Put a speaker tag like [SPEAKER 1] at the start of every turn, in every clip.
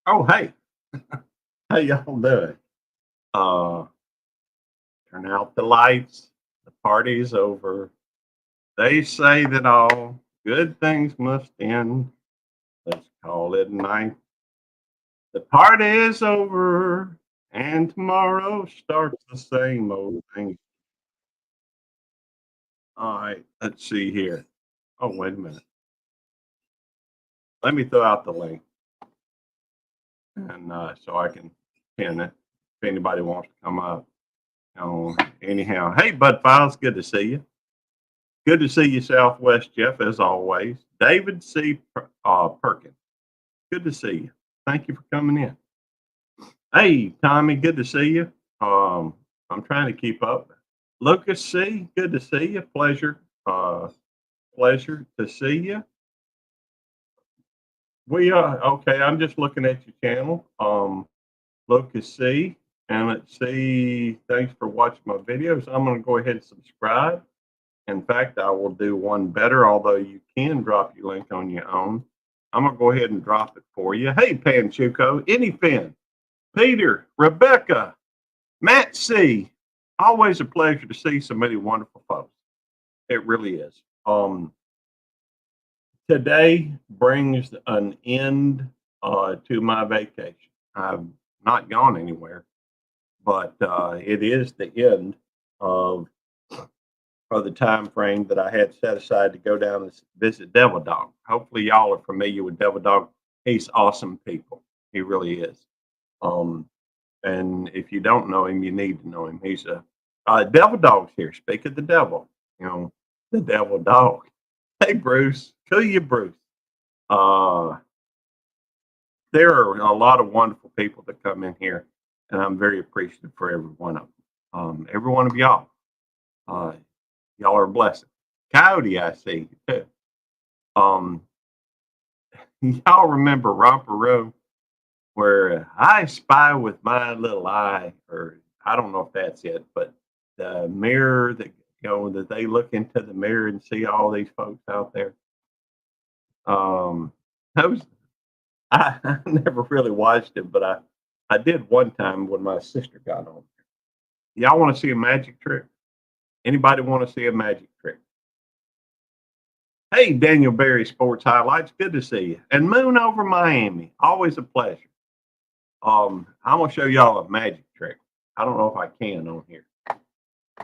[SPEAKER 1] Oh, hey, how y'all doing? Uh, Turn out the lights. The party's over. They say that all good things must end. Let's call it night. The party is over, and tomorrow starts the same old thing. All right, let's see here. Oh, wait a minute. Let me throw out the link, and so I can pin it if anybody wants to come up. Anyhow, hey, Bud Files, good to see you. Good to see you, Southwest Jeff, as always. David C. Perkins, good to see you. Thank you for coming in. Hey, Tommy, good to see you. I'm trying to keep up. Lucas C., good to see you. Pleasure to see you. We are okay. I'm just looking at your channel, Lucas C. And let's see. Thanks for watching my videos. I'm going to go ahead and subscribe. In fact, I will do one better, although you can drop your link on your own. I'm going to go ahead and drop it for you. Hey, Panchuco, Anyfin, Peter, Rebecca, Matt C. Always a pleasure to see so many wonderful folks. It really is. Today brings an end to my vacation. I've not gone anywhere, but it is the end of the time frame that I had set aside to go down and visit Devil Dog. Hopefully, y'all are familiar with Devil Dog. He's awesome people. He really is. And if you don't know him, you need to know him. He's a Devil Dog's here. Speak of the devil, the Devil Dog. Hey, Bruce, kill you, Bruce. There are a lot of wonderful people that come in here, and I'm very appreciative for every one of them. Every one of y'all. Y'all are a blessing. Coyote, I see you too. Y'all remember Romper Room, where I spy with my little eye, or I don't know if that's it, but the mirror that that they look into the mirror and see all these folks out there. Those I never really watched it, but I did one time when my sister got on. Y'all want to see a magic trick? Anybody want to see a magic trick? Hey, Daniel Berry Sports Highlights. Good to see you. And Moon over Miami. Always a pleasure. I'm going to show y'all a magic trick. I don't know if I can on here.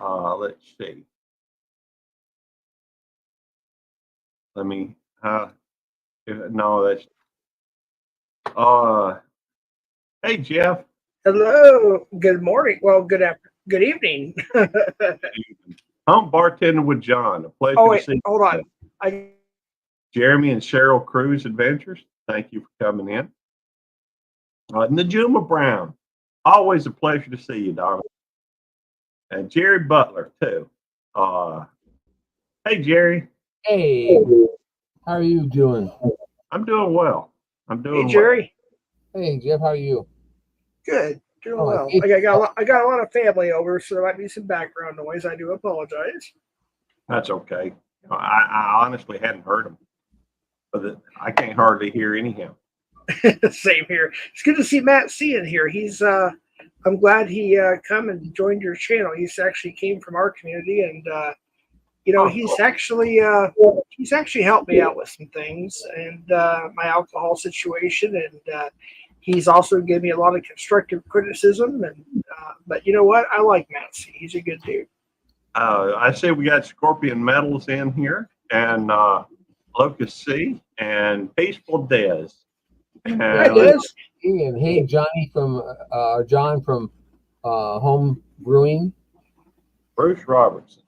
[SPEAKER 1] Let's see. Let me, no, that's, hey, Jeff.
[SPEAKER 2] Hello. Good morning. Well, good evening.
[SPEAKER 1] I'm bartending with John. A pleasure
[SPEAKER 2] Oh
[SPEAKER 1] to
[SPEAKER 2] wait,
[SPEAKER 1] see you.
[SPEAKER 2] hold on. I
[SPEAKER 1] Jeremy and Cheryl Cruz Adventures. Thank you for coming in. Najuma Brown. Always a pleasure to see you, darling. And Jerry Butler, too. Hey, Jerry.
[SPEAKER 3] Hey, how are you doing?
[SPEAKER 1] I'm doing well. I'm
[SPEAKER 2] Hey
[SPEAKER 1] doing well.
[SPEAKER 2] Jerry.
[SPEAKER 3] Hey, Jeff, how are you?
[SPEAKER 2] Good. Doing
[SPEAKER 3] Oh,
[SPEAKER 2] well.
[SPEAKER 3] hey.
[SPEAKER 2] I got a lot of family over, so there might be some background noise. I do apologize.
[SPEAKER 1] That's okay. I honestly hadn't heard him, but I can't hardly hear anyhow.
[SPEAKER 2] Same here. It's good to see Matt C in here. He's I'm glad he come and joined your channel. He's actually came from our community, and
[SPEAKER 1] Oh,
[SPEAKER 2] he's actually helped me out with some things and my alcohol situation, and he's also given me a lot of constructive criticism. And but you know what? I like Matt C. He's a good dude.
[SPEAKER 1] I say we got Scorpion Metals in here, and Locust C, and Peaceful Des. And
[SPEAKER 2] Hi, Des.
[SPEAKER 3] And hey, John from Home Brewing.
[SPEAKER 1] Bruce Robertson.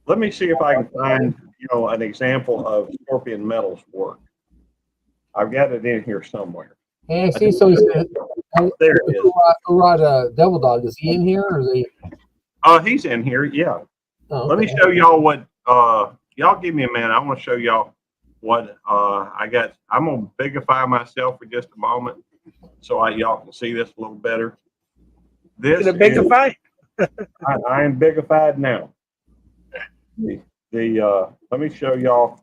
[SPEAKER 1] Let me see if I can find an example of Scorpion Metals work. I've got it in here somewhere.
[SPEAKER 3] Hey, I see. So he said,
[SPEAKER 1] There it is.
[SPEAKER 3] Devil Dog, is he in here or is he?
[SPEAKER 1] He's in here. Yeah.
[SPEAKER 3] Oh,
[SPEAKER 1] Let me show y'all what. Y'all give me a minute. I want to show y'all what I got. I'm gonna bigify myself for just a moment, so y'all can see this a little better. This
[SPEAKER 2] Gonna bigify?
[SPEAKER 1] I am bigified now. Let me show y'all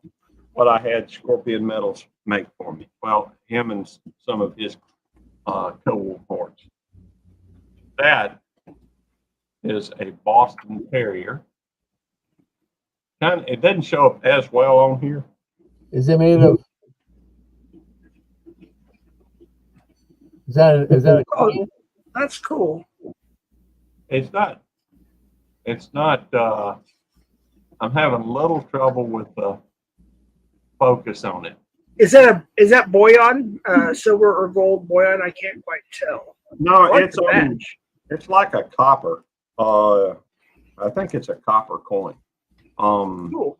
[SPEAKER 1] what I had Scorpion Metals make for me. Well, him and some of his coal horse. That is a Boston Terrier. It doesn't show up as well on here.
[SPEAKER 3] Is it made of? Is that a
[SPEAKER 2] Oh,
[SPEAKER 3] coin?
[SPEAKER 2] that's cool.
[SPEAKER 1] It's not. I'm having a little trouble with the focus on it.
[SPEAKER 2] Is that Boyan, silver or gold Boyan? I can't quite tell.
[SPEAKER 1] No,
[SPEAKER 2] I like
[SPEAKER 1] it's
[SPEAKER 2] the badge.
[SPEAKER 1] it's like a copper. I think it's a copper coin.
[SPEAKER 2] Cool.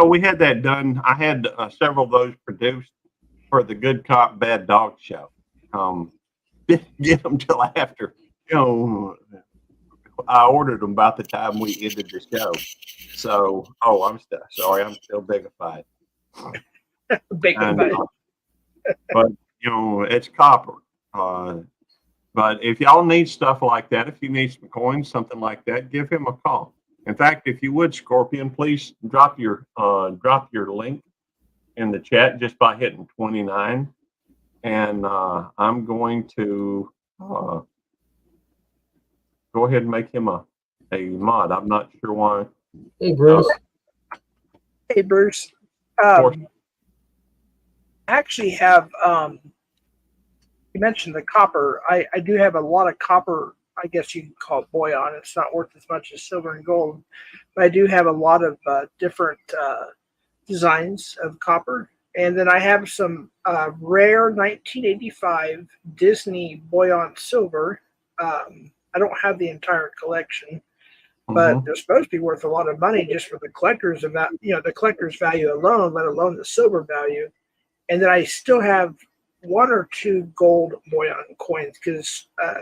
[SPEAKER 1] We had that done. I had several of those produced for the Good Cop Bad Dog show. Didn't get them till after. I ordered them about the time we ended the show. So, I'm sorry. I'm still bigified.
[SPEAKER 2] Bacon
[SPEAKER 1] And,
[SPEAKER 2] bite.
[SPEAKER 1] but it's copper. But if y'all need stuff like that, if you need some coins, something like that, give him a call. In fact, if you would, Scorpion, please drop your link in the chat just by hitting 29, and I'm going to go ahead and make him a mod. I'm not sure why.
[SPEAKER 3] Hey, Bruce.
[SPEAKER 2] Hey, Bruce.
[SPEAKER 1] course.
[SPEAKER 2] I actually have. You mentioned the copper. I do have a lot of copper. I guess you can call it Boyan. It's not worth as much as silver and gold, but I do have a lot of different designs of copper. And then I have some rare 1985 Disney Boyan silver. I don't have the entire collection, but they're supposed to be worth a lot of money just for the collector's the collector's value alone, let alone the silver value. And then I still have one or two gold Boyan coins because a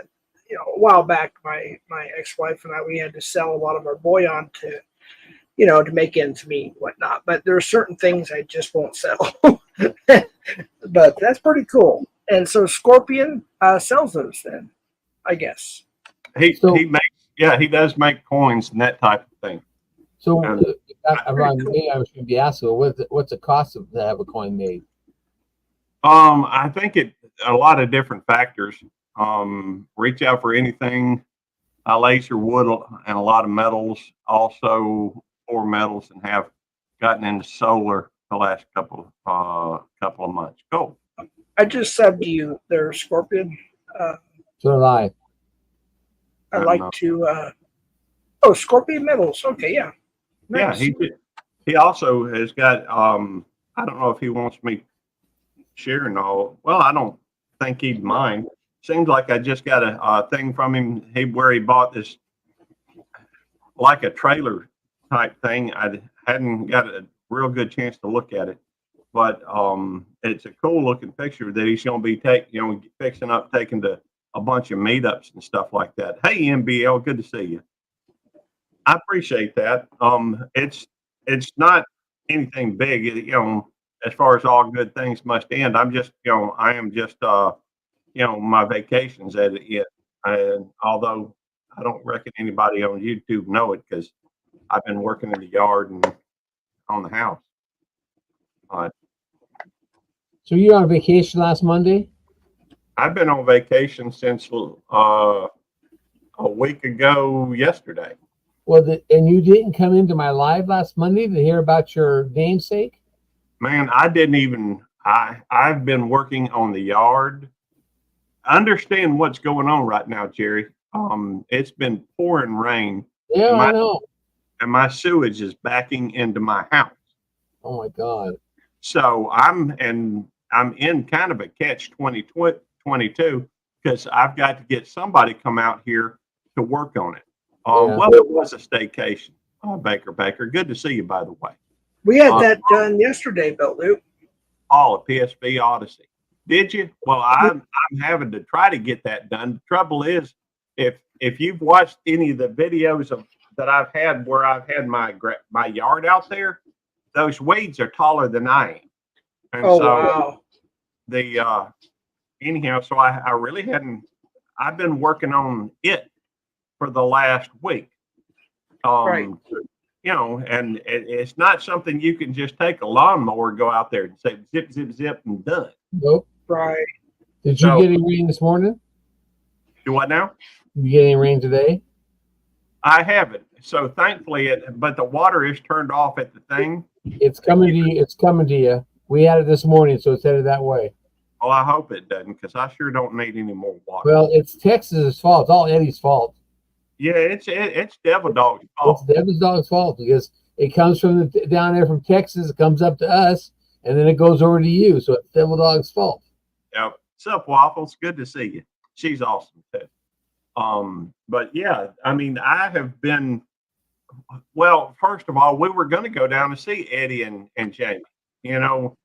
[SPEAKER 2] while back my ex-wife and I, we had to sell a lot of our Boyan to make ends meet and whatnot. But there are certain things I just won't sell. But that's pretty cool. And so Scorpion sells those then, I guess.
[SPEAKER 1] He does make coins and that type of thing.
[SPEAKER 3] So, maybe I should be asking, what's the cost to have a coin made?
[SPEAKER 1] I think a lot of different factors. Reach out for anything, laser wood and a lot of metals, also ore metals, and have gotten into solar the last couple of months. Go.
[SPEAKER 2] I just subbed you there, Scorpion.
[SPEAKER 3] So did I.
[SPEAKER 2] I'd like to. Scorpion Metals. Okay, yeah. Nice.
[SPEAKER 1] Yeah, he also has got. I don't know if he wants me sharing all. Well, I don't think he'd mind. Seems like I just got a thing from him. Where he bought this, like a trailer type thing. I hadn't got a real good chance to look at it, but it's a cool looking picture that he's going to be fixing up, taking to a bunch of meetups and stuff like that. Hey, MBL, good to see you. I appreciate that. It's not anything big, as far as all good things must end. I'm just, I am just, my vacations at it. And although I don't reckon anybody on YouTube know it because I've been working in the yard and on the house.
[SPEAKER 3] So you were on vacation last Monday?
[SPEAKER 1] I've been on vacation since a week ago yesterday.
[SPEAKER 3] Well, and you didn't come into my live last Monday to hear about your namesake?
[SPEAKER 1] Man, I didn't even. I've been working on the yard. Understand what's going on right now, Jerry. It's been pouring rain.
[SPEAKER 3] Yeah, I know.
[SPEAKER 1] And my sewage is backing into my house.
[SPEAKER 3] Oh my God.
[SPEAKER 1] So I'm in kind of a catch-22 because I've got to get somebody come out here to work on it. Well, it was a staycation. Baker, good to see you, by the way.
[SPEAKER 2] We had that done yesterday, Belt Loop.
[SPEAKER 1] All of PSV Odyssey. Did you? Well, I'm having to try to get that done. The trouble is, if you've watched any of the videos that I've had where I've had my yard out there, those weeds are taller than I am. And
[SPEAKER 2] wow.
[SPEAKER 1] Anyhow, so I really hadn't. I've been working on it for the last week.
[SPEAKER 2] Right.
[SPEAKER 1] And it's not something you can just take a lawnmower, go out there and say zip, zip, zip, and done.
[SPEAKER 3] Nope.
[SPEAKER 2] Right.
[SPEAKER 3] Did you
[SPEAKER 1] So-
[SPEAKER 3] get any rain this morning?
[SPEAKER 1] Do what now?
[SPEAKER 3] Did you get any rain today?
[SPEAKER 1] I haven't. So thankfully, but the water is turned off at the thing.
[SPEAKER 3] It's coming to you. It's coming to you. We had it this morning, so it's headed that way.
[SPEAKER 1] Well, I hope it doesn't, because I sure don't need any more water.
[SPEAKER 3] Well, it's Texas's fault. It's all Eddie's fault.
[SPEAKER 1] Yeah, it's Devil Dog's
[SPEAKER 3] It's
[SPEAKER 1] fault.
[SPEAKER 3] Devin's dog's fault because it comes from down there from Texas. It comes up to us, and then it goes over to you. So it's Devil Dog's fault.
[SPEAKER 1] Yep. What's up, Waffles? Good to see you. She's awesome too. But yeah, I mean, I have been. Well, first of all, we were going to go down to see Eddie and Jamie. You know,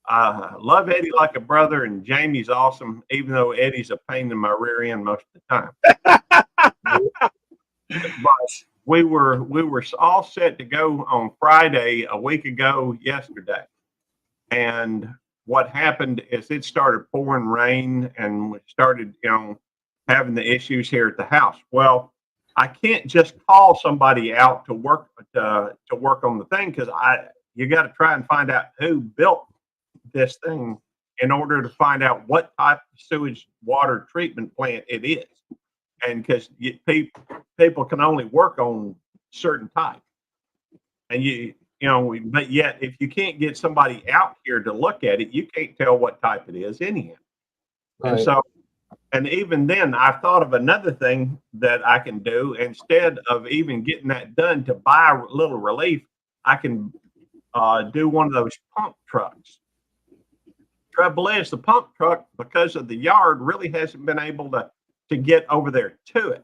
[SPEAKER 1] I love Eddie like a brother, and Jamie's awesome, even though Eddie's a pain in my rear end most of the time. But we were all set to go on Friday a week ago yesterday, and what happened is it started pouring rain, and we started having the issues here at the house. Well, I can't just call somebody out to work on the thing, because you got to try and find out who built this thing in order to find out what type of sewage water treatment plant it is, and because people can only work on certain type, and but yet if you can't get somebody out here to look at it, you can't tell what type it is anyhow.
[SPEAKER 3] Right.
[SPEAKER 1] And so. And even then, I've thought of another thing that I can do. Instead of even getting that done to buy a little relief, I can do one of those pump trucks. Trouble is, the pump truck, because of the yard, really hasn't been able to get over there to it.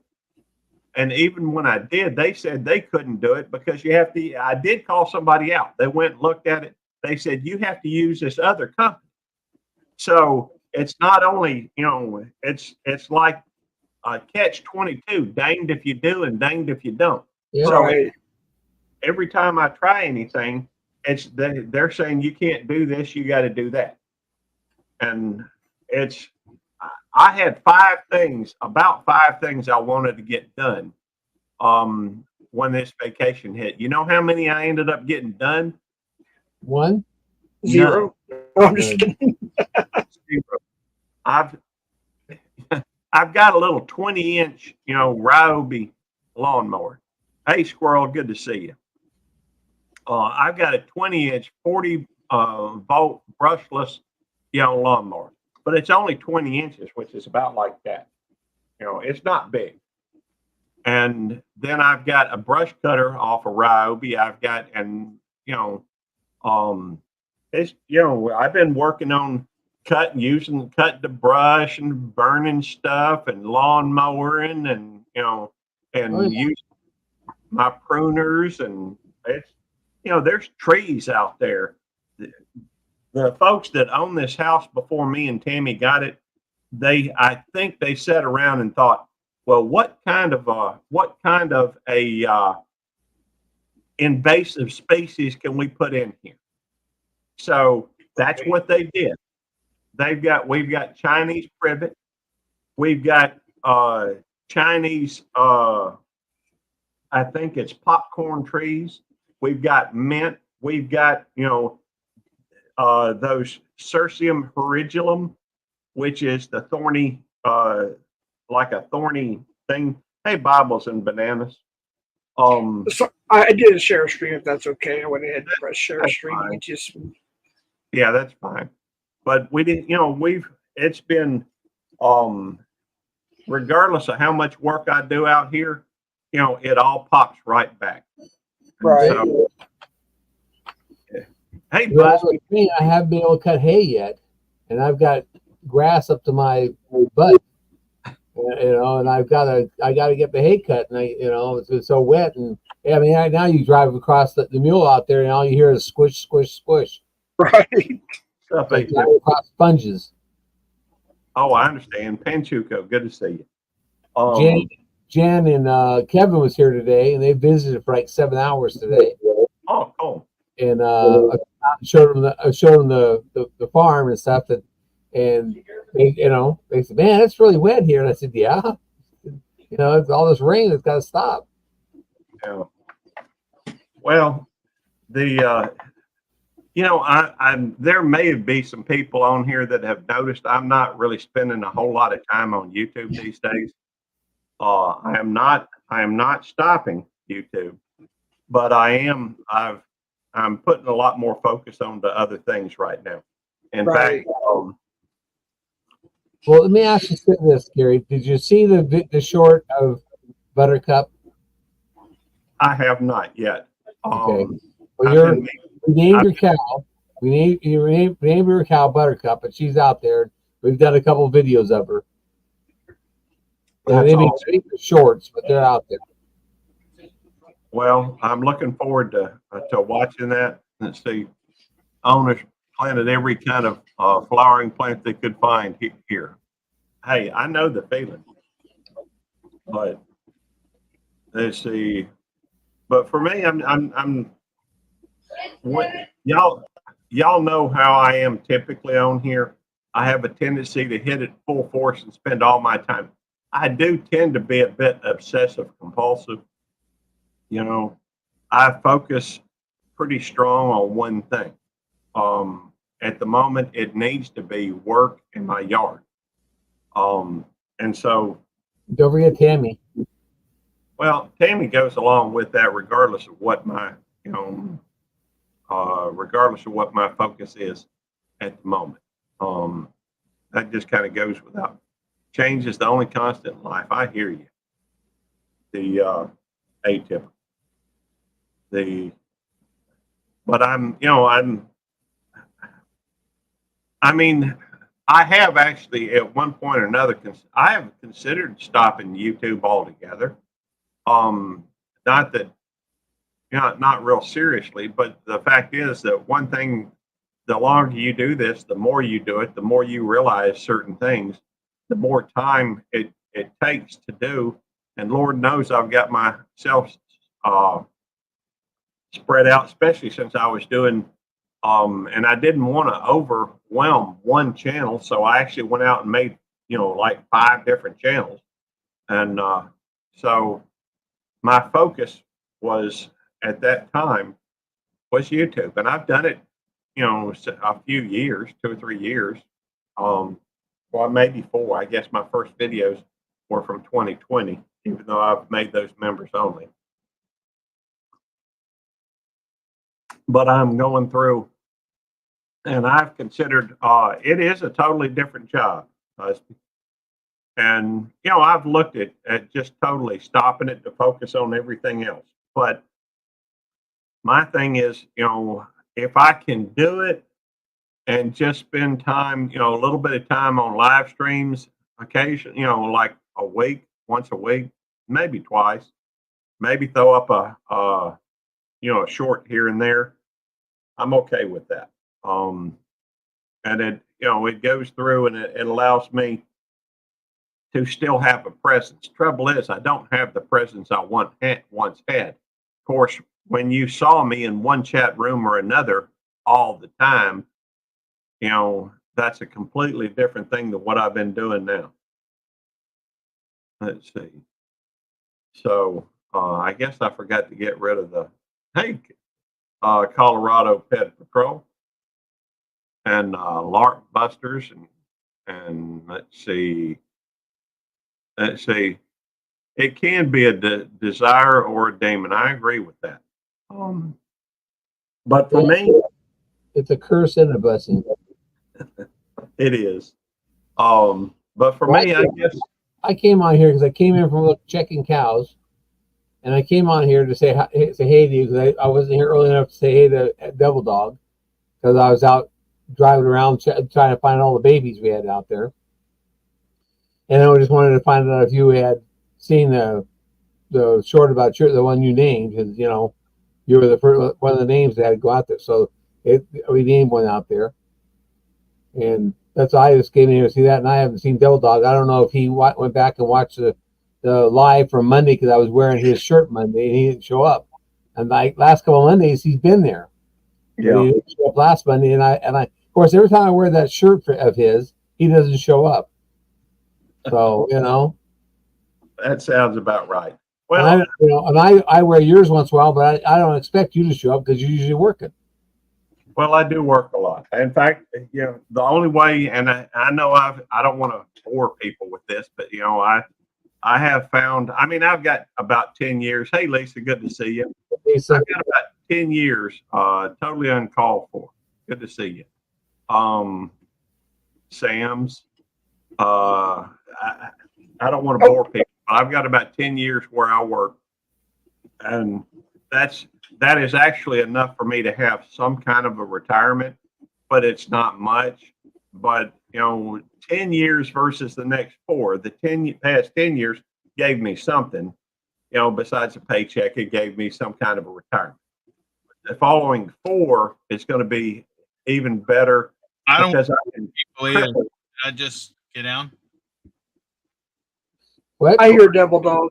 [SPEAKER 1] And even when I did, they said they couldn't do it because I did call somebody out. They went and looked at it. They said, you have to use this other company. So it's not only, it's like a catch-22, danged if you do and danged if you don't.
[SPEAKER 3] Yeah.
[SPEAKER 1] So every time I try anything, they're saying you can't do this, you got to do that. And I had about five things I wanted to get done when this vacation hit. You know how many I ended up getting done?
[SPEAKER 3] 1.
[SPEAKER 2] 0. No, I'm just kidding.
[SPEAKER 1] I've got a little 20-inch, Ryobi lawnmower. Hey, Squirrel, good to see you. I've got a 20-inch, 40-volt brushless, lawnmower, but it's only 20 inches, which is about like that. It's not big. And then I've got a brush cutter off of Ryobi. I've got, it's, I've been working on cut the brush and burning stuff and lawn mowing and using my pruners, and it's there's trees out there. The folks that own this house before me and Tammy got it, I think they sat around and thought, well, what kind of a invasive species can we put in here? So that's what they did. We've got Chinese privet, we've got Chinese I think it's popcorn trees, we've got mint, we've got those Cirsium hirigillum, which is the thorny like a thorny thing. Hey, Bibles and bananas.
[SPEAKER 2] So I did a share stream, if that's okay. I went ahead and pressed share stream.
[SPEAKER 1] Yeah, that's fine. But we didn't, it's been, regardless of how much work I do out here, it all pops right back.
[SPEAKER 2] Right.
[SPEAKER 1] So, yeah. Hey,
[SPEAKER 3] Well,
[SPEAKER 1] Buzz.
[SPEAKER 3] me, I haven't been able to cut hay yet, and I've got grass up to my butt. And I gotta get the hay cut, and it's so wet, and I mean, right now you drive across the mule out there, and all you hear is squish, squish, squish.
[SPEAKER 2] Right.
[SPEAKER 1] Stuff
[SPEAKER 3] Like
[SPEAKER 1] ain't
[SPEAKER 3] driving across sponges.
[SPEAKER 1] Oh, I understand. Panchuco, good to see you.
[SPEAKER 3] Jan and Kevin was here today, and they visited for like 7 hours today.
[SPEAKER 1] Oh, cool.
[SPEAKER 3] And I showed them the farm and stuff, and they said, man, it's really wet here. And I said, yeah, it's all this rain, it's got to stop.
[SPEAKER 1] Yeah. Well, there may be some people on here that have noticed I'm not really spending a whole lot of time on YouTube these days. I am not stopping YouTube, but I'm putting a lot more focus on the other things right now. In
[SPEAKER 2] Right.
[SPEAKER 1] fact,
[SPEAKER 3] Well, let me ask you this, Gary. Did you see the short of Buttercup?
[SPEAKER 1] I have not yet.
[SPEAKER 3] Okay.
[SPEAKER 1] I've
[SPEAKER 3] Well,
[SPEAKER 1] been-
[SPEAKER 3] we named your cow. We named your cow Buttercup, and she's out there. We've done a couple videos of her. Now,
[SPEAKER 1] That's
[SPEAKER 3] they may
[SPEAKER 1] awesome.
[SPEAKER 3] be shorts, but they're out there.
[SPEAKER 1] Well, I'm looking forward to watching that and see. Owners planted every kind of flowering plant they could find here. Hey, I know the feeling, but let's see. But for me, y'all know how I am typically on here. I have a tendency to hit it full force and spend all my time. I do tend to be a bit obsessive compulsive. I focus pretty strong on one thing. At the moment, it needs to be work in my yard. And so,
[SPEAKER 3] Don't forget Tammy.
[SPEAKER 1] well, Tammy goes along with that regardless of what regardless of what my focus is at the moment. That just kind of goes without. Change is the only constant in life. I hear you. The atypical. But I have actually at one point or another, I have considered stopping YouTube altogether. Not that, not real seriously, but the fact is that one thing, the longer you do this, the more you do it, the more you realize certain things, the more time it takes to do. And Lord knows I've got myself spread out, especially since I was doing, and I didn't want to overwhelm one channel. So I actually went out and made, like 5 different channels. And so my focus was at that time was YouTube. And I've done it, a few years, 2 or 3 years. Well, maybe 4. I guess my first videos were from 2020, even though I've made those members only. But I'm going through, and I've considered it is a totally different job, husband. And I've looked at just totally stopping it to focus on everything else. But my thing is, if I can do it and just spend time, a little bit of time on live streams, occasion, like a week, once a week, maybe twice, maybe throw up a short here and there. I'm okay with that. And it goes through and it allows me to still have a presence. Trouble is, I don't have the presence I once had. Of course, when you saw me in one chat room or another all the time, that's a completely different thing than what I've been doing now. Let's see. So I guess I forgot to get rid of the Colorado Pet Patrol and Lark Busters and let's see. It can be a desire or a demon. I agree with that. But for me,
[SPEAKER 3] it's a curse and a blessing.
[SPEAKER 1] It is. But for me, I guess
[SPEAKER 3] I came on here because I came in from checking cows, and I came on here to say hey to you because I wasn't here early enough to say hey to Devil Dog because I was out driving around trying to find all the babies we had out there, and I just wanted to find out if you had seen the short about the one you named because you were the first one of the names that had to go out there, so we named one out there, and that's why I just came in here to see that, and I haven't seen Devil Dog. I don't know if he went back and watched the live from Monday because I was wearing his shirt Monday and he didn't show up. And like last couple of Mondays, he's been there.
[SPEAKER 1] Yeah.
[SPEAKER 3] He didn't show up last Monday, and I of course every time I wear that shirt of his, he doesn't show up. So
[SPEAKER 1] that sounds about right.
[SPEAKER 3] Well, and I wear yours once in a while, but I don't expect you to show up because you're usually working.
[SPEAKER 1] Well, I do work a lot. In fact, you know, the only way, and I know I don't want to bore people with this, but you know, I have found, I mean, I've got about 10 years. Hey, Lisa, good to see you.
[SPEAKER 3] Lisa,
[SPEAKER 1] I've got about 10 years, totally uncalled for. Good to see you. Sam's, I don't want to bore people, but I've got about 10 years where I work, and that is actually enough for me to have some kind of a retirement, but it's not much. But you know, 10 years versus the next 4, the past 10 years gave me something, you know, besides a paycheck, it gave me some kind of a retirement. The following 4 is going to be even better
[SPEAKER 4] I don't
[SPEAKER 1] because I can
[SPEAKER 4] people either.
[SPEAKER 1] triple.
[SPEAKER 4] Did I just get down?
[SPEAKER 3] what?
[SPEAKER 2] I hear Devil Dog.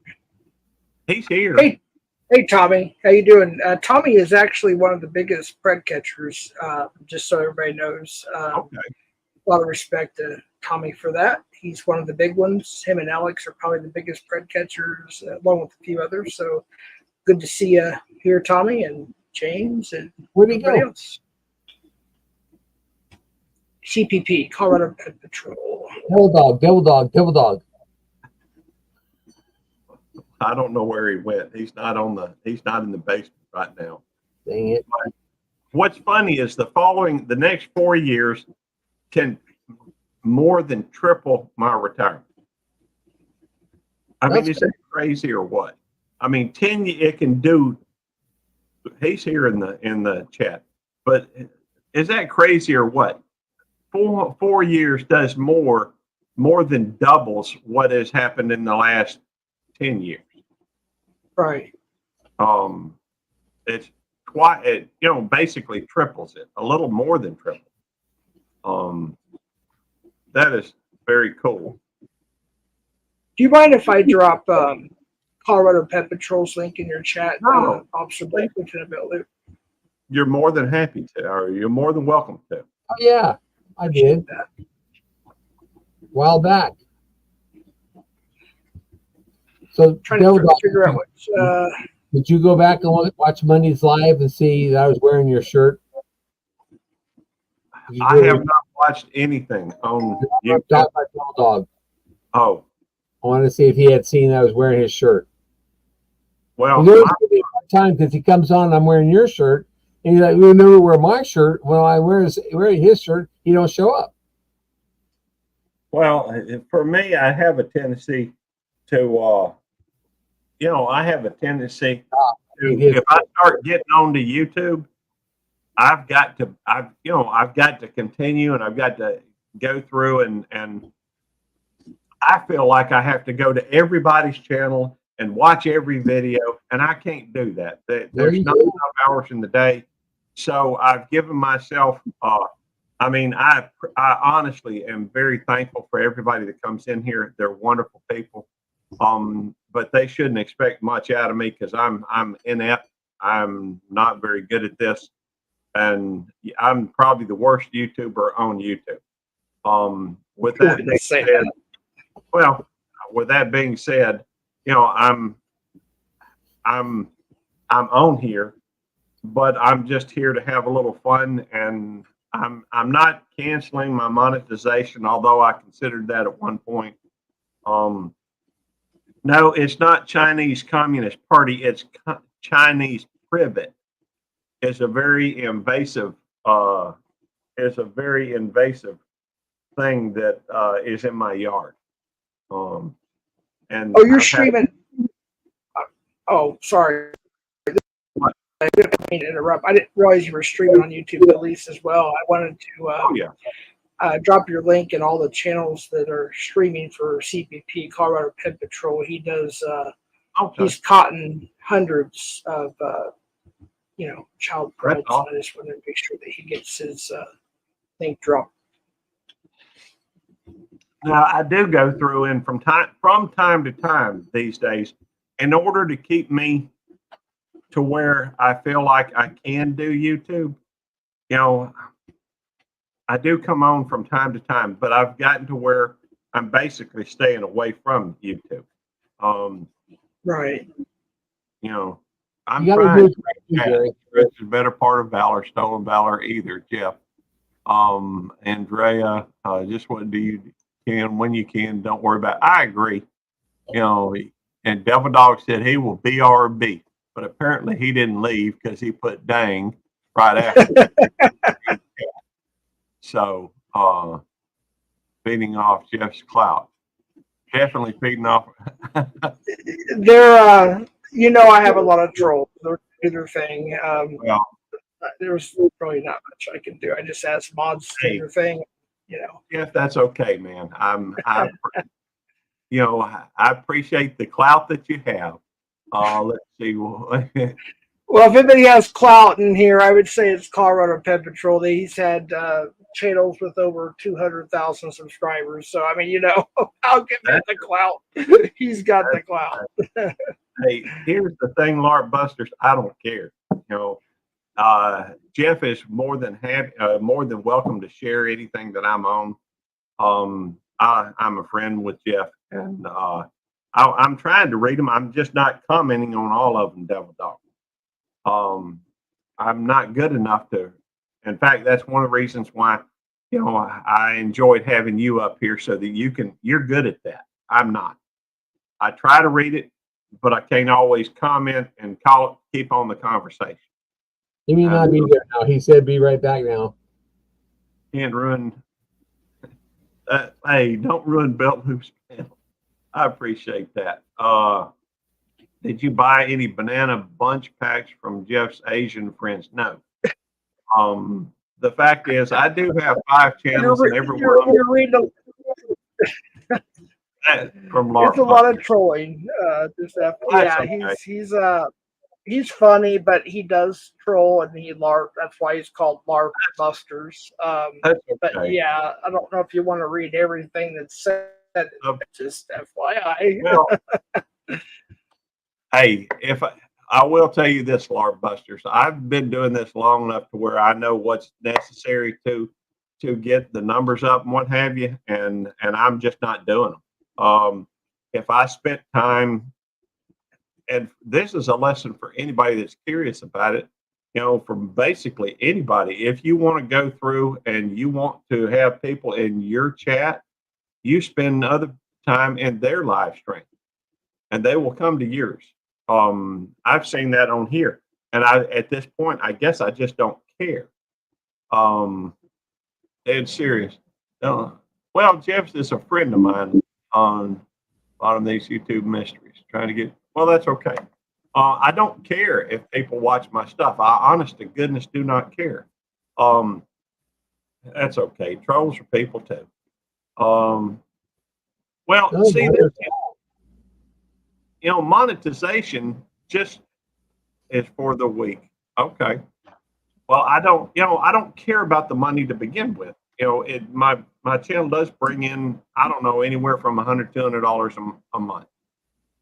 [SPEAKER 1] He's here.
[SPEAKER 2] Hey, Tommy, how you doing? Tommy is actually one of the biggest spread catchers. Just so everybody knows,
[SPEAKER 1] Okay.
[SPEAKER 2] a lot of respect to Tommy for that. He's one of the big ones. Him and Alex are probably the biggest spread catchers, along with a few others. So good to see you here, Tommy, and James, and
[SPEAKER 3] Where'd he
[SPEAKER 2] everybody
[SPEAKER 3] go?
[SPEAKER 2] else. CPP, Colorado Pet Patrol.
[SPEAKER 3] Devil dog.
[SPEAKER 1] I don't know where he went. He's not in the basement right now.
[SPEAKER 3] Dang it.
[SPEAKER 1] What's funny is the next 4 years can more than triple my retirement. I mean,
[SPEAKER 3] That's
[SPEAKER 1] is that crazy or what? I mean, 10 it can do. He's here in the chat, but is that crazy or what? 4 years does more than doubles what has happened in the last 10 years.
[SPEAKER 2] Right.
[SPEAKER 1] It's quite, you know, basically triples it, a little more than triple. That is very cool.
[SPEAKER 2] Do you mind if I drop Colorado Pet Patrol's link in your chat?
[SPEAKER 1] No.
[SPEAKER 2] Officer Blake, Lieutenant Bill Luke.
[SPEAKER 1] You're more than happy to, or you're more than welcome to.
[SPEAKER 3] Oh yeah, I did.
[SPEAKER 2] That.
[SPEAKER 3] A while back. So
[SPEAKER 2] Trying
[SPEAKER 3] Devil
[SPEAKER 2] to
[SPEAKER 3] Dog,
[SPEAKER 2] figure out what.
[SPEAKER 3] did you go back and watch Monday's live and see that I was wearing your shirt?
[SPEAKER 1] I have not watched anything on YouTube.
[SPEAKER 3] Talk about Devil Dog.
[SPEAKER 1] Oh,
[SPEAKER 3] I wanted to see if he had seen that I was wearing his shirt.
[SPEAKER 1] well,
[SPEAKER 3] He always gives me a hard time because he comes on, I'm wearing your shirt, and he's like, "You never wear my shirt." When I wearing his shirt, he don't show up.
[SPEAKER 1] well, for me, I have a tendency to, you know, I have a tendency to, if I start getting onto YouTube, I've got to continue, and I've got to go through and I feel like I have to go to everybody's channel and watch every video, and I can't do that. There's not enough hours in the day. So I've given myself, I mean, I honestly am very thankful for everybody that comes in here. They're wonderful people. But they shouldn't expect much out of me because I'm inept. I'm not very good at this. And I'm probably the worst YouTuber on YouTube. With that being said, well, with that being said, you know, I'm on here, but I'm just here to have a little fun, and I'm not canceling my monetization, although I considered that at one point. No, it's not Chinese Communist Party. It's Chinese Privet. It's a very invasive. Thing that is in my yard. And
[SPEAKER 2] Oh, you're streaming. Oh, sorry. I didn't mean to interrupt. I didn't realize you were streaming on YouTube at least as well. I wanted to
[SPEAKER 1] Oh yeah.
[SPEAKER 2] drop your link and all the channels that are streaming for CPP, Colorado Pet Patrol. He does.
[SPEAKER 1] Okay.
[SPEAKER 2] He's caught in hundreds of, child pets.
[SPEAKER 1] awesome.
[SPEAKER 2] I just wanted to make sure that he gets his link dropped.
[SPEAKER 1] Now I do go through, and from time to time these days, in order to keep me to where I feel like I can do YouTube, you know, I do come on from time to time, but I've gotten to where I'm basically staying away from YouTube.
[SPEAKER 2] Right.
[SPEAKER 1] You know, I'm
[SPEAKER 3] You got to
[SPEAKER 1] trying.
[SPEAKER 3] do what you got to do, Gary.
[SPEAKER 1] It's a better part of valor, stolen valor either, Jeff. Andrea, just what do you can when you can. Don't worry about it. I agree. You know, and Devil Dog said he will BRB, but apparently he didn't leave because he put dang right after. So, feeding off Jeff's clout. Definitely feeding off.
[SPEAKER 2] They're, I have a lot of trolls. They're do their thing.
[SPEAKER 1] Well,
[SPEAKER 2] There's really not much I can do. I just ask mods to do their thing.
[SPEAKER 1] Jeff, that's okay, man. I appreciate the clout that you have. Let's see.
[SPEAKER 2] Well, if anybody has clout in here, I would say it's Colorado Pet Patrol. He's had channels with over 200,000 subscribers. So, I mean, I'll give him the clout. He's got the clout.
[SPEAKER 1] Hey, here's the thing, Lark Busters. I don't care. Jeff is more than welcome to share anything that I'm on. I'm a friend with Jeff, and I'm trying to read them. I'm just not commenting on all of them, Devil Dog. I'm not good enough to. In fact, that's one of the reasons why I enjoyed having you up here so that you're good at that. I'm not. I try to read it, but I can't always comment and keep on the conversation.
[SPEAKER 3] He may not be there now. He said, "Be right back now."
[SPEAKER 1] Can't ruin. Hey, don't ruin Belt Hoops. I appreciate that. Did you buy any banana bunch packs from Jeff's Asian friends? No. The fact is, I do have 5 channels, and every one of them
[SPEAKER 2] You're reading
[SPEAKER 1] from Lark.
[SPEAKER 2] It's a lot of trolling. He's funny, but he does troll and he LARP. That's why he's called LARP Busters.
[SPEAKER 1] That's okay.
[SPEAKER 2] But yeah, I don't know if you want to read everything that's said. Just FYI.
[SPEAKER 1] Well, hey, if I will tell you this, LARP Busters, I've been doing this long enough to where I know what's necessary to get the numbers up and what have you, and I'm just not doing them. If I spent time, and this is a lesson for anybody that's curious about it, from basically anybody. If you want to go through and you want to have people in your chat, you spend other time in their live stream, and they will come to yours. I've seen that on here, and at this point, I guess I just don't care. Dead serious. Well, Jeff's is a friend of mine on a lot of these YouTube mysteries. Trying to get. Well, that's okay. I don't care if people watch my stuff. I, honest to goodness, do not care. That's okay. Trolls are people too. Well, see, monetization just is for the weak. Okay. Well, I don't care about the money to begin with. My channel does bring in, I don't know, anywhere from $100 to $200 a month.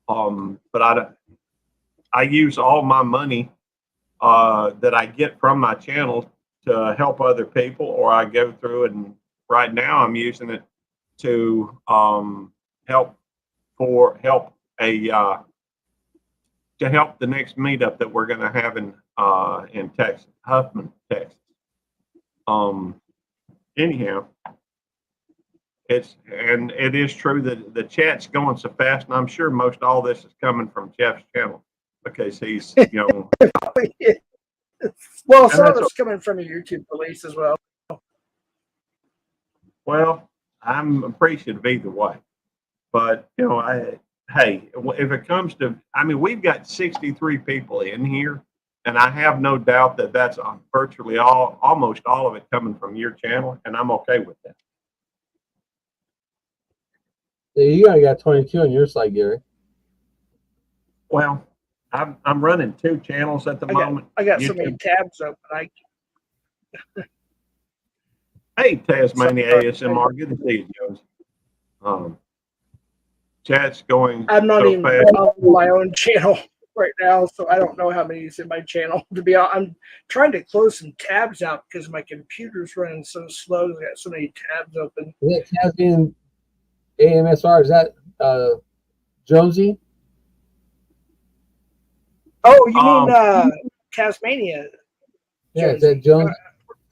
[SPEAKER 1] But I use all my money that I get from my channel to help other people, or I go through and right now I'm using it to help the next meetup that we're going to have in Texas, Huffman, Texas. Anyhow, it is true that the chat's going so fast, and I'm sure most all this is coming from Jeff's channel because he's
[SPEAKER 2] Well, some of it's coming from a YouTube release as well.
[SPEAKER 1] Well, I'm appreciative either way, but hey, if it comes to, we've got 63 people in here, and I have no doubt that that's virtually almost all of it coming from your channel, and I'm okay with that.
[SPEAKER 3] Yeah, you got 22 on your side, Gary.
[SPEAKER 1] Well, I'm running 2 channels at the moment.
[SPEAKER 2] I got so many tabs open.
[SPEAKER 1] Hey, Tasmania ASMR, good to see you, Jones. Chat's going.
[SPEAKER 2] I'm not
[SPEAKER 1] so
[SPEAKER 2] even
[SPEAKER 1] fast.
[SPEAKER 2] on my own channel right now, so I don't know how many is in my channel. To be honest, I'm trying to close some tabs out because my computer's running so slow. I got so many tabs open.
[SPEAKER 3] Is that Tasmanian AMSR? Is that Jonesy?
[SPEAKER 2] Oh, you
[SPEAKER 1] Um,
[SPEAKER 2] mean Tasmania?
[SPEAKER 3] Yeah, it's at Jones.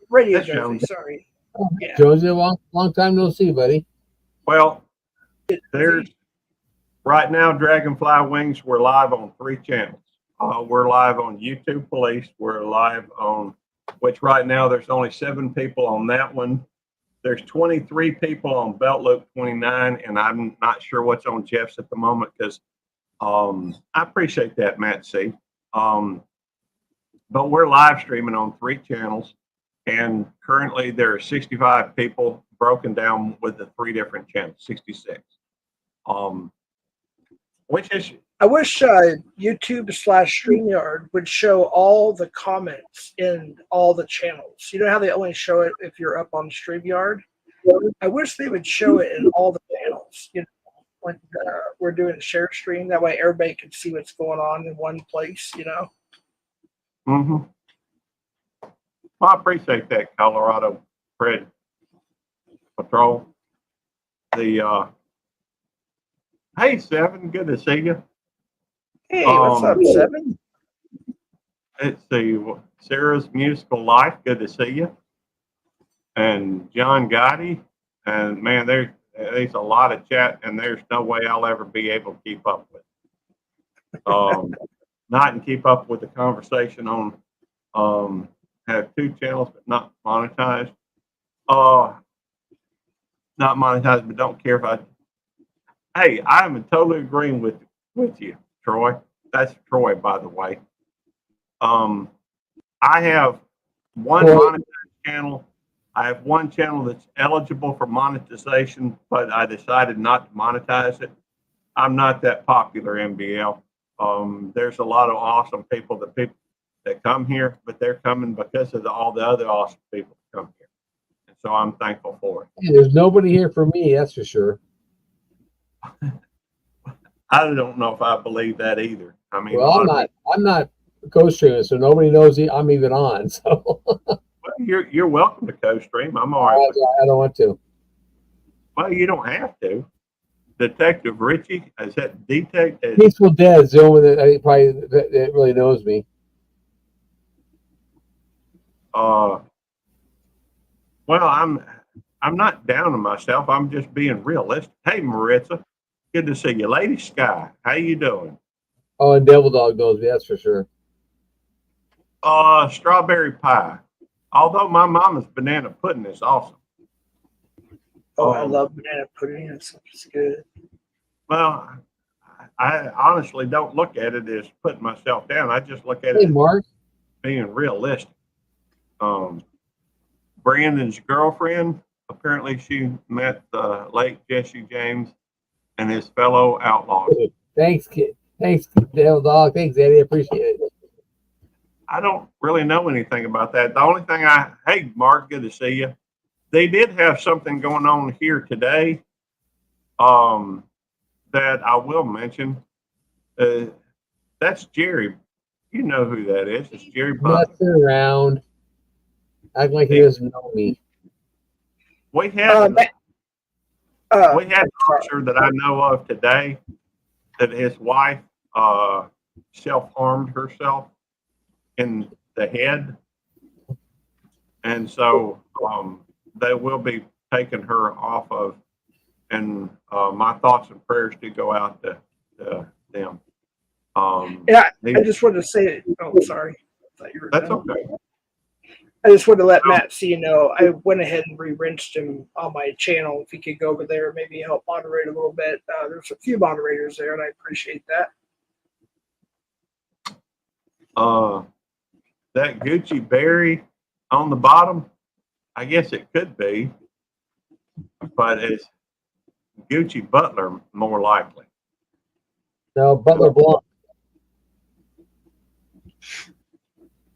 [SPEAKER 2] Radio
[SPEAKER 1] That's
[SPEAKER 2] Jonesy,
[SPEAKER 1] Jonesy.
[SPEAKER 2] sorry.
[SPEAKER 3] Oh,
[SPEAKER 2] Yeah.
[SPEAKER 3] Jonesy, long time no see, buddy.
[SPEAKER 1] Well, there's right now, Dragonfly Wings, we're live on 3 channels. We're live on YouTube Police. We're live on, which right now there's only 7 people on that one. There's 23 people on Belt Loop 29, and I'm not sure what's on Jeff's at the moment because I appreciate that, Matt C. But we're live streaming on 3 channels, and currently there are 65 people broken down with the 3 different channels, 66. Which is,
[SPEAKER 2] I wish YouTube/StreamYard would show all the comments in all the channels. You know how they only show it if you're up on StreamYard? I wish they would show it in all the channels. You know, when we're doing a share stream, that way everybody can see what's going on in one place. You know.
[SPEAKER 1] well, I appreciate that, Colorado Fred Patrol. The hey, Seven, good to see you.
[SPEAKER 2] Hey, what's up, Seven?
[SPEAKER 1] It's the Sarah's Musical Life. Good to see you. And John Gotti. And man, there's a lot of chat, and there's no way I'll ever be able to keep up with. Not and keep up with the conversation on have 2 channels but not monetized. Not monetized, but don't care if I. Hey, I'm totally agreeing with you, Troy. That's Troy, by the way. I have one monetized channel. I have one channel that's eligible for monetization, but I decided not to monetize it. I'm not that popular, MBL. There's a lot of awesome people that come here, but they're coming because of all the other awesome people that come here. And so I'm thankful for it.
[SPEAKER 3] Hey, there's nobody here for me, that's for sure.
[SPEAKER 1] I don't know if I believe that either. I mean,
[SPEAKER 3] Well, I'm not co-streaming, so nobody knows I'm even on. So
[SPEAKER 1] well, you're welcome to co-stream. I'm all right.
[SPEAKER 3] I don't want to.
[SPEAKER 1] Well, you don't have to. Detective Richie, is that detective?
[SPEAKER 3] Peaceful Dead's the only one that I think probably that really knows me.
[SPEAKER 1] Well, I'm not down on myself. I'm just being realistic. Hey, Maritza, good to see you. Lady Sky, how you doing?
[SPEAKER 3] Oh, and Devil Dog knows me, that's for sure.
[SPEAKER 1] Strawberry pie. Although my mama's banana pudding is awesome.
[SPEAKER 2] Oh, I love banana pudding. It's good.
[SPEAKER 1] Well, I honestly don't look at it as putting myself down. I just look at
[SPEAKER 3] Hey,
[SPEAKER 1] it as
[SPEAKER 3] Mark.
[SPEAKER 1] being realistic. Brandon's girlfriend, apparently she met the late Jesse James and his fellow outlaws.
[SPEAKER 3] Thanks, kid. Thanks, Devil Dog. Thanks, Eddie. I appreciate it.
[SPEAKER 1] I don't really know anything about that. The only thing hey, Mark, good to see you. They did have something going on here today that I will mention. That's Jerry. You know who that is. It's Jerry Butler.
[SPEAKER 3] Messing around. Acting like he doesn't know me.
[SPEAKER 1] We had an officer that I know of today that his wife self-harmed herself in the head. And so they will be taking her off of, and my thoughts and prayers do go out to them.
[SPEAKER 2] Yeah, I just wanted to say, oh, sorry. I thought you were
[SPEAKER 1] That's
[SPEAKER 2] done.
[SPEAKER 1] okay.
[SPEAKER 2] I just wanted to let Matt see, you know, I went ahead and re-rinsed him on my channel. If he could go over there, maybe help moderate a little bit. There's a few moderators there, and I appreciate that.
[SPEAKER 1] That Gucci Berry on the bottom, I guess it could be, but it's Gucci Butler more likely.
[SPEAKER 3] No, Butler Blanc.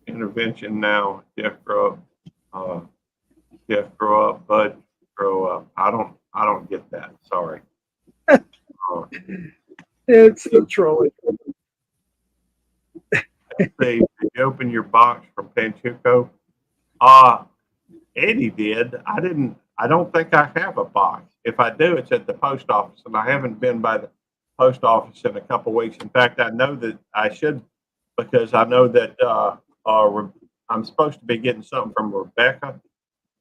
[SPEAKER 1] Intervention now. Jeff grow up. Jeff grow up. Bud grow up. I don't get that. Sorry.
[SPEAKER 2] It's trolling.
[SPEAKER 1] Did you open your box from Panchuco? Eddie did. I didn't. I don't think I have a box. If I do, it's at the post office, and I haven't been by the post office in a couple of weeks. In fact, I know that I should because I know that I'm supposed to be getting something from Rebecca,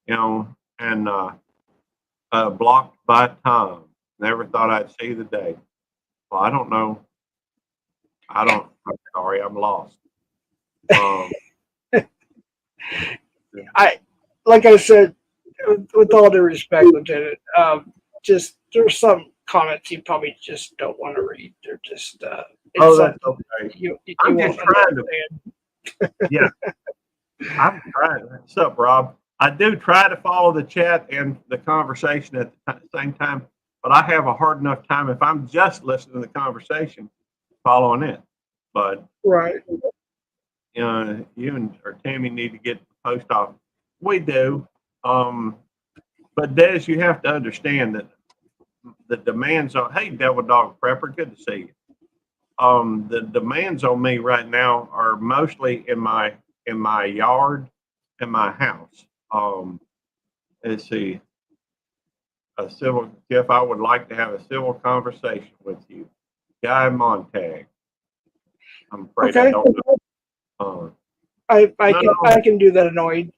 [SPEAKER 1] and blocked by Tom. Never thought I'd see the day. Well, I don't know. I'm sorry, I'm lost.
[SPEAKER 2] Like I said, with all due respect, Lieutenant, just there's some comments you probably just don't want to read. They're just it's
[SPEAKER 1] That's
[SPEAKER 2] something
[SPEAKER 1] okay.
[SPEAKER 2] you
[SPEAKER 1] I'm
[SPEAKER 2] won't
[SPEAKER 1] just trying to.
[SPEAKER 2] understand.
[SPEAKER 1] Yeah, I'm trying. What's up, Rob? I do try to follow the chat and the conversation at the same time, but I have a hard enough time if I'm just listening to the conversation, following it. But
[SPEAKER 2] Right.
[SPEAKER 1] you and or Tammy need to get the post off. We do, but Des, you have to understand that the demands on. Hey, Devil Dog Prepper, good to see you. The demands on me right now are mostly in my yard and my house. Let's see. Jeff, I would like to have a civil conversation with you. Guy Montag. I'm afraid I
[SPEAKER 2] Okay.
[SPEAKER 1] don't know.
[SPEAKER 2] I can do that annoyed.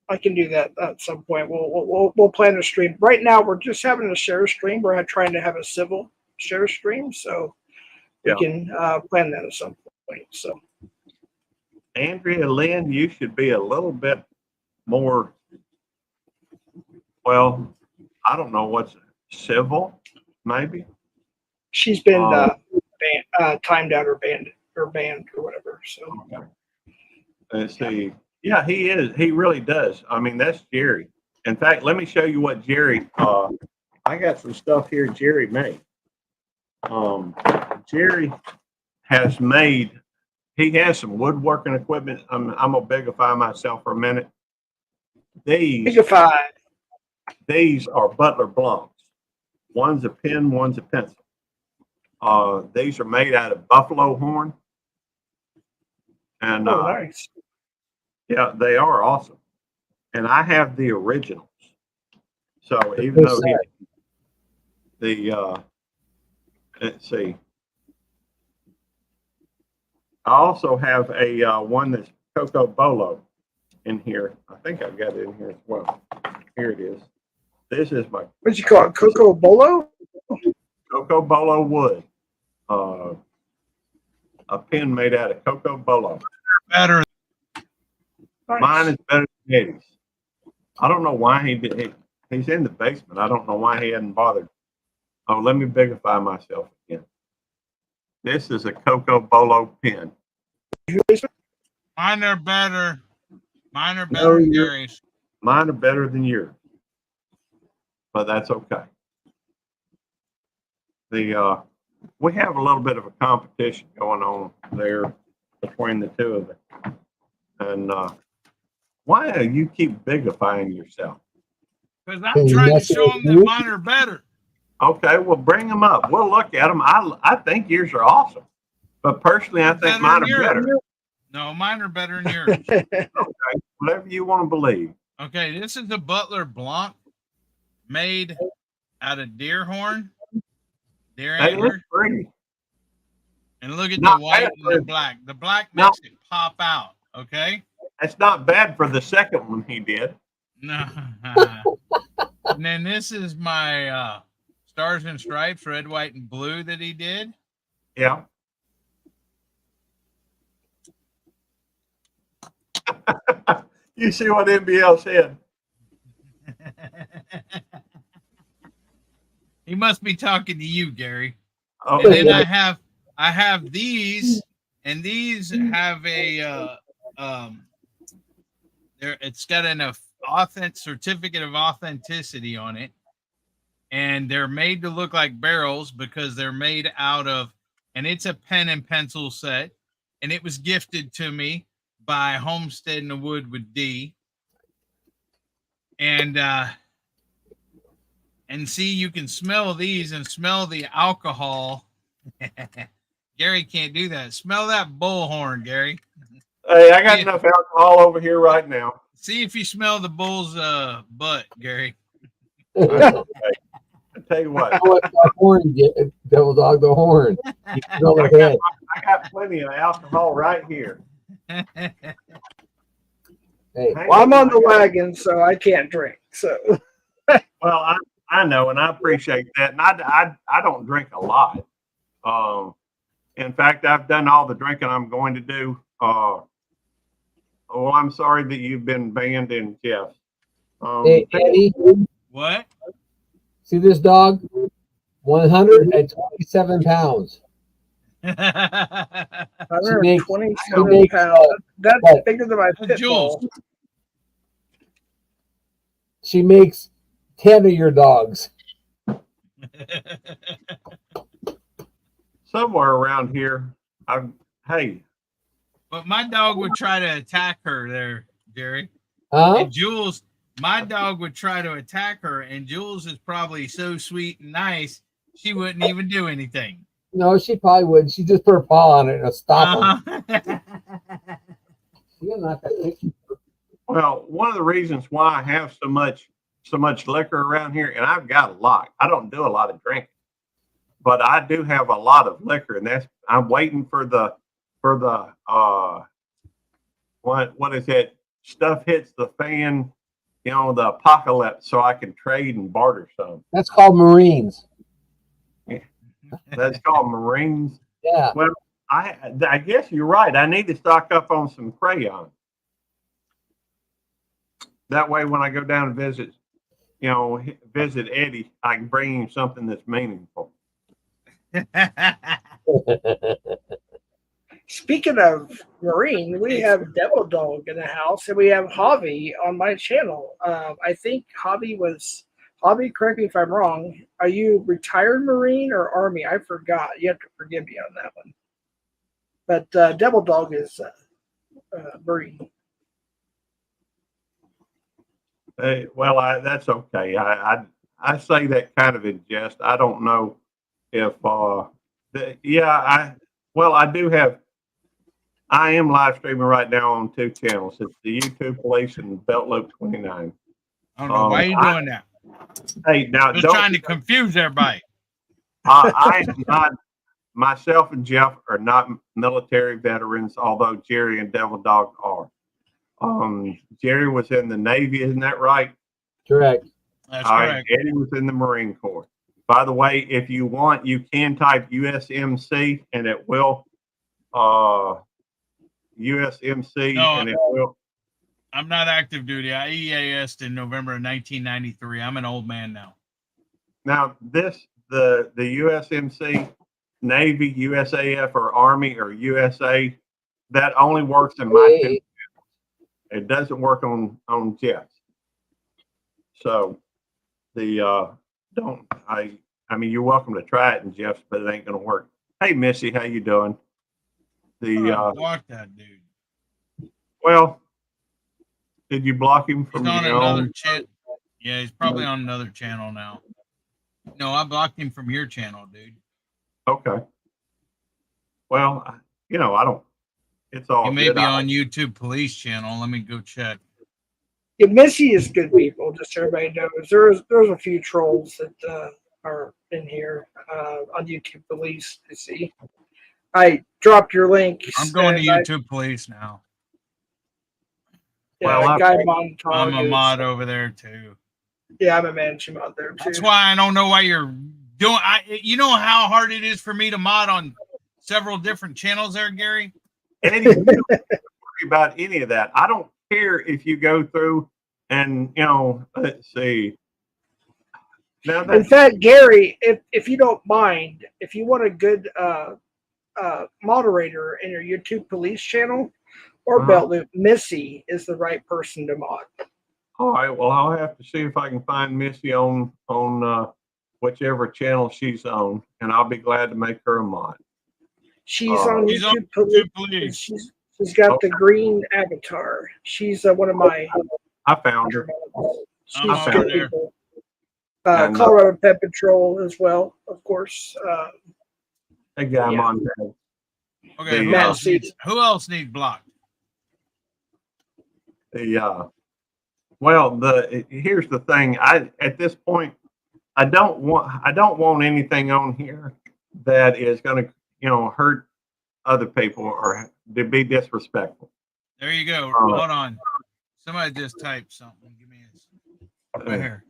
[SPEAKER 2] I can do that at some point. We'll plan a stream. Right now we're just having a share stream. We're trying to have a civil share stream, so we can plan that at some point. So
[SPEAKER 1] Andrea Lynn, you should be a little bit more, well, I don't know what's civil, maybe.
[SPEAKER 2] she's been timed out or banned or whatever. So
[SPEAKER 1] Okay. Let's see. Yeah, he is. He really does. I mean, that's Jerry. In fact, let me show you what Jerry. I got some stuff here Jerry made. Jerry has made. He has some woodworking equipment. I'm gonna bigify myself for a minute. These are Butler Blancs. One's a pen, one's a pencil. These are made out of buffalo horn. And
[SPEAKER 2] nice.
[SPEAKER 1] Yeah, they are awesome. And I have the originals. So even though let's see. I also have a one that's Coco Bolo in here. I think I've got it in here as well. Here it is. This is my
[SPEAKER 2] What'd you call it? Coco Bolo?
[SPEAKER 1] Coco Bolo wood. A pen made out of Coco Bolo.
[SPEAKER 4] Better.
[SPEAKER 2] Nice.
[SPEAKER 1] Mine is better than Eddie's. I don't know why he did. He's in the basement. I don't know why he hadn't bothered. Oh, let me bigify myself again. This is a Coco Bolo pen.
[SPEAKER 4] Mine are better. Mine are better than Gary's.
[SPEAKER 1] Mine are better than yours, but that's okay. We have a little bit of a competition going on there between the two of them. And why do you keep bigifying yourself?
[SPEAKER 4] Because I'm trying to show them that mine are better.
[SPEAKER 1] Okay, well, bring them up. We'll look at them. I think yours are awesome, but personally, I think mine are better.
[SPEAKER 4] No, mine are better than yours.
[SPEAKER 1] Okay, whatever you want to believe.
[SPEAKER 4] Okay, this is the Butler Blanc made out of deer horn, deer
[SPEAKER 1] They look
[SPEAKER 4] antler.
[SPEAKER 1] pretty.
[SPEAKER 4] And look at
[SPEAKER 1] Not
[SPEAKER 4] the white
[SPEAKER 1] bad
[SPEAKER 4] and the black. The black makes it pop out. Okay.
[SPEAKER 1] That's not bad for the second one he did.
[SPEAKER 4] No. And then this is my Stars and Stripes, red, white, and blue that he did.
[SPEAKER 1] Yeah. You see what NBL said?
[SPEAKER 4] He must be talking to you, Gary.
[SPEAKER 1] Oh,
[SPEAKER 4] And then I have these, and these have a it's got an certificate of authenticity on it, and they're made to look like barrels because they're made out of, and it's a pen and pencil set, and it was gifted to me by Homestead in the Wood with D. And see, you can smell these and smell the alcohol. Gary can't do that. Smell that bullhorn, Gary.
[SPEAKER 1] hey, I got enough alcohol over here right now.
[SPEAKER 4] See if you smell the bull's butt, Gary.
[SPEAKER 1] I tell you what,
[SPEAKER 3] The horn, Devil Dog, the horn. You smell the head.
[SPEAKER 1] I got got plenty of alcohol right here.
[SPEAKER 3] Hey,
[SPEAKER 1] Hey,
[SPEAKER 2] Well, I'm on the wagon, so I can't drink. So
[SPEAKER 1] Well, I know, and I appreciate that. And I don't drink a lot. In fact, I've done all the drinking I'm going to do. Well, I'm sorry that you've been banned in Jeff.
[SPEAKER 3] hey, Eddie,
[SPEAKER 4] What?
[SPEAKER 3] see this dog? 127 pounds. She makes-
[SPEAKER 2] 127
[SPEAKER 3] she makes,
[SPEAKER 2] pounds. That's
[SPEAKER 3] what?
[SPEAKER 2] bigger than my pit
[SPEAKER 4] Jules.
[SPEAKER 2] bull.
[SPEAKER 3] She makes 10 of your dogs.
[SPEAKER 1] Somewhere around here, hey,
[SPEAKER 4] But my dog would try to attack her there, Jerry.
[SPEAKER 3] Huh?
[SPEAKER 4] And Jules, my dog would try to attack her, and Jules is probably so sweet and nice, she wouldn't even do anything.
[SPEAKER 3] No, she probably wouldn't. She just put her paw on it and stop him.
[SPEAKER 4] Uh-huh.
[SPEAKER 3] She doesn't have that picture.
[SPEAKER 1] well, one of the reasons why I have so much liquor around here, and I've got a lot. I don't do a lot of drinking, but I do have a lot of liquor, and I'm waiting for the what is it? Stuff hits the fan, the apocalypse, so I can trade and barter some.
[SPEAKER 3] That's called Marines.
[SPEAKER 1] That's called Marines.
[SPEAKER 3] Yeah.
[SPEAKER 1] Well, I guess you're right. I need to stock up on some crayon. That way, when I go down and visit Eddie, I can bring him something that's meaningful.
[SPEAKER 2] Speaking of Marine, we have Devil Dog in the house, and we have Javi on my channel. I think Javi, correct me if I'm wrong, are you retired Marine or Army? I forgot. You have to forgive me on that one. But Devil Dog is Marine.
[SPEAKER 1] Well, that's okay. I say that kind of in jest. I don't know if I am live streaming right now on 2 channels. It's the YouTube Police and Belt Loop 29.
[SPEAKER 4] I don't know why you doing that.
[SPEAKER 1] Hey, now
[SPEAKER 4] Just trying to confuse everybody.
[SPEAKER 1] I am not. Myself and Jeff are not military veterans, although Jerry and Devil Dog are. Jerry was in the Navy, isn't that right?
[SPEAKER 3] Correct.
[SPEAKER 4] That's
[SPEAKER 1] All right,
[SPEAKER 4] correct.
[SPEAKER 1] Eddie was in the Marine Corps. By the way, if you want, you can type USMC and it will USMC
[SPEAKER 4] No,
[SPEAKER 1] and it will.
[SPEAKER 4] I'm not active duty. I EAS'd in November of 1993. I'm an old man now.
[SPEAKER 1] Now the USMC, Navy, USAF, or Army or USA, that only works in my
[SPEAKER 3] Hey,
[SPEAKER 1] It doesn't work on jets. So I mean, you're welcome to try it in Jeff's, but it ain't gonna work. Hey Missy, how you doing?
[SPEAKER 4] Block that dude.
[SPEAKER 1] Well, did you block him
[SPEAKER 4] He's
[SPEAKER 1] from
[SPEAKER 4] on
[SPEAKER 1] your
[SPEAKER 4] another
[SPEAKER 1] own?
[SPEAKER 4] channel. Yeah, he's probably on another channel now. No, I blocked him from your channel, dude.
[SPEAKER 1] Okay. Well, I don't. It's all
[SPEAKER 4] You may
[SPEAKER 1] good.
[SPEAKER 4] be on YouTube Police channel. Let me go check.
[SPEAKER 2] Yeah, Missy is good people, just so everybody knows. There's a few trolls that are in here on YouTube Police. I see. I dropped your link.
[SPEAKER 4] I'm going to
[SPEAKER 2] and
[SPEAKER 4] YouTube Police now.
[SPEAKER 1] Well,
[SPEAKER 2] Guy
[SPEAKER 1] okay.
[SPEAKER 2] Montag
[SPEAKER 4] I'm a
[SPEAKER 2] is-
[SPEAKER 4] mod over there too.
[SPEAKER 2] Yeah, I'm a managing mod there too.
[SPEAKER 4] That's why I don't know why you're doing. You know how hard it is for me to mod on several different channels there, Gary.
[SPEAKER 1] Eddie, you don't have to worry about any of that. I don't care if you go through and let's see. Now
[SPEAKER 2] In
[SPEAKER 1] that
[SPEAKER 2] fact, Gary, if you don't mind, if you want a good moderator in your YouTube Police channel or
[SPEAKER 1] Uh-huh.
[SPEAKER 2] Belt Loop, Missy is the right person to mod.
[SPEAKER 1] all right, well, I'll have to see if I can find Missy on whichever channel she's on, and I'll be glad to make her a mod.
[SPEAKER 2] She's on
[SPEAKER 4] She's on
[SPEAKER 2] YouTube Police.
[SPEAKER 4] YouTube Police.
[SPEAKER 2] She's got the green avatar. She's one of my.
[SPEAKER 1] I found her.
[SPEAKER 2] She's
[SPEAKER 4] I'm
[SPEAKER 2] good
[SPEAKER 4] over there.
[SPEAKER 2] people.
[SPEAKER 1] And,
[SPEAKER 2] Colorado Pet Patrol as well, of course.
[SPEAKER 1] Hey, guy,
[SPEAKER 2] Yeah.
[SPEAKER 1] Montag.
[SPEAKER 4] Okay,
[SPEAKER 1] The,
[SPEAKER 4] who else needs blocked?
[SPEAKER 1] Here's the thing. At this point, I don't want anything on here that is going to hurt other people or to be disrespectful.
[SPEAKER 4] There you go.
[SPEAKER 1] Oh.
[SPEAKER 4] Hold on. Somebody just typed something. Give me this. Right here.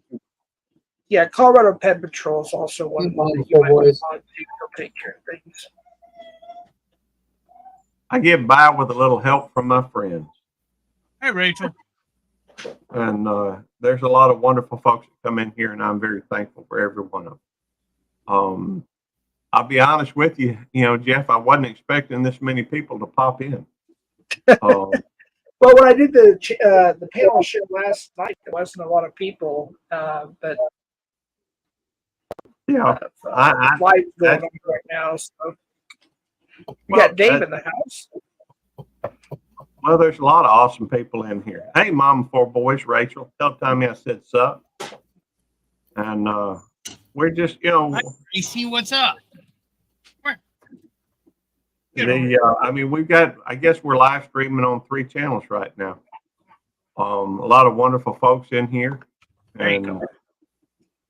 [SPEAKER 2] Yeah, Colorado Pet Patrol is also one
[SPEAKER 3] Hey,
[SPEAKER 2] that
[SPEAKER 3] Mom, boys.
[SPEAKER 2] want to take care of things.
[SPEAKER 1] I get by with a little help from my friends.
[SPEAKER 4] Hey, Rachel.
[SPEAKER 1] And there's a lot of wonderful folks that come in here, and I'm very thankful for every one of them. I'll be honest with you, Jeff, I wasn't expecting this many people to pop in.
[SPEAKER 2] Well, when I did the panel show last night, there wasn't a lot of people, but
[SPEAKER 1] Yeah,
[SPEAKER 2] live going on right now. So we got Dave in the house.
[SPEAKER 1] well, there's a lot of awesome people in here. Hey, Mom, 4 boys, Rachel, tell Tommy I said sup. And we're just,
[SPEAKER 4] Hi, Gracie, what's up?
[SPEAKER 1] we've got, I guess we're live streaming on 3 channels right now. A lot of wonderful folks in here.
[SPEAKER 4] There you
[SPEAKER 1] And
[SPEAKER 4] go.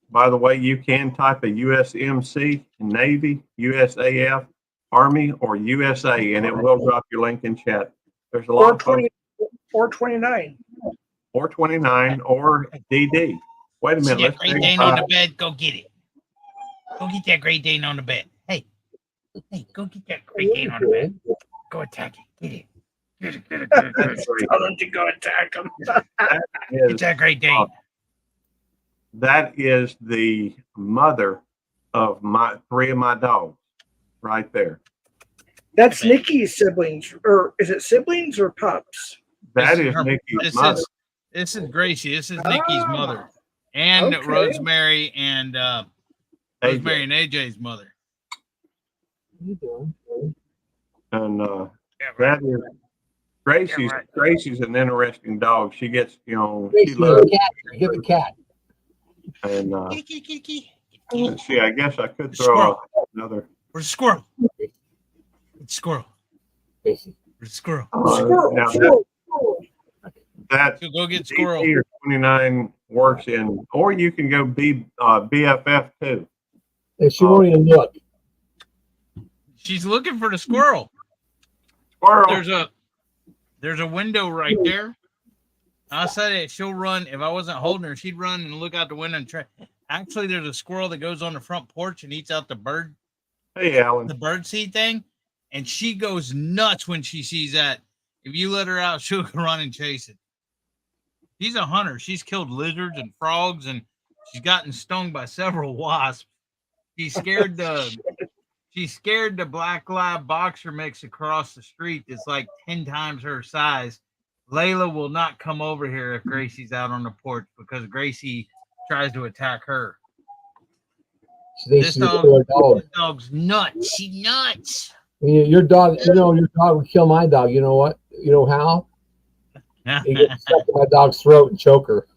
[SPEAKER 1] by the way, you can type a USMC, Navy, USAF, Army, or USA, and it will drop your link in chat. There's a lot of folks.
[SPEAKER 2] 429.
[SPEAKER 1] 429 or DD. Wait a
[SPEAKER 4] See
[SPEAKER 1] minute.
[SPEAKER 4] that Great Dane on the bed? Go get it. Go get that Great Dane on the bed. Hey, go get that Great Dane on the bed. Go attack it. Get it. Get it. Get it. Get it. Get it.
[SPEAKER 2] Tell them to go attack him.
[SPEAKER 4] Get that Great Dane.
[SPEAKER 1] That is the mother of 3 of my dogs right there.
[SPEAKER 2] That's Nikki's siblings, or is it siblings or pups?
[SPEAKER 1] That
[SPEAKER 4] This
[SPEAKER 1] is
[SPEAKER 4] her-
[SPEAKER 1] Nikki's mother.
[SPEAKER 4] This is Gracie. This is Nikki's mother. And
[SPEAKER 2] Okay.
[SPEAKER 4] Rosemary and
[SPEAKER 1] AJ.
[SPEAKER 4] Rosemary and AJ's mother.
[SPEAKER 3] What are you doing?
[SPEAKER 1] And
[SPEAKER 4] Yeah,
[SPEAKER 1] that is Gracie's.
[SPEAKER 4] Yeah, right.
[SPEAKER 1] Gracie's an interesting dog. She gets, she
[SPEAKER 3] Gracie,
[SPEAKER 1] loves,
[SPEAKER 3] give the cat.
[SPEAKER 1] and
[SPEAKER 4] Kitty.
[SPEAKER 1] see, I guess I could throw another.
[SPEAKER 4] Where's the squirrel? It's squirrel.
[SPEAKER 3] Gracie.
[SPEAKER 4] Where's the squirrel?
[SPEAKER 1] Now that
[SPEAKER 4] So go get squirrel.
[SPEAKER 1] DD or 29 works in, or you can go BFF too.
[SPEAKER 3] Hey, she won't even look.
[SPEAKER 4] She's looking for the squirrel.
[SPEAKER 1] Squirrel.
[SPEAKER 4] There's a window right there. I said it. She'll run. If I wasn't holding her, she'd run and look out the window and try. Actually, there's a squirrel that goes on the front porch and eats out the bird seed thing, and she goes nuts when she sees that. If you let her out, she'll run and chase it. She's a hunter. She's killed lizards and frogs, and she's gotten stung by several wasps. She's scared the black lab boxer mix across the street that's like 10 times her size. Layla will not come over here if Gracie's out on the porch because Gracie tries to attack her.
[SPEAKER 3] She thinks
[SPEAKER 4] This
[SPEAKER 3] she's a killer dog.
[SPEAKER 4] dog's nuts. She nuts.
[SPEAKER 3] Your dog, your dog would kill my dog. You know what? You know how? He gets stuck in my dog's throat and choke her.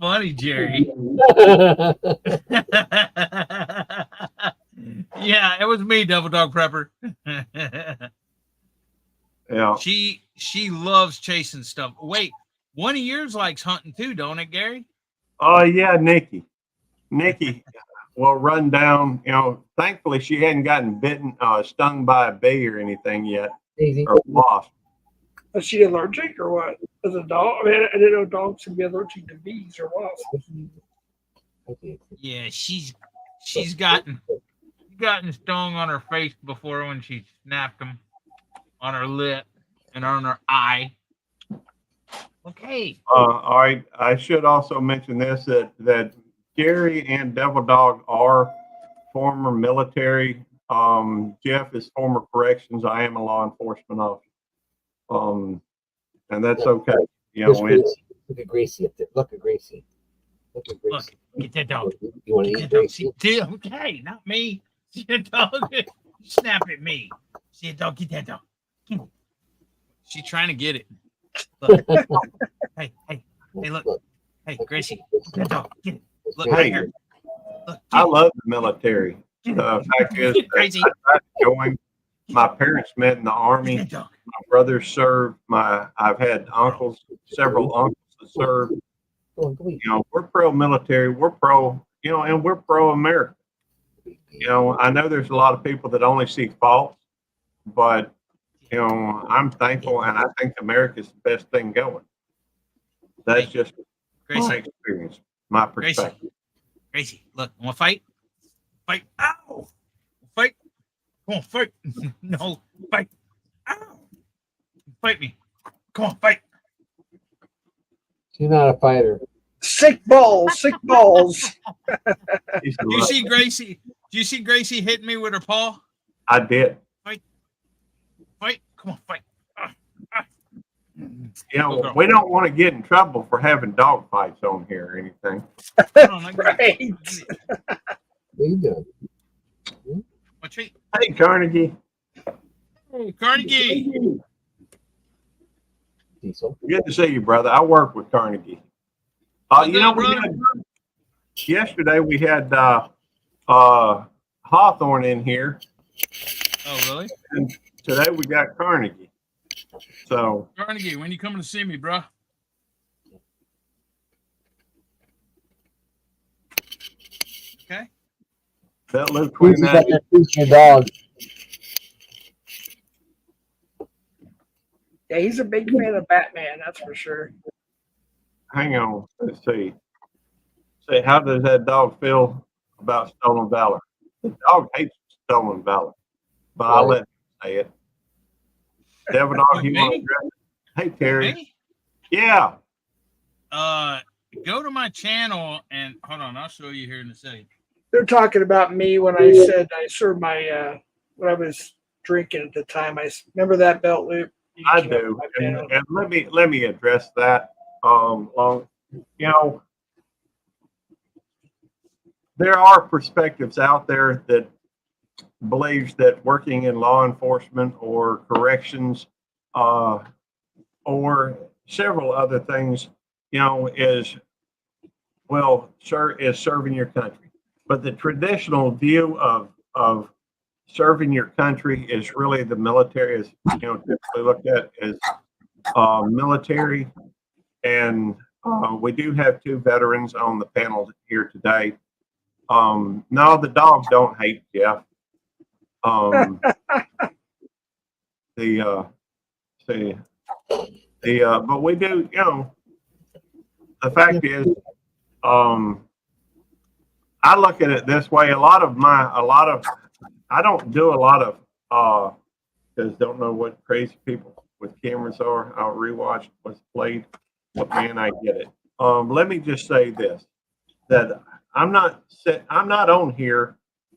[SPEAKER 4] Funny, Jerry. Yeah, it was me, Double Dog Prepper.
[SPEAKER 1] Yeah.
[SPEAKER 4] She loves chasing stuff. Wait, one of yours likes hunting too, don't it, Gary?
[SPEAKER 1] Oh yeah, Nikki will run down. Thankfully she hadn't gotten stung by a bee or anything yet,
[SPEAKER 3] Easy.
[SPEAKER 1] or wasp.
[SPEAKER 2] Is she allergic or what? As a dog? I mean, I didn't know dogs can be allergic to bees or wasps.
[SPEAKER 4] Yeah, she's gotten stung on her face before when she snapped them on her lip and on her eye. Okay.
[SPEAKER 1] All right. I should also mention this that Gary and Devil Dog are former military. Jeff is former corrections. I am a law enforcement officer. And that's okay.
[SPEAKER 3] Look at Gracie up there. Look at Gracie. Look at Gracie.
[SPEAKER 4] Look, get that dog.
[SPEAKER 3] You want to
[SPEAKER 4] Get
[SPEAKER 3] eat
[SPEAKER 4] that dog.
[SPEAKER 3] Gracie?
[SPEAKER 4] See, okay, not me. See that dog? Snap at me. See that dog? Get that dog. Get it. She's trying to get it. Look. hey, look. Hey, Gracie. Get that dog. Get it. Look right here. Look.
[SPEAKER 1] I love the military. The fact is,
[SPEAKER 4] Crazy.
[SPEAKER 1] I tried to join. My parents met in the Army.
[SPEAKER 4] Get that dog.
[SPEAKER 1] My brother served. I've had several uncles that served.
[SPEAKER 3] Go on, go eat.
[SPEAKER 1] We're pro-military. We're pro, and we're pro-America. You know, I know there's a lot of people that only see faults, but you know, I'm thankful, and I think America's the best thing going. That's just my
[SPEAKER 4] Gracie,
[SPEAKER 1] experience, my
[SPEAKER 4] Gracie,
[SPEAKER 1] perspective.
[SPEAKER 4] Gracie, look, want to fight? Fight. Ow! Fight. Come on, fight. No, fight. Ow! Fight me. Come on, fight.
[SPEAKER 3] She's not a fighter.
[SPEAKER 2] Sick balls, sick balls.
[SPEAKER 1] He's
[SPEAKER 4] Do you see Gracie? Do you see Gracie hitting me with her paw?
[SPEAKER 1] I did.
[SPEAKER 4] Fight. Come on, fight.
[SPEAKER 1] You
[SPEAKER 4] Go,
[SPEAKER 1] know,
[SPEAKER 4] girl.
[SPEAKER 1] we don't want to get in trouble for having dog fights on here or anything.
[SPEAKER 4] Hold on, I got
[SPEAKER 2] Right.
[SPEAKER 3] What are you doing?
[SPEAKER 4] my treat.
[SPEAKER 1] Hey, Carnegie.
[SPEAKER 4] Hey, Carnegie.
[SPEAKER 3] Diesel.
[SPEAKER 1] Good to see you, brother. I work with Carnegie.
[SPEAKER 4] What's
[SPEAKER 1] You know,
[SPEAKER 4] up, brother?
[SPEAKER 1] yesterday we had Hawthorne in here.
[SPEAKER 4] Oh, really?
[SPEAKER 1] Today we got Carnegie. So
[SPEAKER 4] Carnegie, when you coming to see me, bro? Okay.
[SPEAKER 1] that Luke
[SPEAKER 3] Who's got
[SPEAKER 1] 29.
[SPEAKER 3] that piece of your dog?
[SPEAKER 2] Yeah, he's a big fan of Batman, that's for sure.
[SPEAKER 1] Hang on. Let's see. Say, how does that dog feel about stolen valor? The dog hates stolen valor, but I'll let him say it. Devil dog, you want to address it? Hey, Terry.
[SPEAKER 4] Hey,
[SPEAKER 1] Yeah.
[SPEAKER 4] go to my channel and hold on. I'll show you here in a second.
[SPEAKER 2] They're talking about me when I said I served my when I was drinking at the time. Remember that belt loop.
[SPEAKER 1] I do, and let me address that. You know, there are perspectives out there that believes that working in law enforcement or corrections, or several other things, you know, is serving your country. But the traditional view of serving your country is really the military, is, you know, typically looked at as military. And we do have two veterans on the panel here today. No, the dogs don't hate Jeff. But we do, you know, the fact is, I look at it this way. I don't do a lot of, because don't know what crazy people with cameras are. I'll rewatch what's played, but man, I get it. Let me just say this, that I'm not on here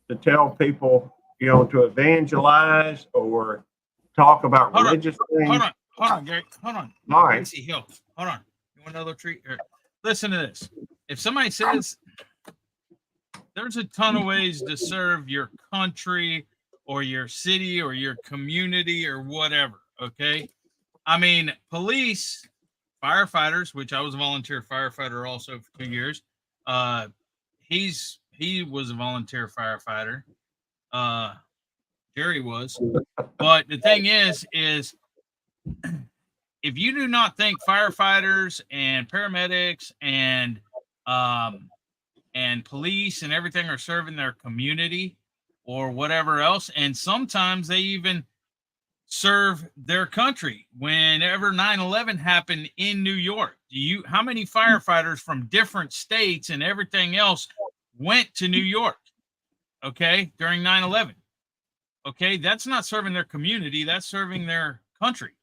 [SPEAKER 1] to tell people, you know, to evangelize or talk about
[SPEAKER 4] Hold on,
[SPEAKER 1] religious things.
[SPEAKER 4] Hold on, Gary. Hold on.
[SPEAKER 1] All right.
[SPEAKER 4] Gracie Hill. Hold on. You want another treat? Here. Listen to this. If somebody says there's a ton of ways to serve your country or your city or your community or whatever, okay? I mean, police, firefighters, which I was a volunteer firefighter also for 2 years. He was a volunteer firefighter. Jerry was. But the thing is if you do not think firefighters and paramedics and police and everything are serving their community or whatever else, and sometimes they even serve their country. Whenever 9/11 happened in New York, how many firefighters from different states and everything else went to New York, okay, during 9/11? Okay, that's not serving their community, that's serving their country,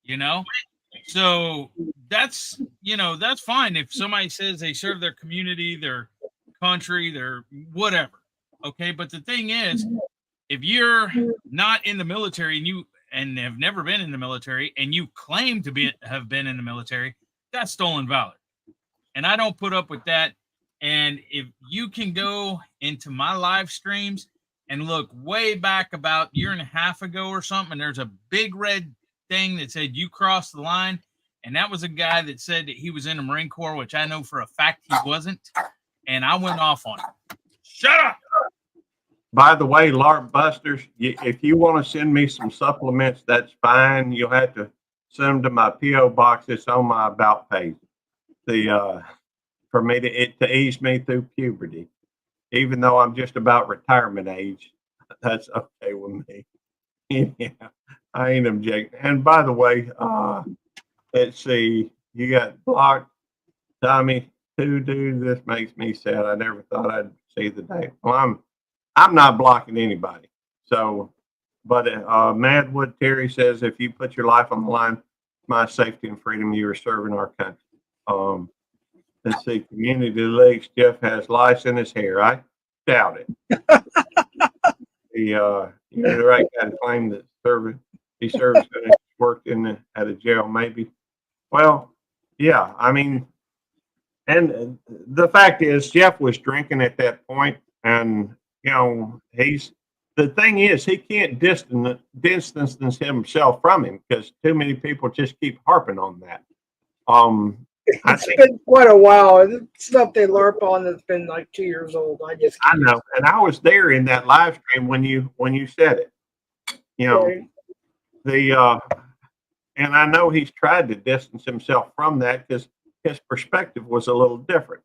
[SPEAKER 4] you know? So that's, you know, that's fine if somebody says they serve their community, their country, their whatever. Okay, but the thing is, if you're not in the military and have never been in the military and you claim to have been in the military, that's stolen valor. And I don't put up with that. And if you can go into my live streams and look way back about a year and a half ago or something, and there's a big red thing that said you crossed the line, and that was a guy that said that he was in the Marine Corps, which I know for a fact he wasn't, and I went off on him. Shut up.
[SPEAKER 1] By the way, LARP Busters, if you want to send me some supplements, that's fine. You'll have to send them to my P.O. box. It's on my About page. For me to ease me through puberty. even though I'm just about retirement age, that's okay with me. Yeah, I ain't objecting. And by the way, let's see, you got blocked, Tommy. Dude, this makes me sad. I never thought I'd see the day. Well, I'm not blocking anybody. So, but Madwood Terry says if you put your life on the line, my safety and freedom, you are serving our country. Let's see, Community Lakes. Jeff has lice in his hair. I doubt it. You're the right guy to claim that he serves and worked at a jail, maybe. Well, yeah, I mean, and the fact is, Jeff was drinking at that point, and the thing is, he can't distance himself from him because too many people just keep harping on that.
[SPEAKER 2] It's been quite a while. It's stuff they LARP on that's been like 2 years old. I
[SPEAKER 1] know, and I was there in that live stream when you said it. And I know he's tried to distance himself from that because his perspective was a little different.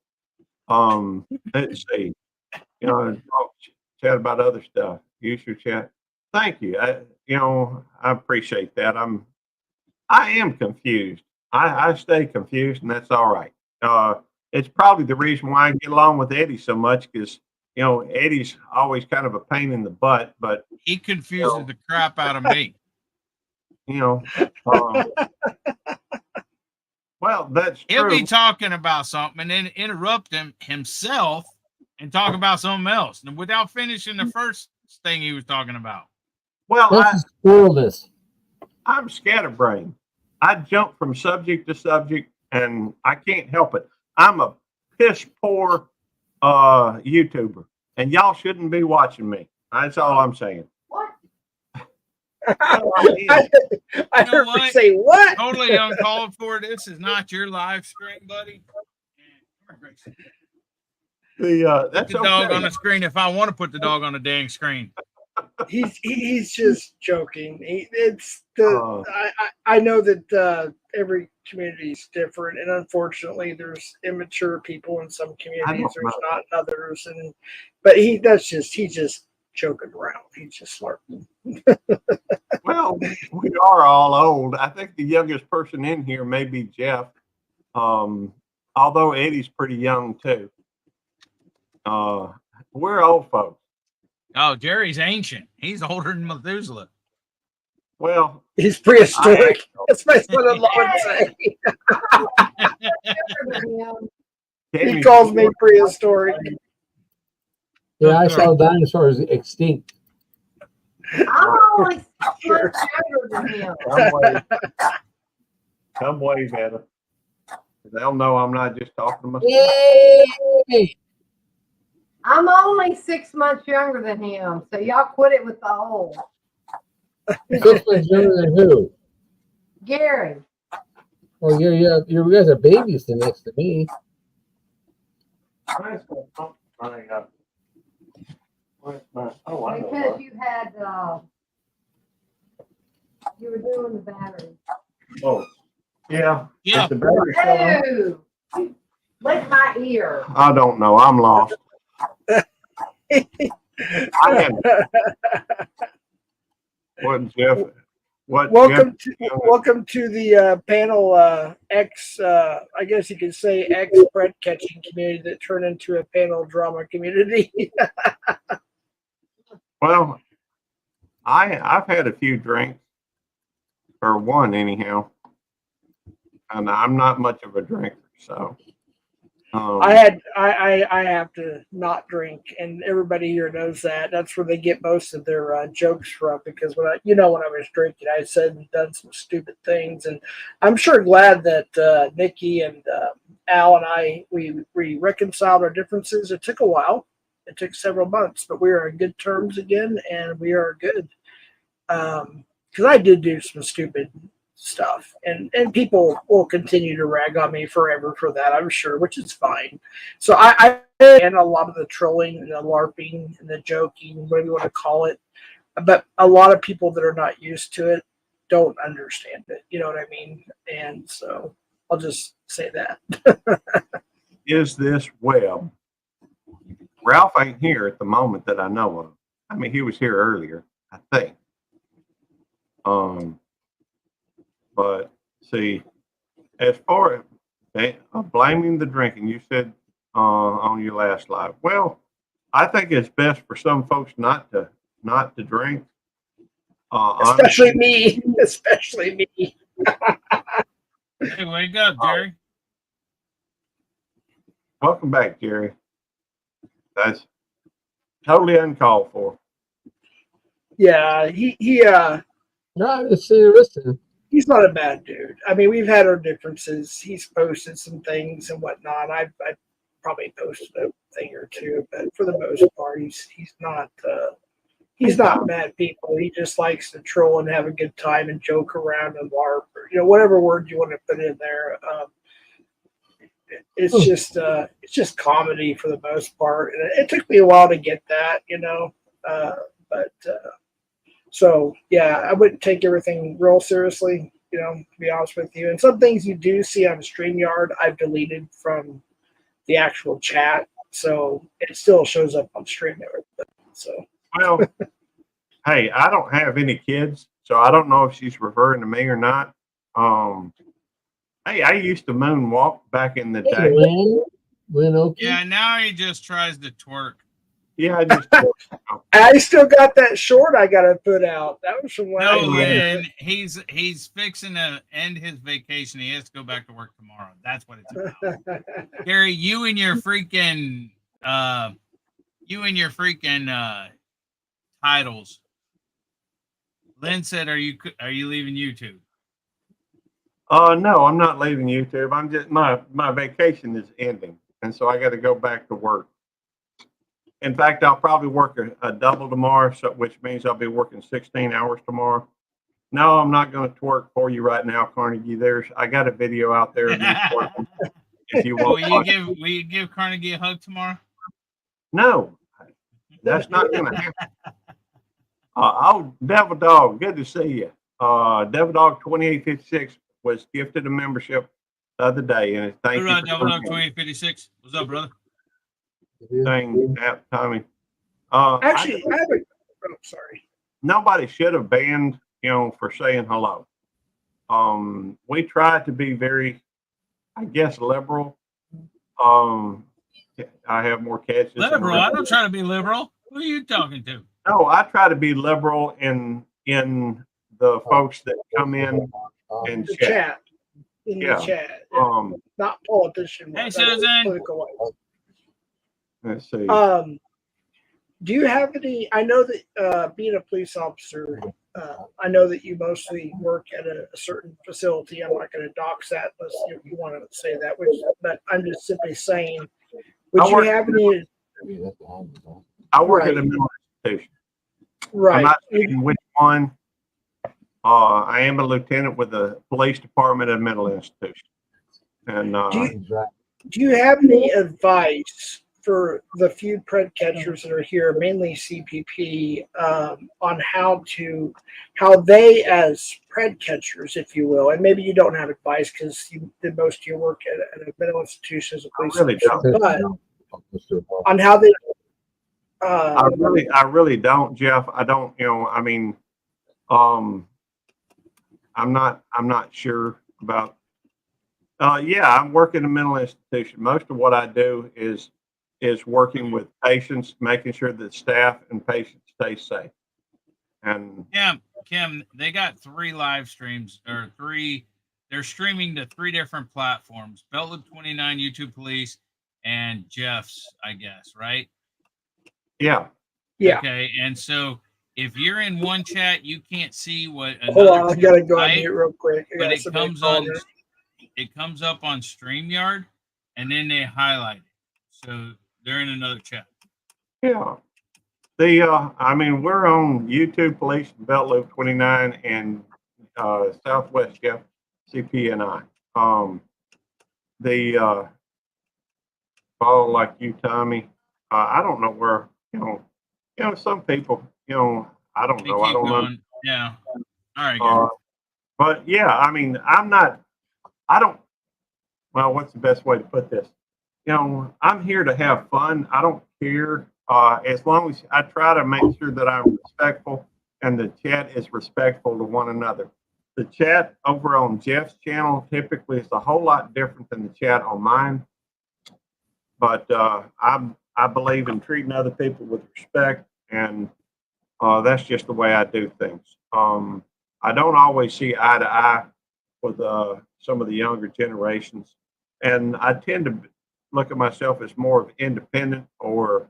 [SPEAKER 1] Let's see, chat about other stuff. Use your chat. Thank you. I appreciate that. I am confused. I stay confused, and that's all right. It's probably the reason why I get along with Eddie so much because Eddie's always kind of a pain in the butt, but
[SPEAKER 4] he confuses the crap out of me.
[SPEAKER 1] Well, that's
[SPEAKER 4] He'll
[SPEAKER 1] true.
[SPEAKER 4] be talking about something and then interrupt himself and talk about something else without finishing the first thing he was talking about.
[SPEAKER 1] Well,
[SPEAKER 3] I'm
[SPEAKER 1] scatterbrained. I jump from subject to subject, and I can't help it. I'm a piss poor YouTuber, and y'all shouldn't be watching me. That's all I'm saying.
[SPEAKER 2] What? I heard you say what?
[SPEAKER 4] Totally uncalled for. This is not your live stream, buddy.
[SPEAKER 1] That's
[SPEAKER 4] the dog on the screen if I want to put the dog on the dang screen.
[SPEAKER 2] He's just joking. I know that every community is different, and unfortunately, there's immature people in some communities. There's not in others, but he's just joking around. He's just LARPing.
[SPEAKER 1] Well, we are all old. I think the youngest person in here may be Jeff, although Eddie's pretty young too. We're old folks.
[SPEAKER 4] Oh, Jerry's ancient. He's older than Methuselah.
[SPEAKER 1] Well,
[SPEAKER 2] he's prehistoric. That's my son-in-law would say. He calls me prehistoric.
[SPEAKER 3] Yeah, I saw dinosaurs extinct.
[SPEAKER 5] I'm only 6 months younger than him.
[SPEAKER 1] Come wave at them. They'll know I'm not just talking to myself.
[SPEAKER 3] Yay!
[SPEAKER 5] I'm only 6 months younger than him, so y'all quit it with the old.
[SPEAKER 3] 6 months younger than who?
[SPEAKER 5] Gary.
[SPEAKER 3] Oh, you guys are babies next to me.
[SPEAKER 5] Because you had, you were doing the battery.
[SPEAKER 1] Oh, yeah.
[SPEAKER 4] Yeah.
[SPEAKER 1] The battery
[SPEAKER 5] Ew. Lick my ear.
[SPEAKER 1] I don't know. I'm lost. Jeff?
[SPEAKER 2] Welcome to the panel X. I guess you could say X Brett catching community that turned into a panel drama community.
[SPEAKER 1] Well, I've had a few drinks, or one anyhow, and I'm not much of a drinker, so.
[SPEAKER 2] I have to not drink, and everybody here knows that. That's where they get most of their jokes from. Because when I was drinking, I said and done some stupid things, and I'm sure glad that Nikki and Al and I we reconciled our differences. It took a while. It took several months, but we are on good terms again, and we are good. Because I did do some stupid stuff, and people will continue to rag on me forever for that, I'm sure, which is fine. So I and a lot of the trolling and the LARPing and the joking, whatever you want to call it, but a lot of people that are not used to it don't understand it. You know what I mean? And so I'll just say that.
[SPEAKER 1] Is this web Ralph ain't here at the moment that I know of. I mean, he was here earlier, I think. But see, as far as blaming the drinking, you said on your last live. Well, I think it's best for some folks not to drink.
[SPEAKER 2] Especially me. Especially me.
[SPEAKER 4] Hey, wake up, Jerry.
[SPEAKER 1] Welcome back, Jerry. That's totally uncalled for.
[SPEAKER 2] Yeah,
[SPEAKER 3] No, I'm just sitting listening.
[SPEAKER 2] he's not a bad dude. I mean, we've had our differences. He's posted some things and whatnot. I probably posted a thing or two, but for the most part, he's not bad people. He just likes to troll and have a good time and joke around and LARP, or, whatever word you want to put in there. It's just comedy for the most part, and it took me a while to get that, so yeah, I wouldn't take everything real seriously, to be honest with you. And some things you do see on StreamYard, I've deleted from the actual chat, so it still shows up on StreamYard. So,
[SPEAKER 1] well, hey, I don't have any kids, so I don't know if she's referring to me or not. Hey, I used to moonwalk back in the day.
[SPEAKER 3] Lynn Oakey.
[SPEAKER 4] Yeah, now he just tries to twerk.
[SPEAKER 1] Yeah, I just.
[SPEAKER 2] I still got that short I got to put out. That was from last
[SPEAKER 4] No,
[SPEAKER 2] year.
[SPEAKER 4] Lynn, he's fixing to end his vacation. He has to go back to work tomorrow. That's what it's about. Gary, you and your freaking titles. Lynn said, "Are you leaving YouTube?"
[SPEAKER 1] No, I'm not leaving YouTube. I'm just my vacation is ending, and so I got to go back to work. In fact, I'll probably work a double tomorrow, which means I'll be working 16 hours tomorrow. No, I'm not going to twerk for you right now, Carnegie. I got a video out there of me twerking. If you want,
[SPEAKER 4] will you give Carnegie a hug tomorrow?
[SPEAKER 1] No, that's not going to happen. Devil Dog, good to see you. Devil Dog 2856 was gifted a membership the other day, and thank you.
[SPEAKER 4] Devil Dog 2856. What's up, brother?
[SPEAKER 1] Thing, Tommy.
[SPEAKER 2] Actually, sorry.
[SPEAKER 1] Nobody should have banned, for saying hello. We try to be very, I guess, liberal. I have more catches.
[SPEAKER 4] Liberal? I don't try to be liberal. Who are you talking to?
[SPEAKER 1] No, I try to be liberal in the folks that come in and
[SPEAKER 2] The
[SPEAKER 1] chat.
[SPEAKER 2] chat. In
[SPEAKER 1] Yeah.
[SPEAKER 2] the chat. Not politician.
[SPEAKER 4] Hey,
[SPEAKER 2] ones,
[SPEAKER 4] Susan.
[SPEAKER 2] political ones.
[SPEAKER 1] Let's see.
[SPEAKER 2] Do you have any? I know that being a police officer, I know that you mostly work at a certain facility. I'm not going to dox that unless you want to say that, but I'm just simply saying, would you have any?
[SPEAKER 1] I work at a mental institution.
[SPEAKER 2] Right.
[SPEAKER 1] I'm not saying which one. I am a lieutenant with the police department at a mental institution. And
[SPEAKER 2] do you have any advice for the few pred catchers that are here, mainly CPP, on how they, as pred catchers, if you will, and maybe you don't have advice because you did most of your work at a mental institution as a police officer, but on how they.
[SPEAKER 1] I really don't, Jeff. I don't. I'm not sure about. Yeah, I'm working in a mental institution. Most of what I do is working with patients, making sure that staff and patients stay safe. And
[SPEAKER 4] Kim, they got 3 live streams or 3. They're streaming to 3 different platforms: Belt Loop 29, YouTube Police, and Jeff's, I guess, right?
[SPEAKER 1] Yeah.
[SPEAKER 4] Okay, and so if you're in one chat, you can't see what another.
[SPEAKER 2] Hold on, I gotta go on
[SPEAKER 4] type,
[SPEAKER 2] mute real quick.
[SPEAKER 4] But it comes up on StreamYard, and then they highlight it. So they're in another chat.
[SPEAKER 1] Yeah. We're on YouTube Police, Belt Loop 29, and Southwest Jeff, CPNI. Follow like you, Tommy. I don't know where, some people, I don't know. I don't know.
[SPEAKER 4] Yeah. All right. Gary.
[SPEAKER 1] But yeah, what's the best way to put this? you know, I'm here to have fun. I don't care. As long as I try to make sure that I'm respectful and the chat is respectful to one another. The chat over on Jeff's channel typically is a whole lot different than the chat on mine. But I believe in treating other people with respect, and that's just the way I do things. I don't always see eye to eye with some of the younger generations, and I tend to look at myself as more of independent, or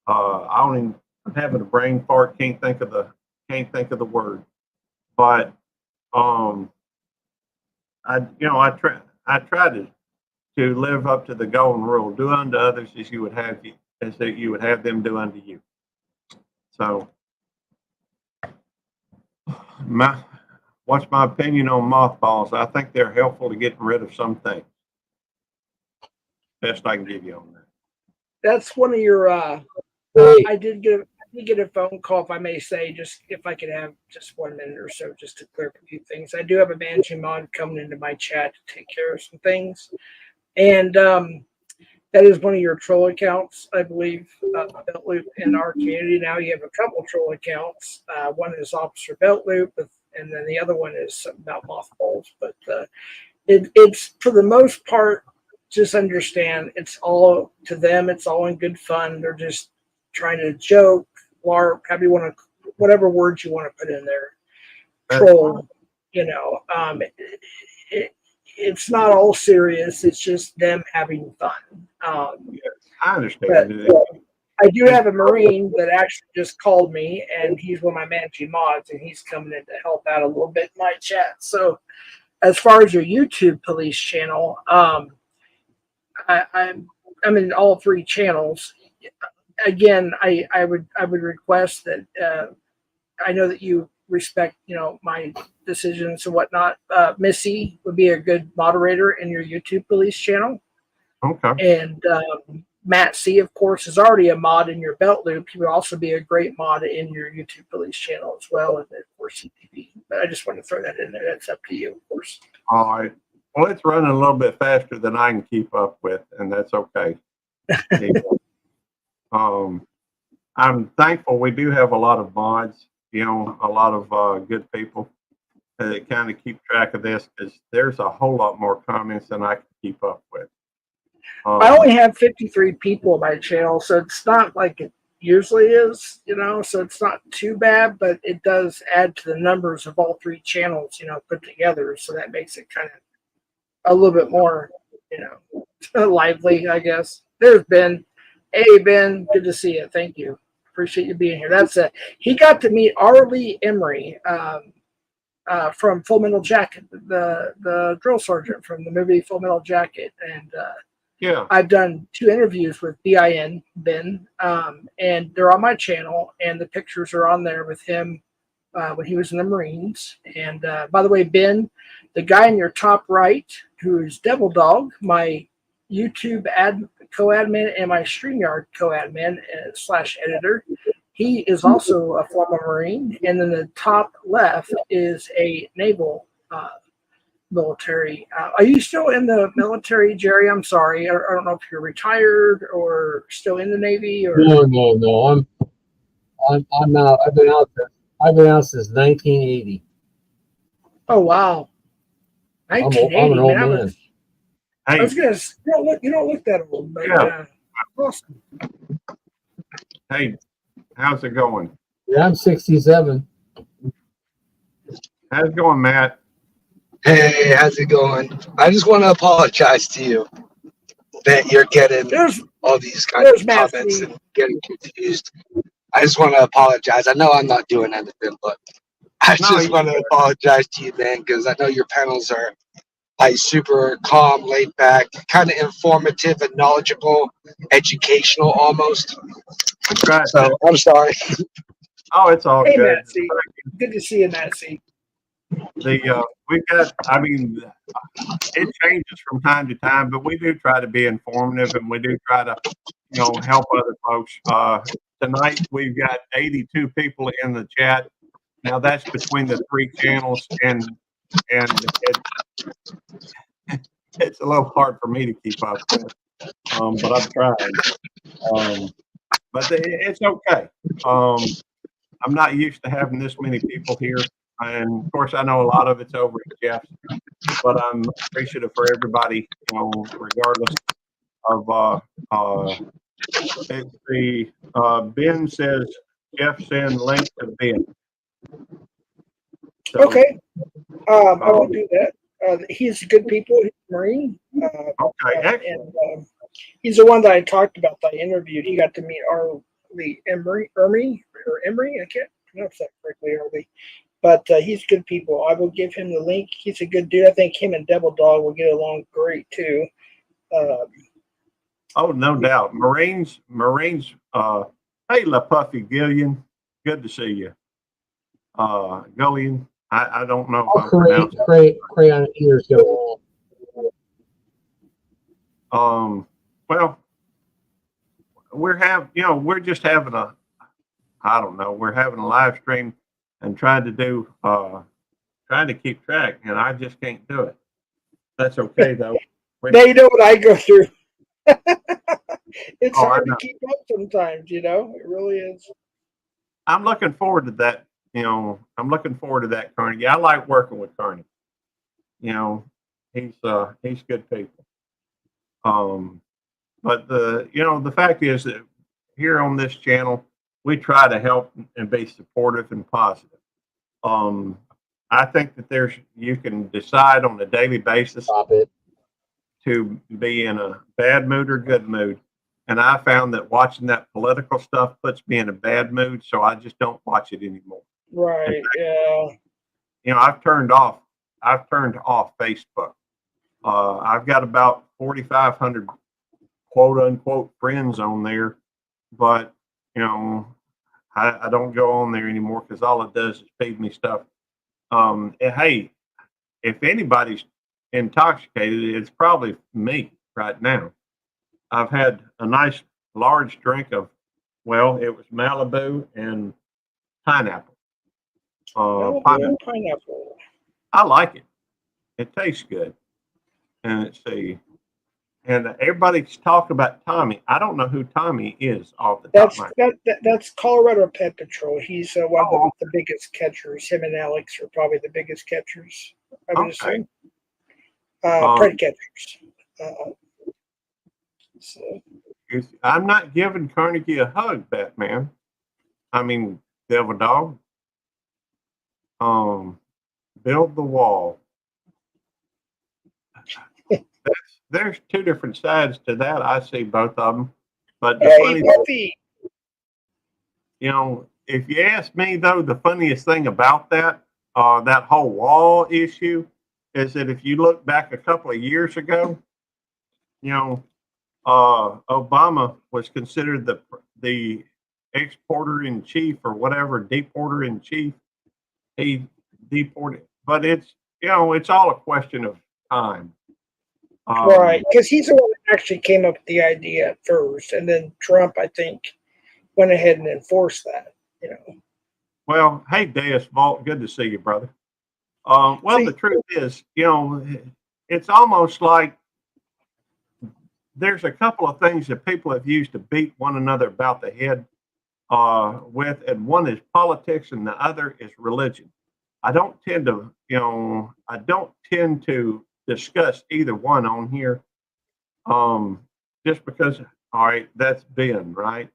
[SPEAKER 1] I'm having a brain fart, can't think of the word, but I try to live up to the golden rule: do unto others as you would have them do unto you. So, what's my opinion on mothballs? I think they're helpful to getting rid of some things. Best I can give you on that.
[SPEAKER 2] That's one of your.
[SPEAKER 3] Hey,
[SPEAKER 2] I did get a phone call, if I may say, just if I could have just 1 minute or so, just to clear up a few things. I do have a managing mod coming into my chat to take care of some things, and that is one of your troll accounts, I believe, Beltloop in our community. Now you have a couple troll accounts. One is Officer Beltloop, and then the other one is something about mothballs. But it's for the most part, just understand it's all to them. It's all in good fun. They're just trying to joke, LARP, whatever words you want to put in there, troll. You know, it's not all serious. It's just them having fun.
[SPEAKER 1] I understand.
[SPEAKER 2] I do have a Marine that actually just called me, and he's one of my managing mods, and he's coming in to help out a little bit in my chat. So, as far as your YouTube police channel, I'm in all 3 channels. Again, I would request that I know that you respect, you know, my decisions and whatnot. Missy would be a good moderator in your YouTube police channel.
[SPEAKER 1] Okay.
[SPEAKER 2] And Matt C, of course, is already a mod in your Beltloop. He would also be a great mod in your YouTube police channel as well, and of course CTV. But I just want to throw that in there. That's up to you, of course.
[SPEAKER 1] All right. Well, it's running a little bit faster than I can keep up with, and that's okay. I'm thankful we do have a lot of mods, you know, a lot of good people that kind of keep track of this, because there's a whole lot more comments than I can keep up with.
[SPEAKER 2] I only have 53 people on my channel, so it's not like it usually is, you know, so it's not too bad, but it does add to the numbers of all 3 channels, you know, put together. So that makes it kind of a little bit more, you know, lively, I guess. There's Ben. Hey, Ben, good to see you. Thank you. Appreciate you being here. He got to meet Arlie Emery from Full Metal Jacket, the drill sergeant from the movie Full Metal Jacket. And
[SPEAKER 1] yeah,
[SPEAKER 2] I've done 2 interviews with Ben, and they're on my channel, and the pictures are on there with him when he was in the Marines. And by the way, Ben, the guy in your top right, who is Devil Dog, my YouTube co-admin and my StreamYard co-admin / editor, he is also a former Marine. And then the top left is a naval military. Are you still in the military, Jerry? I'm sorry. I don't know if you're retired or still in the Navy or.
[SPEAKER 3] No. I'm out. I've been out since 1980.
[SPEAKER 2] Oh wow. 1980.
[SPEAKER 3] I'm an old man.
[SPEAKER 2] I was gonna. You don't look that old, but
[SPEAKER 1] Yeah.
[SPEAKER 2] Awesome.
[SPEAKER 1] Hey, how's it going?
[SPEAKER 3] Yeah, I'm 67.
[SPEAKER 1] How's it going, Matt?
[SPEAKER 6] Hey, how's it going? I just want to apologize to you that you're getting all these kinds of comments and getting confused. I just want to apologize. I know I'm not doing anything, but I just want to apologize to you, man, because I know your panels are like super calm, laid back, kind of informative and knowledgeable, educational almost.
[SPEAKER 1] Right.
[SPEAKER 6] So I'm sorry.
[SPEAKER 1] Oh, it's all
[SPEAKER 2] Hey,
[SPEAKER 1] good.
[SPEAKER 2] Matt C. Good to see you, Matt C.
[SPEAKER 1] We've got, I mean, it changes from time to time, but we do try to be informative, and we do try to, you know, help other folks. Tonight we've got 82 people in the chat. Now that's between the 3 channels, and it's a little hard for me to keep up with. but I've tried. But it's okay. I'm not used to having this many people here, and of course, I know a lot of it's over at Jeff's, but I'm appreciative for everybody, regardless of. It's the Ben says Jeff send link to Ben. So,
[SPEAKER 2] Okay. I will do that. He's good people. He's a Marine.
[SPEAKER 1] Okay, excellent.
[SPEAKER 2] And he's the one that I talked about that I interviewed. He got to meet Arlie Emery. I can't pronounce that correctly, Arlie. But he's good people. I will give him the link. He's a good dude. I think him and Devil Dog will get along great too.
[SPEAKER 1] Oh, no doubt. Marines. Hey, La Puffy Gillian, good to see you. Gillian, I don't know if I'm pronouncing.
[SPEAKER 3] Crayon ears go.
[SPEAKER 1] Well, we're just having we're having a live stream and trying to keep track, and I just can't do it. That's okay though.
[SPEAKER 2] Now you know what I go through. It's
[SPEAKER 1] Oh,
[SPEAKER 2] hard to keep up sometimes, It really is.
[SPEAKER 1] I'm looking forward to that. I'm looking forward to that, Carnegie. I like working with Carnegie. He's good people. But the fact is that here on this channel, we try to help and be supportive and positive. I think that you can decide on a daily basis to be in a bad mood or good mood. And I found that watching that political stuff puts me in a bad mood, so I just don't watch it anymore.
[SPEAKER 2] Right. Yeah.
[SPEAKER 1] I've turned off Facebook. I've got about 4,500 quote unquote friends on there, but I don't go on there anymore because all it does is feed me stuff. Hey, if anybody's intoxicated, it's probably me right now. I've had a nice large drink of, it was Malibu and pineapple.
[SPEAKER 2] Pineapple.
[SPEAKER 1] I like it. It tastes good. And and everybody's talking about Tommy. I don't know who Tommy is off the top of my head.
[SPEAKER 2] That's Colorado Pet Patrol. He's one of the biggest catchers. Him and Alex are probably the biggest catchers, I would assume. Pet catchers. So.
[SPEAKER 1] I'm not giving Carnegie a hug, Batman. I mean, Devil Dog. Build the wall. There's two different sides to that. I see both of them. But
[SPEAKER 2] Buffy.
[SPEAKER 1] If you ask me though, the funniest thing about that whole wall issue is that if you look back a couple of years ago, Obama was considered the exporter in chief or whatever, deporter in chief. He deported, but it's all a question of time.
[SPEAKER 2] Right, because he's the one that actually came up with the idea at first, and then Trump, I think, went ahead and enforced that.
[SPEAKER 1] Well, hey, Deus Vault, good to see you, brother. The truth is, it's almost like there's a couple of things that people have used to beat one another about the head with, and one is politics, and the other is religion. I don't tend to discuss either one on here, just because. All right, that's Ben, right?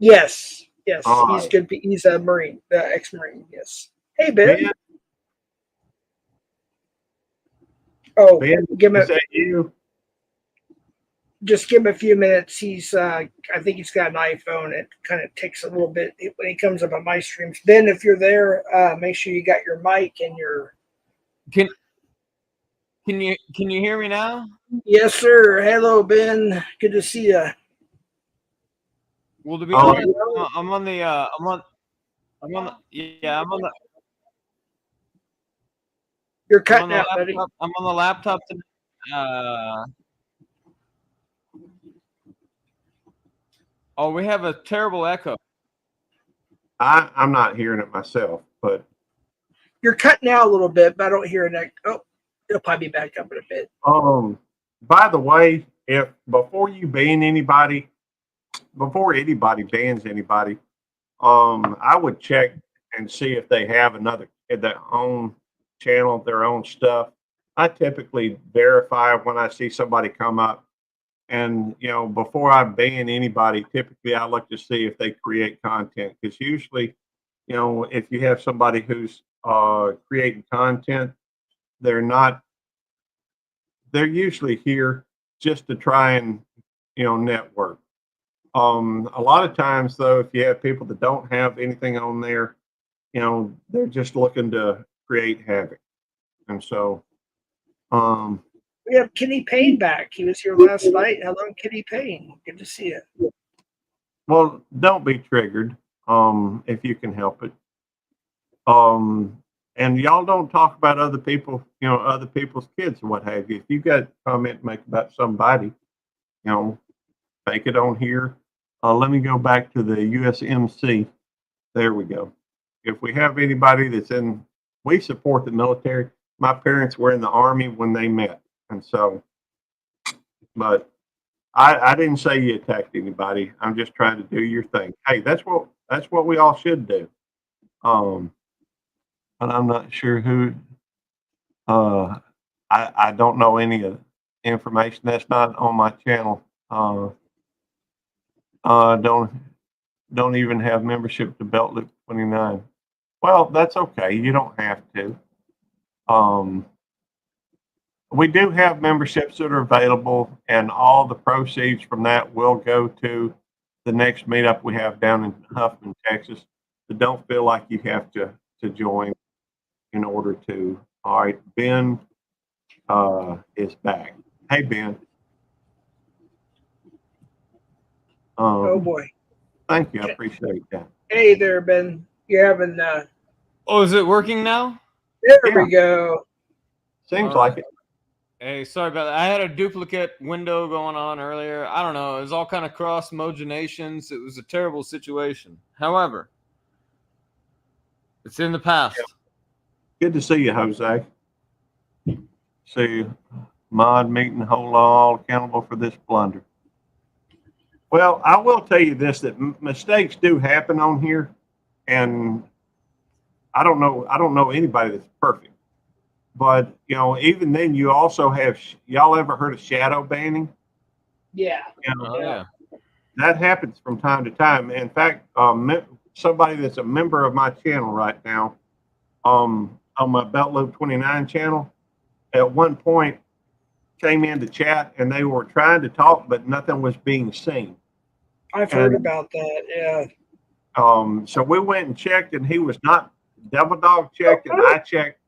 [SPEAKER 2] Yes, he's good. He's a Marine, ex-Marine. Yes. Hey, Ben. Ben, is that you? Just give him a few minutes. He's, I think he's got an iPhone. It kind of takes a little bit when he comes up on my streams. Ben, if you're there, make sure you got your mic and your.
[SPEAKER 7] Can you hear me now?
[SPEAKER 2] Yes, sir. Hello, Ben. Good to see you.
[SPEAKER 7] Well, to be honest, I'm on the.
[SPEAKER 2] You're cutting out, buddy.
[SPEAKER 7] I'm on the laptop. We have a terrible echo.
[SPEAKER 1] I'm not hearing it myself, but
[SPEAKER 2] you're cutting out a little bit, but I don't hear an echo. Oh, it'll probably be back up in a bit.
[SPEAKER 1] By the way, if before you ban anybody, before anybody bans anybody, I would check and see if they have their own channel, their own stuff. I typically verify when I see somebody come up, and before I ban anybody, typically I look to see if they create content, because usually, if you have somebody who's creating content, they're usually here just to try and network. A lot of times though, if you have people that don't have anything on there, they're just looking to create havoc. And so
[SPEAKER 2] we have Kenny Payne back. He was here last night. Hello, Kenny Payne. Good to see you.
[SPEAKER 1] well, don't be triggered if you can help it. And y'all don't talk about other people, other people's kids or what have you. If you got a comment to make about somebody, make it on here. Let me go back to the USMC. There we go. If we have anybody we support the military. My parents were in the Army when they met. And so, but I didn't say you attacked anybody. I'm just trying to do your thing. Hey, that's what we all should do. But I'm not sure who. I don't know any of the information that's not on my channel. Don't even have membership to Belt Loop 29. Well, that's okay. You don't have to. We do have memberships that are available, and all the proceeds from that will go to the next meetup we have down in Huffman, Texas. So don't feel like you have to join in order to. All right, Ben is back. Hey, Ben.
[SPEAKER 2] Oh boy.
[SPEAKER 1] Thank you. I appreciate that.
[SPEAKER 2] Hey there, Ben. You're having
[SPEAKER 7] Oh, is it working now?
[SPEAKER 2] there
[SPEAKER 1] Yeah.
[SPEAKER 2] we go.
[SPEAKER 1] Seems like it.
[SPEAKER 7] Hey, sorry about that. I had a duplicate window going on earlier. I don't know. It was all kind of cross moginations. It was a terrible situation. However, it's in the past.
[SPEAKER 1] Good to see you, Jose. See you. Mod meeting, hold all accountable for this blunder. Well, I will tell you this, that mistakes do happen on here, and I don't know anybody that's perfect. But even then, you also have y'all ever heard of shadow banning?
[SPEAKER 2] Yeah.
[SPEAKER 7] Oh, yeah.
[SPEAKER 1] That happens from time to time. In fact, somebody that's a member of my channel right now, on my Belt Loop 29 channel, at one point came into chat and they were trying to talk, but nothing was being seen.
[SPEAKER 2] I've heard about that. Yeah.
[SPEAKER 1] So we went and checked, and he was not. Devil Dog checked, and I checked,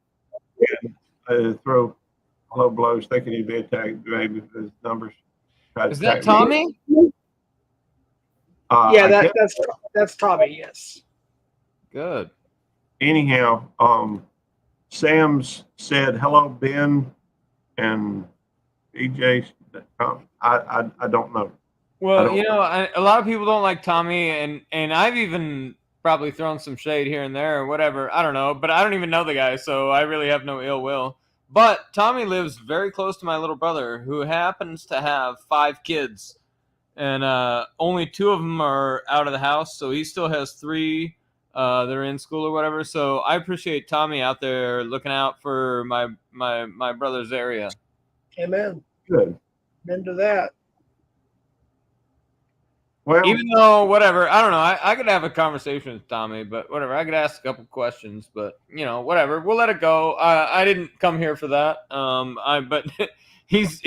[SPEAKER 1] and throw low blows, thinking he'd be attacked. Maybe his numbers.
[SPEAKER 7] Is that Tommy?
[SPEAKER 2] Yeah, that's Tommy. Yes.
[SPEAKER 7] Good.
[SPEAKER 1] Anyhow, Sam's said hello, Ben, and EJ. I don't know.
[SPEAKER 7] Well, a lot of people don't like Tommy, and I've even probably thrown some shade here and there or whatever. I don't know, but I don't even know the guy, so I really have no ill will. But Tommy lives very close to my little brother, who happens to have 5 kids, and only 2 of them are out of the house, so he still has 3 that are in school or whatever. So I appreciate Tommy out there looking out for my brother's area.
[SPEAKER 2] Amen.
[SPEAKER 1] Good.
[SPEAKER 2] Amen to that.
[SPEAKER 1] Well,
[SPEAKER 7] Even though, whatever, I don't know. I could have a conversation with Tommy, but whatever. I could ask a couple questions, but whatever. We'll let it go. I didn't come here for that. But he's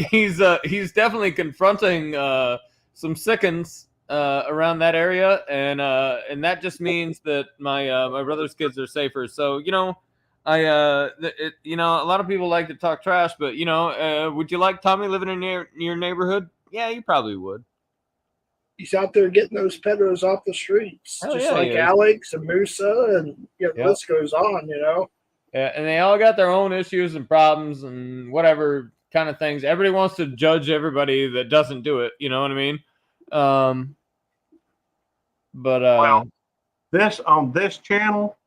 [SPEAKER 7] definitely confronting some sickens around that area, and that just means that my brother's kids are safer. So a lot of people like to talk trash, but would you like Tommy living in your neighborhood? Yeah, you probably would.
[SPEAKER 2] He's out there getting those pedos off the streets,
[SPEAKER 7] Hell
[SPEAKER 2] just
[SPEAKER 7] yeah,
[SPEAKER 2] like
[SPEAKER 7] he is.
[SPEAKER 2] Alex and Musa, and the list goes on.
[SPEAKER 7] Yeah, and they all got their own issues and problems and whatever kind of things. Everybody wants to judge everybody that doesn't do it. You know what I mean?
[SPEAKER 1] Well, on this channel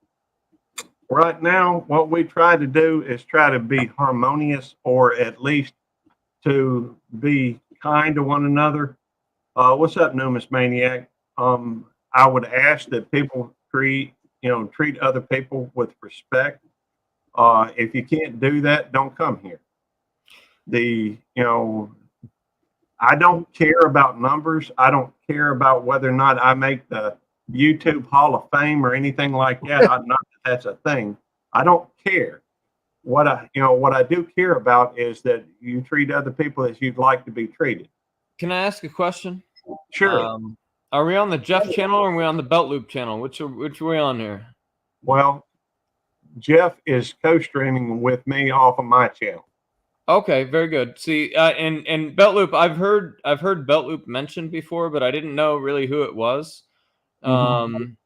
[SPEAKER 1] right now, what we try to do is try to be harmonious, or at least to be kind to one another. What's up, Numis Maniac? I would ask that people treat other people with respect. If you can't do that, don't come here. I don't care about numbers. I don't care about whether or not I make the YouTube Hall of Fame or anything like that. Not that that's a thing. I don't care. What I do care about is that you treat other people as you'd like to be treated.
[SPEAKER 7] Can I ask a question?
[SPEAKER 1] Sure.
[SPEAKER 7] Are we on the Jeff channel or are we on the Belt Loop channel? Which are we on here?
[SPEAKER 1] Well, Jeff is co-streaming with me off of my channel.
[SPEAKER 7] Okay, very good. See, and Belt Loop, I've heard Belt Loop mentioned before, but I didn't know really who it was. I've known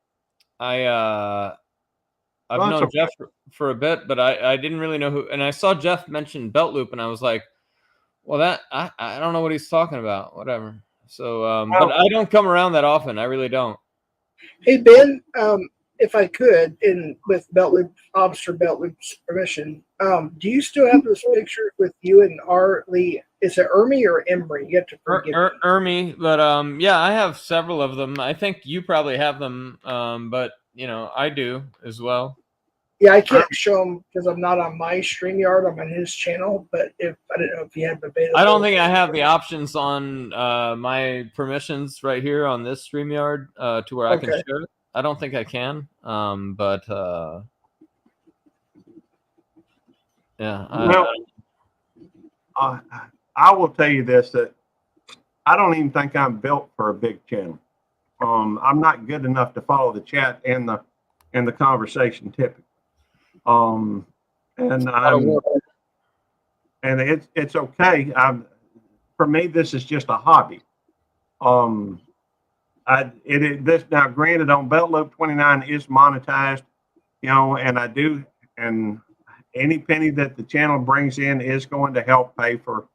[SPEAKER 7] Jeff for a bit, but I didn't really know who. And I saw Jeff mention Belt Loop, and I was like, well, that I don't know what he's talking about. Whatever. So, but I don't come around that often. I really don't.
[SPEAKER 2] Hey Ben, if I could, with Officer Belt Loop's permission, do you still have those pictures with you and R. Lee? Is it Ermi or Emery? You have to forgive me.
[SPEAKER 7] Ermi, but yeah, I have several of them. I think you probably have them, but I do as well.
[SPEAKER 2] Yeah, I can't show them because I'm not on my StreamYard. I'm on his channel. But I don't know if you have available.
[SPEAKER 7] I don't think I have the options on my permissions right here on this StreamYard to where I can share it. I don't think I can. But yeah.
[SPEAKER 1] I will tell you this, that I don't even think I'm built for a big channel. I'm not good enough to follow the chat and the conversation typically. And it's okay. For me, this is just a hobby. This now, granted, on Belt Loop 29 is monetized, and I do, and any penny that the channel brings in is going to help pay for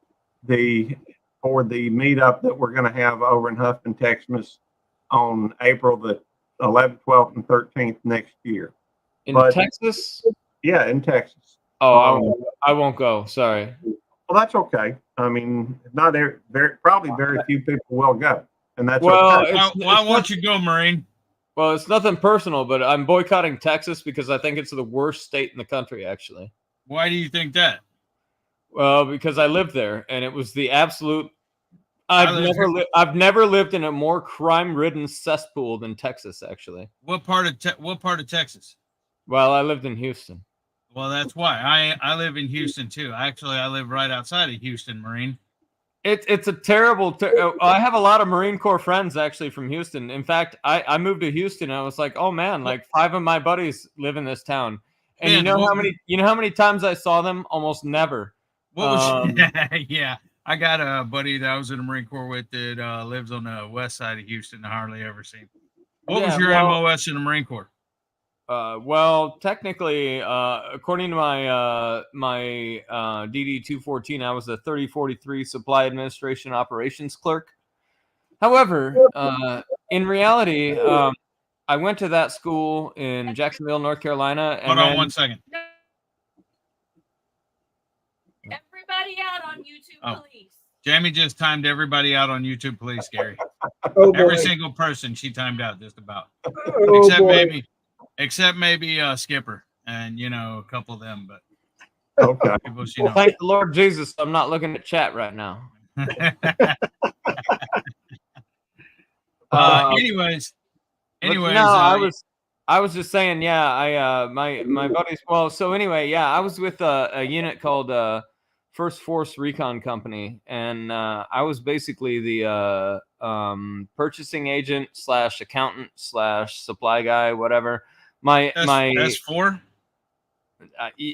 [SPEAKER 1] the meetup that we're going to have over in Huffman, Texas, on April the 11th, 12th, and 13th next year.
[SPEAKER 7] In Texas?
[SPEAKER 1] Yeah, in Texas.
[SPEAKER 7] Oh, I won't go. Sorry.
[SPEAKER 1] Well, that's okay. I mean, probably very few people will go, and that's
[SPEAKER 4] well.
[SPEAKER 1] okay.
[SPEAKER 4] Why won't you go, Marine?
[SPEAKER 7] Well, it's nothing personal, but I'm boycotting Texas because I think it's the worst state in the country, actually.
[SPEAKER 4] Why do you think that?
[SPEAKER 7] Well, because I lived there, and it was the absolute. I've never lived in a more crime-ridden cesspool than Texas, actually.
[SPEAKER 4] What part of Texas?
[SPEAKER 7] Well, I lived in Houston.
[SPEAKER 4] Well, that's why I live in Houston too. Actually, I live right outside of Houston, Marine.
[SPEAKER 7] It's a terrible. I have a lot of Marine Corps friends actually from Houston. In fact, I moved to Houston. And I was like, oh man, like 5 of my buddies live in this town, and
[SPEAKER 4] Man,
[SPEAKER 7] you know how many times I saw them? Almost never.
[SPEAKER 4] What was? Yeah, I got a buddy that I was in the Marine Corps with that lives on the west side of Houston. I hardly ever see him. What was your MOS in the Marine Corps?
[SPEAKER 7] Well, technically, according to my DD 214, I was a 3043 Supply Administration Operations Clerk. However, in reality, I went to that school in Jacksonville, North Carolina.
[SPEAKER 4] Hold on 1 second.
[SPEAKER 8] Everybody out on YouTube, please.
[SPEAKER 4] Jamie just timed everybody out on YouTube, please, Gary. Every single person she timed out just about. Except maybe Skipper and a couple of them, but
[SPEAKER 1] okay.
[SPEAKER 7] Well, thank the Lord Jesus, I'm not looking at chat right now.
[SPEAKER 4] Anyways,
[SPEAKER 7] no, I was just saying, yeah, my buddies. Well, so anyway, yeah, I was with a unit called First Force Recon Company, and I was basically the purchasing agent / accountant / supply guy, whatever. My
[SPEAKER 4] S4?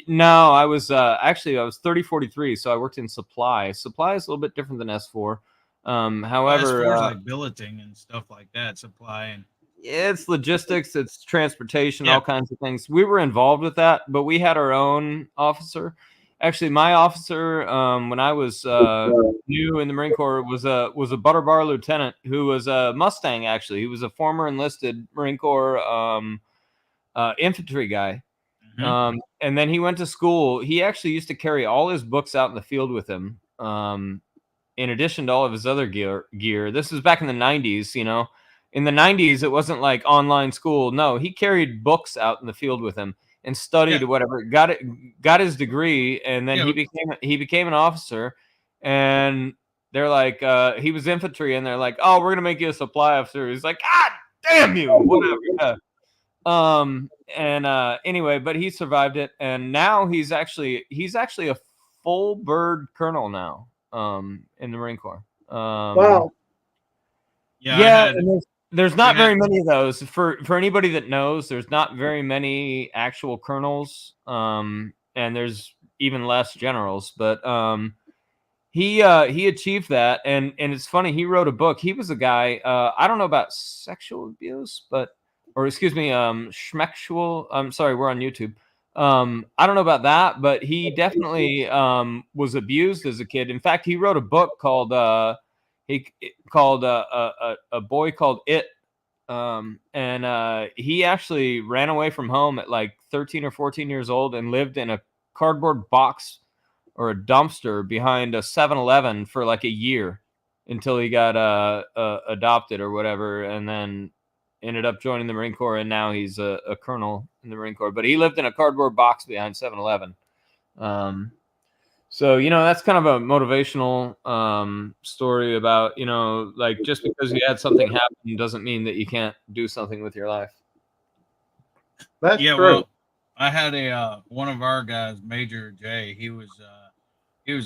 [SPEAKER 7] No, I was actually I was 3043, so I worked in supply. Supply is a little bit different than S4. However,
[SPEAKER 4] S4 is like billeting and stuff like that. Supply and
[SPEAKER 7] it's logistics, it's transportation, all kinds of things. We were involved with that, but we had our own officer. Actually, my officer, when I was new in the Marine Corps, was a butter bar lieutenant who was a Mustang. Actually, he was a former enlisted Marine Corps infantry guy.
[SPEAKER 4] Mhm.
[SPEAKER 7] And then he went to school. He actually used to carry all his books out in the field with him. in addition to all of his other gear, this was back in the 90s, you know. In the 90s, it wasn't like online school. No, he carried books out in the field with him and studied whatever. Got his degree, and then he became an officer. And they're like, he was infantry, and they're like, oh, we're gonna make you a supply officer. He's like, God damn you, whatever. Anyway, but he survived it, and now he's actually a full bird colonel now, in the Marine Corps.
[SPEAKER 2] Wow.
[SPEAKER 7] Yeah, and there's not very many of those. For anybody that knows, there's not very many actual colonels, and there's even less generals. But he achieved that, and it's funny. He wrote a book. He was a guy. I don't know about sexual abuse, schmexual. I'm sorry, we're on YouTube. I don't know about that, but he definitely was abused as a kid. In fact, he wrote a book called A Boy Called It. He actually ran away from home at like 13 or 14 years old and lived in a cardboard box or a dumpster behind a 7-Eleven for like a year until he got adopted or whatever, and then ended up joining the Marine Corps, and now he's a colonel in the Marine Corps. But he lived in a cardboard box behind 7-Eleven. So, you know, that's kind of a motivational story about, you know, like just because you had something happen doesn't mean that you can't do something with your life.
[SPEAKER 1] That's true.
[SPEAKER 4] Well, I had one of our guys, Major J. He was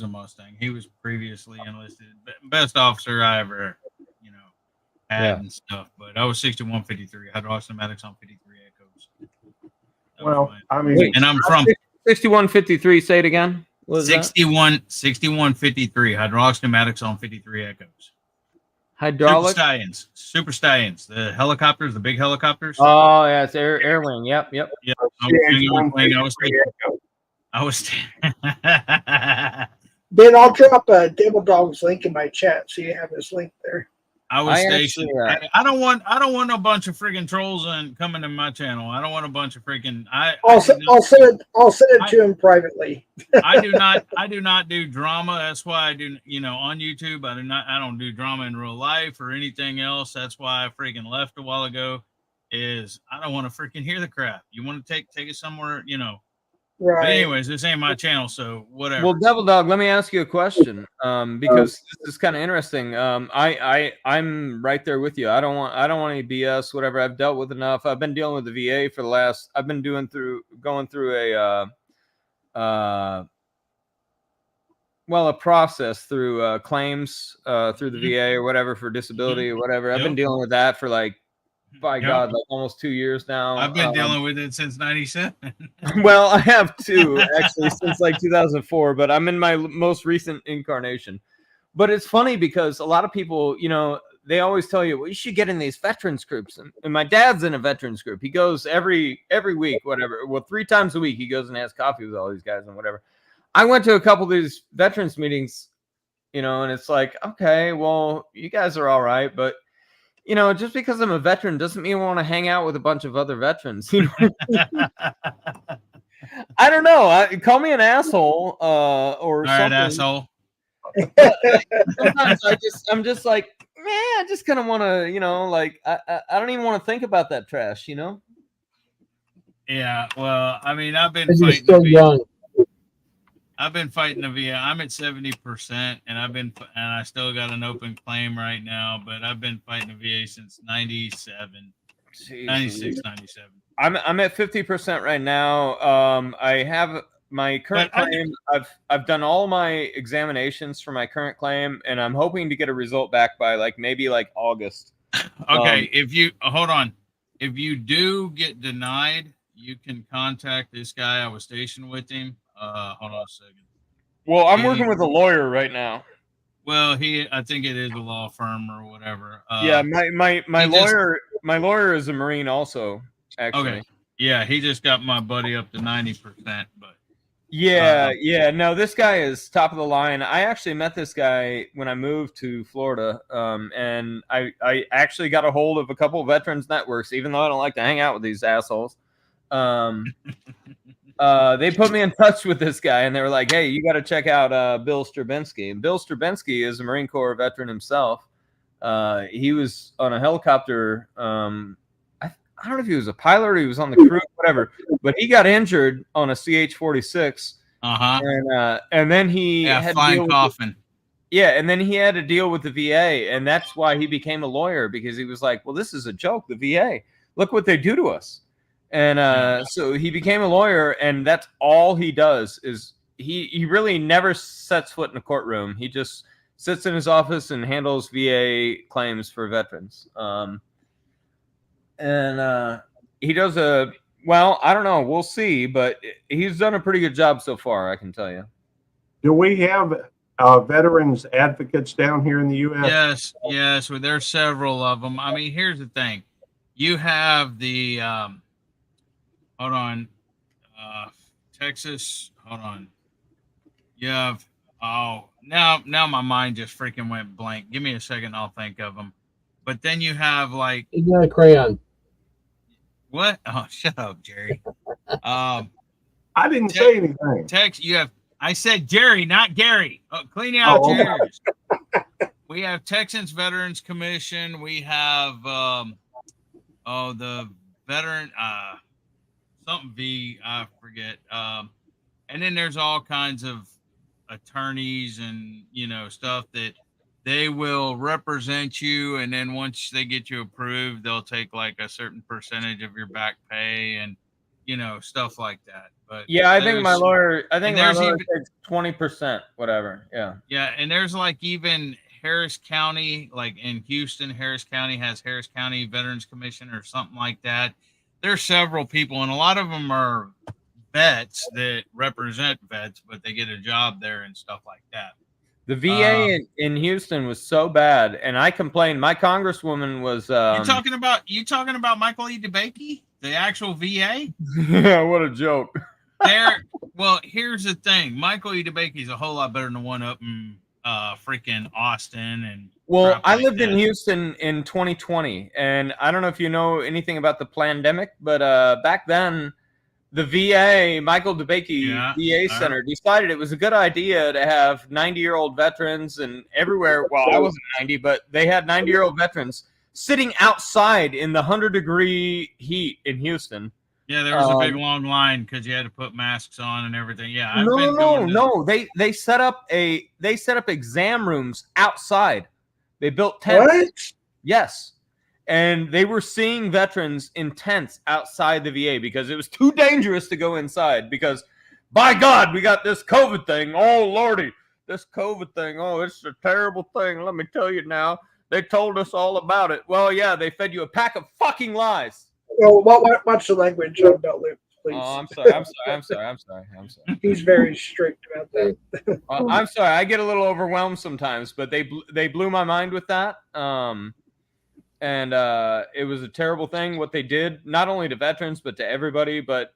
[SPEAKER 4] a Mustang. He was previously enlisted, best officer I ever, you know, had and stuff. But I was 6153. I had hydraulics on 53 Echoes.
[SPEAKER 1] Well, I mean,
[SPEAKER 4] and I'm from
[SPEAKER 7] 6153. Say it again.
[SPEAKER 4] 6153. Hydraulics, pneumatics on 53 Echoes.
[SPEAKER 7] Hydraulics.
[SPEAKER 4] Super Stallions. The helicopters, the big helicopters.
[SPEAKER 7] Oh yeah, it's Air Wing. Yep.
[SPEAKER 4] Yeah. I was.
[SPEAKER 2] Ben, I'll drop a Devil Dogs link in my chat so you have his link there.
[SPEAKER 4] I was stationed. I don't want a bunch of freaking trolls coming to my channel. I don't want a bunch of freaking. I'll send
[SPEAKER 2] it to him privately.
[SPEAKER 4] I do not do drama. That's why I do. You know, on YouTube, I don't do drama in real life or anything else. That's why I freaking left a while ago. Is I don't want to freaking hear the crap. You want to take it somewhere, you know.
[SPEAKER 2] Right.
[SPEAKER 4] But anyways, this ain't my channel, so whatever.
[SPEAKER 7] Well, Devil Dog, let me ask you a question, because this is kind of interesting. I'm right there with you. I don't want any BS. Whatever. I've dealt with enough. I've been dealing with the VA for the last. I've been going through a process through claims through the VA or whatever for disability or whatever. I've been dealing with that for like. By God, like almost 2 years now.
[SPEAKER 4] I've been dealing with it since '97.
[SPEAKER 7] Well, I have too, actually, since like 2004, but I'm in my most recent incarnation. But it's funny because a lot of people, you know, they always tell you, well, you should get in these veterans groups. And my dad's in a veterans group. He goes every week, whatever. Well, 3 times a week, he goes and has coffee with all these guys and whatever. I went to a couple of these veterans meetings, you know, and it's like, okay, well, you guys are all right, but you know, just because I'm a veteran doesn't mean I want to hang out with a bunch of other veterans. You know? I don't know. Call me an asshole or something.
[SPEAKER 4] Right, asshole.
[SPEAKER 7] Sometimes I'm just like, man, I just kind of want to, you know, like I don't even want to think about that trash, you know?
[SPEAKER 4] Yeah. Well, I mean, I've been
[SPEAKER 3] You're
[SPEAKER 4] fighting.
[SPEAKER 3] still young.
[SPEAKER 4] I've been fighting the VA. I'm at 70%, and I still got an open claim right now, but I've been fighting the VA since 97, 96, 97.
[SPEAKER 7] I'm at 50% right now. I have my current claim. I've done all my examinations for my current claim, and I'm hoping to get a result back by maybe August.
[SPEAKER 4] Okay, if you hold on, if you do get denied, you can contact this guy. I was stationed with him. Hold on a second.
[SPEAKER 7] Well, I'm working with a lawyer right now.
[SPEAKER 4] Well, I think it is a law firm or whatever.
[SPEAKER 7] Yeah, my lawyer is a Marine also, actually.
[SPEAKER 4] Okay. Yeah, he just got my buddy up to 90%, but
[SPEAKER 7] yeah. No, this guy is top of the line. I actually met this guy when I moved to Florida, and I actually got a hold of a couple of veterans networks, even though I don't like to hang out with these assholes. they put me in touch with this guy, and they were like, "Hey, you got to check out Bill Strabinsky." And Bill Strabinsky is a Marine Corps veteran himself. He was on a helicopter. I don't know if he was a pilot or he was on the crew, whatever. But he got injured on a CH-46. And then he had
[SPEAKER 4] flying coffin.
[SPEAKER 7] and then he had to deal with the VA, and that's why he became a lawyer, because he was like, well, this is a joke. The VA, look what they do to us. And so he became a lawyer, and that's all he does is he really never sets foot in a courtroom. He just sits in his office and handles VA claims for veterans. He does I don't know. We'll see, but he's done a pretty good job so far, I can tell you.
[SPEAKER 1] Do we have veterans advocates down here in the U.S.?
[SPEAKER 4] Yes. Well, there's several of them. I mean, here's the thing. You have the, hold on, Texas, hold on. You have, now my mind just freaking went blank. Give me a second, I'll think of them. But then you have like.
[SPEAKER 3] You got a crayon.
[SPEAKER 4] What? Oh, shut up, Jerry.
[SPEAKER 1] I didn't say anything.
[SPEAKER 4] I said Jerry, not Gary. Oh, clean out Jerry's. We have Texans Veterans Commission. We have the veteran something V, I forget. And then there's all kinds of attorneys and stuff that they will represent you, and then once they get you approved, they'll take like a certain percentage of your back pay and stuff like that. But
[SPEAKER 7] yeah, I think my lawyer takes 20%, whatever. Yeah,
[SPEAKER 4] and there's like even Harris County, like in Houston, Harris County has Harris County Veterans Commission or something like that. There's several people, and a lot of them are vets that represent vets, but they get a job there and stuff like that.
[SPEAKER 7] The VA in Houston was so bad, and I complained. My congresswoman was.
[SPEAKER 4] You talking about Michael E. DeBakey, the actual VA?
[SPEAKER 7] Yeah, what a joke.
[SPEAKER 4] Well, here's the thing. Michael E. DeBakey is a whole lot better than the one up in freaking Austin and.
[SPEAKER 7] Well, I lived in Houston in 2020, and I don't know if you know anything about the pandemic, but back then. The VA, Michael DeBakey VA Center, decided it was a good idea to have 90-year-old veterans and everywhere. Well, I wasn't 90, but they had 90-year-old veterans sitting outside in the 100-degree heat in Houston.
[SPEAKER 4] Yeah, there was a big long line because you had to put masks on and everything. Yeah,
[SPEAKER 7] no. They set up exam rooms outside. They built tents.
[SPEAKER 2] What?
[SPEAKER 7] Yes. And they were seeing veterans in tents outside the VA because it was too dangerous to go inside because, by God, we got this COVID thing. Oh, Lordy, this COVID thing. Oh, it's a terrible thing. Let me tell you now. They told us all about it. Well, yeah, they fed you a pack of fucking lies.
[SPEAKER 2] Well, watch the language on Belt Loop, please.
[SPEAKER 7] Oh, I'm sorry.
[SPEAKER 2] He's very strict about that.
[SPEAKER 7] I'm sorry. I get a little overwhelmed sometimes, but they blew my mind with that. And it was a terrible thing what they did, not only to veterans, but to everybody. But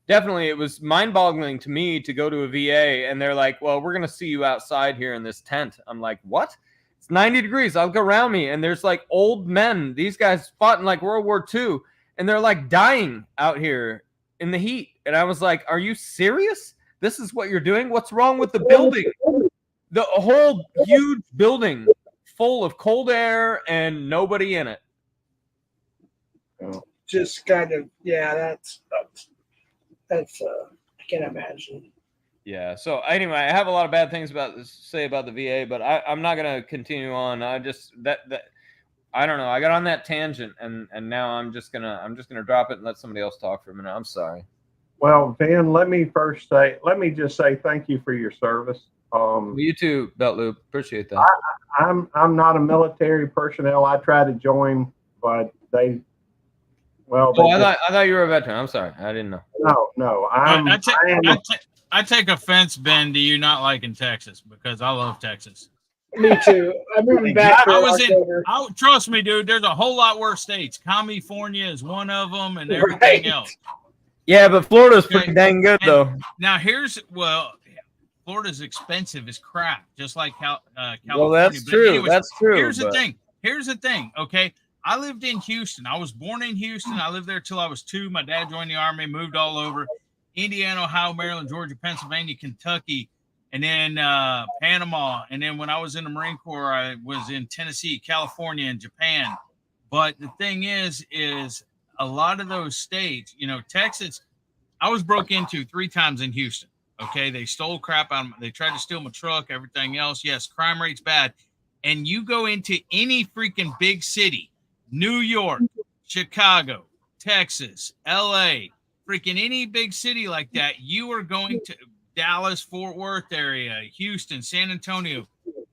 [SPEAKER 7] definitely it was mind-boggling to me to go to a VA and they're like, well, we're going to see you outside here in this tent. I'm like, what? It's 90 degrees. I'll go around me. And there's like old men. These guys fought in like World War II and they're like dying out here in the heat. And I was like, are you serious? This is what you're doing? What's wrong with the building? The whole huge building full of cold air and nobody in it.
[SPEAKER 2] Just kind of, that's I can't imagine.
[SPEAKER 7] Yeah. So anyway, I have a lot of bad things to say about the VA, but I'm not going to continue on. I just I don't know. I got on that tangent and now I'm just gonna drop it and let somebody else talk for a minute. I'm sorry.
[SPEAKER 1] Well, Van, let me just say thank you for your service.
[SPEAKER 7] You too, Belt Loop. Appreciate that.
[SPEAKER 1] I'm not a military personnel. I tried to join, but I
[SPEAKER 7] thought you were a veteran. I'm sorry. I didn't know.
[SPEAKER 1] No.
[SPEAKER 4] I take offense, Ben, to you not liking Texas because I love Texas.
[SPEAKER 2] Me too. I'm moving back.
[SPEAKER 4] Trust me, dude. There's a whole lot worse states. California is one of them, and everything else.
[SPEAKER 7] Yeah, but Florida's pretty dang good, though.
[SPEAKER 4] Now Florida's expensive as crap, just like California.
[SPEAKER 7] Well, that's true.
[SPEAKER 4] Anyways,
[SPEAKER 7] that's true.
[SPEAKER 4] Here's the thing. Okay, I lived in Houston. I was born in Houston. I lived there till I was 2. My dad joined the army, moved all over. Indiana, Ohio, Maryland, Georgia, Pennsylvania, Kentucky, and then Panama. And then when I was in the Marine Corps, I was in Tennessee, California, and Japan. But the thing is a lot of those states, you know, Texas, I was broke into 3 times in Houston. Okay. They stole crap out of me. They tried to steal my truck, everything else. Yes, crime rate's bad. And you go into any freaking big city, New York, Chicago, Texas, LA, freaking any big city like that, you are going to Dallas, Fort Worth area, Houston, San Antonio.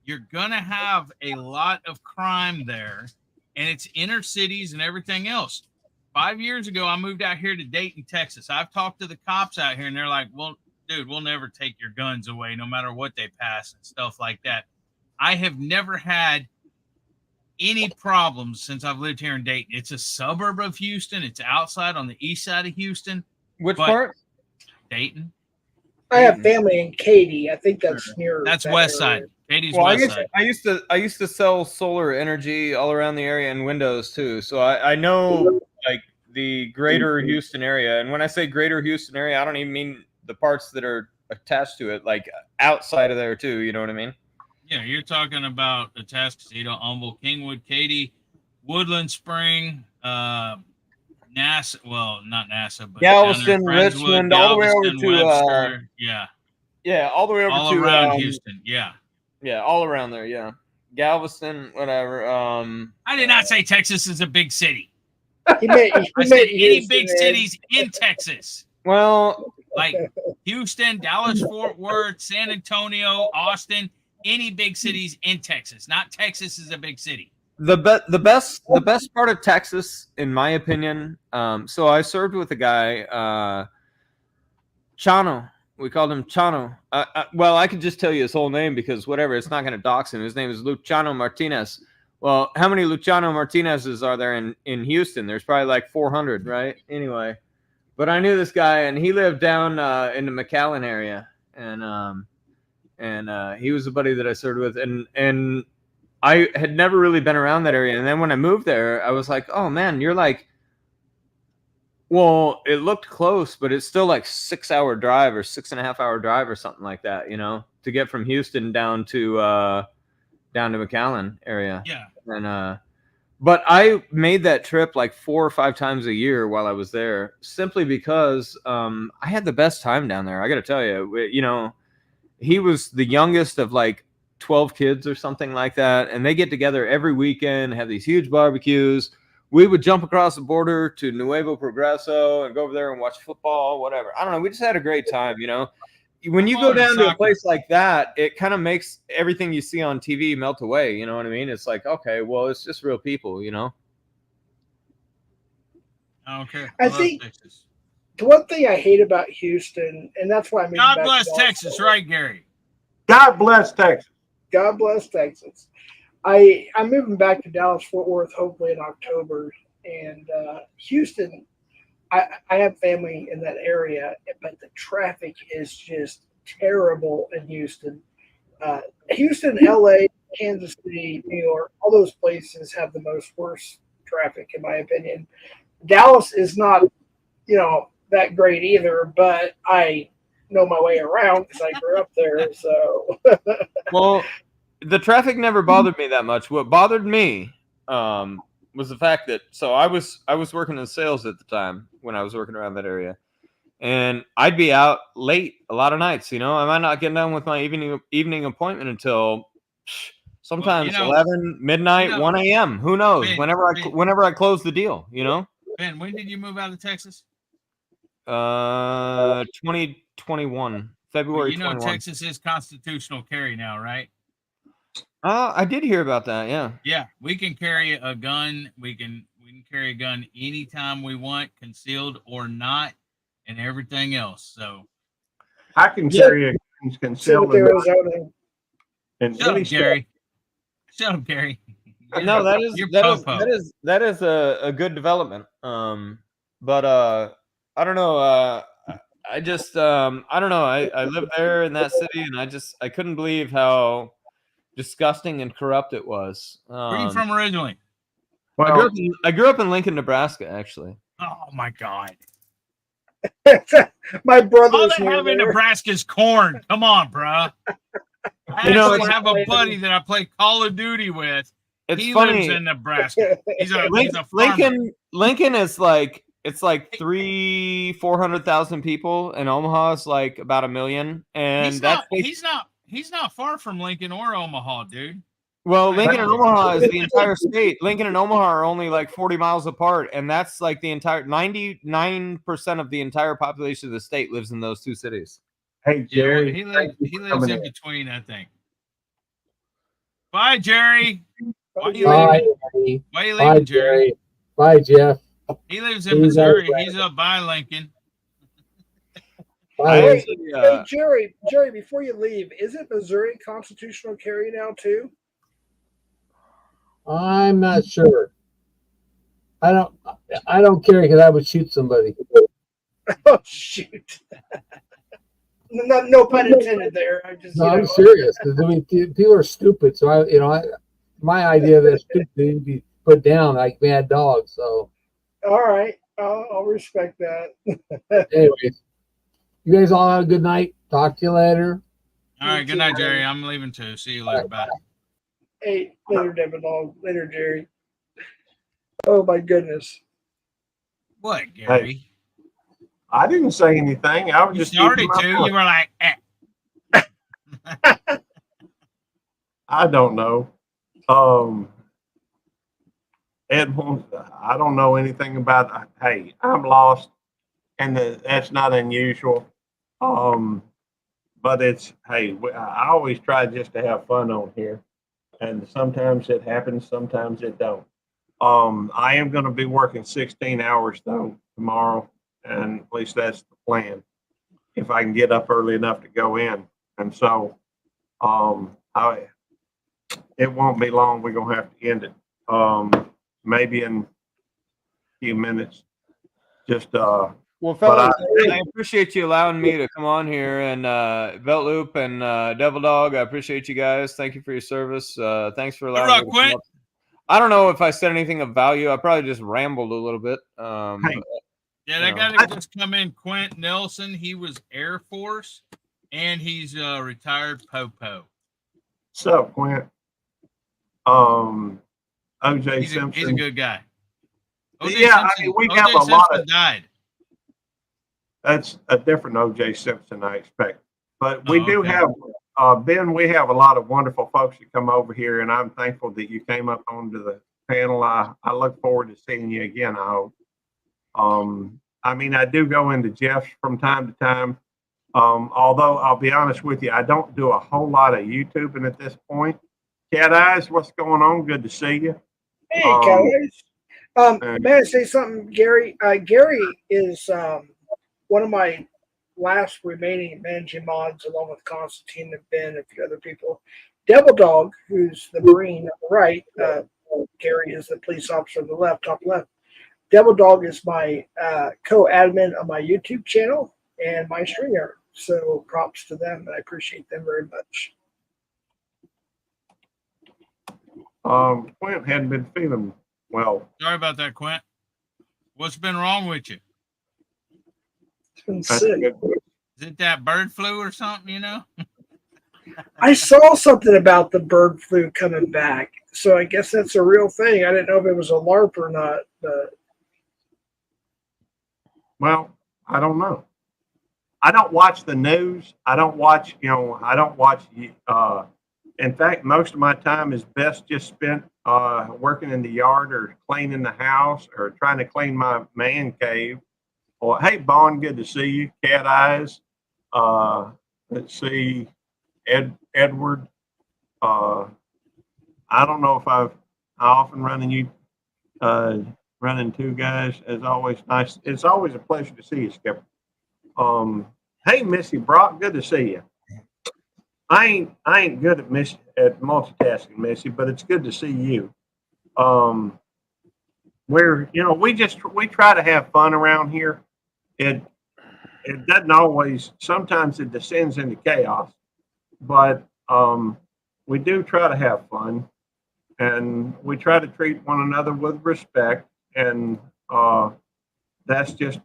[SPEAKER 4] You're going to have a lot of crime there, and it's inner cities and everything else. 5 years ago, I moved out here to Dayton, Texas. I've talked to the cops out here, and they're like, well, dude, we'll never take your guns away no matter what they pass and stuff like that. I have never had any problems since I've lived here in Dayton. It's a suburb of Houston. It's outside on the east side of Houston.
[SPEAKER 7] Which
[SPEAKER 4] But-
[SPEAKER 7] part?
[SPEAKER 4] Dayton.
[SPEAKER 2] I have family in Katy. I think that's near.
[SPEAKER 4] That's
[SPEAKER 2] that
[SPEAKER 4] west
[SPEAKER 2] area.
[SPEAKER 4] side. Katie's
[SPEAKER 7] Well,
[SPEAKER 4] west side.
[SPEAKER 7] I used to sell solar energy all around the area and windows too. So I know like the greater Houston area. And when I say greater Houston area, I don't even mean the parts that are attached to it, like outside of there too. You know what I mean?
[SPEAKER 4] Yeah, you're talking about Atascocita, Humble, Kingwood, Katy, Woodland Spring, NASA. Well, not NASA, but
[SPEAKER 7] Galveston,
[SPEAKER 4] down there, Friendswood,
[SPEAKER 7] Richmond, all the way over
[SPEAKER 4] Galveston,
[SPEAKER 7] to
[SPEAKER 4] Webster. Yeah,
[SPEAKER 7] all the way over
[SPEAKER 4] all
[SPEAKER 7] to
[SPEAKER 4] around Houston. Yeah,
[SPEAKER 7] Yeah, all around there. Yeah, Galveston, whatever.
[SPEAKER 4] I did not say Texas is a big city.
[SPEAKER 2] He made,
[SPEAKER 4] I
[SPEAKER 2] he
[SPEAKER 4] said
[SPEAKER 2] made
[SPEAKER 4] any
[SPEAKER 2] Houston
[SPEAKER 4] big
[SPEAKER 2] in.
[SPEAKER 4] cities in Texas,
[SPEAKER 7] Well,
[SPEAKER 4] like Houston, Dallas, Fort Worth, San Antonio, Austin. Any big cities in Texas. Not Texas is a big city.
[SPEAKER 7] the best part of Texas, in my opinion. So I served with a guy, Chano. We called him Chano. Well, I could just tell you his whole name because whatever, it's not going to dox him. His name is Luciano Martinez. Well, how many Luciano Martinezes are there in Houston? There's probably like 400, right? Anyway, but I knew this guy, and he lived down in the McAllen area, and he was a buddy that I served with, and I had never really been around that area. And then when I moved there, I was like, oh man, you're like, well, it looked close, but it's still like 6-hour drive or 6.5-hour drive or something like that, you know, to get from Houston down to McAllen area.
[SPEAKER 4] Yeah.
[SPEAKER 7] And but I made that trip like 4 or 5 times a year while I was there, simply because I had the best time down there. I got to tell you, you know, he was the youngest of like 12 kids or something like that, and they get together every weekend, have these huge barbecues. We would jump across the border to Nuevo Progreso and go over there and watch football, whatever. I don't know. We just had a great time, you know. When you go down to a place like that, it kind of makes everything you see on TV melt away. You know what I mean? It's like, okay, well, it's just real people, you know.
[SPEAKER 4] I don't care.
[SPEAKER 2] I
[SPEAKER 4] love
[SPEAKER 2] think-
[SPEAKER 4] Texas.
[SPEAKER 2] The one thing I hate about Houston, and that's why I moved
[SPEAKER 4] God
[SPEAKER 2] back
[SPEAKER 4] bless
[SPEAKER 2] to
[SPEAKER 4] Texas,
[SPEAKER 2] Austin.
[SPEAKER 4] right, Gary?
[SPEAKER 1] God bless Texas.
[SPEAKER 2] God bless Texas. I'm moving back to Dallas Fort Worth hopefully in October, and Houston. I have family in that area, but the traffic is just terrible in Houston. Houston, LA, Kansas City, New York, all those places have the most worst traffic in my opinion. Dallas is not, you know, that great either, but I know my way around because I grew up there. So
[SPEAKER 7] Well, the traffic never bothered me that much. What bothered me was the fact that I was working in sales at the time when I was working around that area, and I'd be out late a lot of nights. You know, I might not get done with my evening appointment until sometimes 11 midnight, 1 a.m. Who knows?
[SPEAKER 4] Ben,
[SPEAKER 7] whenever I close the deal, you know.
[SPEAKER 4] Ben, when did you move out of Texas?
[SPEAKER 7] 2021 February.
[SPEAKER 4] You know
[SPEAKER 7] 21.
[SPEAKER 4] Texas is constitutional carry now, right?
[SPEAKER 7] I did hear about that. Yeah.
[SPEAKER 4] Yeah, we can carry a gun. We can carry a gun anytime we want, concealed or not, and everything else. So
[SPEAKER 1] I can carry a
[SPEAKER 2] so
[SPEAKER 1] concealed
[SPEAKER 2] with Arizona,
[SPEAKER 1] in
[SPEAKER 4] shut
[SPEAKER 1] any
[SPEAKER 4] up,
[SPEAKER 1] state.
[SPEAKER 4] Gary. Shut up, Gary.
[SPEAKER 7] No,
[SPEAKER 4] You're
[SPEAKER 7] that
[SPEAKER 4] po-po.
[SPEAKER 7] is a good development. But I don't know. I just I don't know. I live there in that city, and I couldn't believe how disgusting and corrupt it was.
[SPEAKER 4] Where are you from originally?
[SPEAKER 7] I
[SPEAKER 1] Well,
[SPEAKER 7] grew up in Lincoln, Nebraska, actually.
[SPEAKER 4] Oh my God.
[SPEAKER 2] My
[SPEAKER 4] All
[SPEAKER 2] brother's
[SPEAKER 4] they
[SPEAKER 2] near
[SPEAKER 4] have in
[SPEAKER 2] there.
[SPEAKER 4] Nebraska is corn. Come on, bruh. I
[SPEAKER 7] You know,
[SPEAKER 4] actually have a buddy that I play Call of Duty with.
[SPEAKER 7] It's
[SPEAKER 4] He
[SPEAKER 7] funny.
[SPEAKER 4] lives in Nebraska. He's a farmer.
[SPEAKER 7] Lincoln is like, it's like 400,000 people, and Omaha is like about 1 million. And
[SPEAKER 4] He's not far from Lincoln or Omaha, dude.
[SPEAKER 7] well, Lincoln and Omaha is the entire state. Lincoln and Omaha are only like 40 miles apart, and that's like the entire 99% of the entire population of the state lives in those two cities.
[SPEAKER 1] Hey,
[SPEAKER 4] Yeah,
[SPEAKER 1] Jerry.
[SPEAKER 4] he
[SPEAKER 1] thank you for
[SPEAKER 4] lives
[SPEAKER 1] coming
[SPEAKER 4] in between, I think. Bye, Jerry. Why you
[SPEAKER 3] Bye,
[SPEAKER 4] leaving?
[SPEAKER 3] Eddie.
[SPEAKER 4] Why you
[SPEAKER 3] Bye,
[SPEAKER 4] leaving, Jerry?
[SPEAKER 3] Jerry. Bye, Jeff.
[SPEAKER 4] He lives in
[SPEAKER 3] He's
[SPEAKER 4] Missouri.
[SPEAKER 3] our
[SPEAKER 4] He's up by Lincoln.
[SPEAKER 3] Bye.
[SPEAKER 7] I
[SPEAKER 2] Hey,
[SPEAKER 7] actually,
[SPEAKER 2] hey, Jerry, before you leave, isn't Missouri constitutional carry now too?
[SPEAKER 3] I'm not sure. I don't care because I would shoot somebody.
[SPEAKER 2] Oh shoot! No pun intended there. I just
[SPEAKER 3] No, I'm serious. 'Cause, I mean, people are stupid. So my idea that stupid need to be put down like mad dogs. So,
[SPEAKER 2] All right, I'll respect that.
[SPEAKER 3] anyways, you guys all have a good night. Talk to you later.
[SPEAKER 4] All right, good night, Jerry. I'm leaving too. See you later. Bye.
[SPEAKER 2] Hey, later, Devin Dog. Later, Jerry. Oh my goodness.
[SPEAKER 4] What, Gary?
[SPEAKER 1] I didn't say anything. I was
[SPEAKER 4] You
[SPEAKER 1] just
[SPEAKER 4] started
[SPEAKER 1] keeping my
[SPEAKER 4] to. You
[SPEAKER 1] point.
[SPEAKER 4] were like,
[SPEAKER 1] I don't know. Ed wants. I don't know anything about. Hey, I'm lost, and that's not unusual. But it's hey. I always try just to have fun on here, and sometimes it happens, sometimes it don't. I am going to be working 16 hours though tomorrow, and at least that's the plan. If I can get up early enough to go in, and so it won't be long. We're gonna have to end it. Maybe in a few minutes. Just
[SPEAKER 7] well,
[SPEAKER 1] but
[SPEAKER 7] fellas, I appreciate you allowing me to come on here, and Belt Loop and Devil Dog. I appreciate you guys. Thank you for your service. Thanks for allowing me to come up. I don't know if I said anything of value. I probably just rambled a little bit.
[SPEAKER 1] Hey.
[SPEAKER 4] Yeah, that guy that just come in, Quint Nelson. He was Air Force, and he's a retired popo.
[SPEAKER 1] So Quint, OJ Simpson.
[SPEAKER 4] He's a good guy.
[SPEAKER 1] OJ Simpson, we have a lot of.
[SPEAKER 4] Died.
[SPEAKER 1] That's a different OJ Simpson, I expect. But we do have Ben. We have a lot of wonderful folks that come over here, and I'm thankful that you came up onto the panel. I look forward to seeing you again. I hope. I mean, I do go into Jeff's from time to time. Although I'll be honest with you, I don't do a whole lot of YouTubing at this point. Cat Eyes, what's going on? Good to see you.
[SPEAKER 2] Hey, Cat Eyes. May I say something, Gary? Gary is one of my last remaining managing mods, along with Constantine and Ben and a few other people. Devil Dog, who's the Marine on the right, Gary is the police officer on the left, top left. Devil Dog is my co-admin on my YouTube channel and my stringer. So props to them, and I appreciate them very much.
[SPEAKER 1] Quint hadn't been feeling well.
[SPEAKER 4] Sorry about that, Quint. What's been wrong with you?
[SPEAKER 2] It's been sick.
[SPEAKER 4] Is it that bird flu or something, you know?
[SPEAKER 2] I saw something about the bird flu coming back, so I guess that's a real thing. I didn't know if it was a LARP or not, but
[SPEAKER 1] well, I don't know. I don't watch the news. I don't watch, I don't watch. In fact, most of my time is best just spent working in the yard or cleaning the house or trying to clean my man cave. Or, hey, Bond, good to see you. Cat Eyes. Let's see, Edward. I don't know if I often running two guys, as always. Nice. It's always a pleasure to see you, Skipper. Hey, Missy Brock, good to see you. I ain't good at multitasking, Missy, but it's good to see you. We try to have fun around here. It doesn't always. Sometimes it descends into chaos, but we do try to have fun, and we try to treat one another with respect, and that's just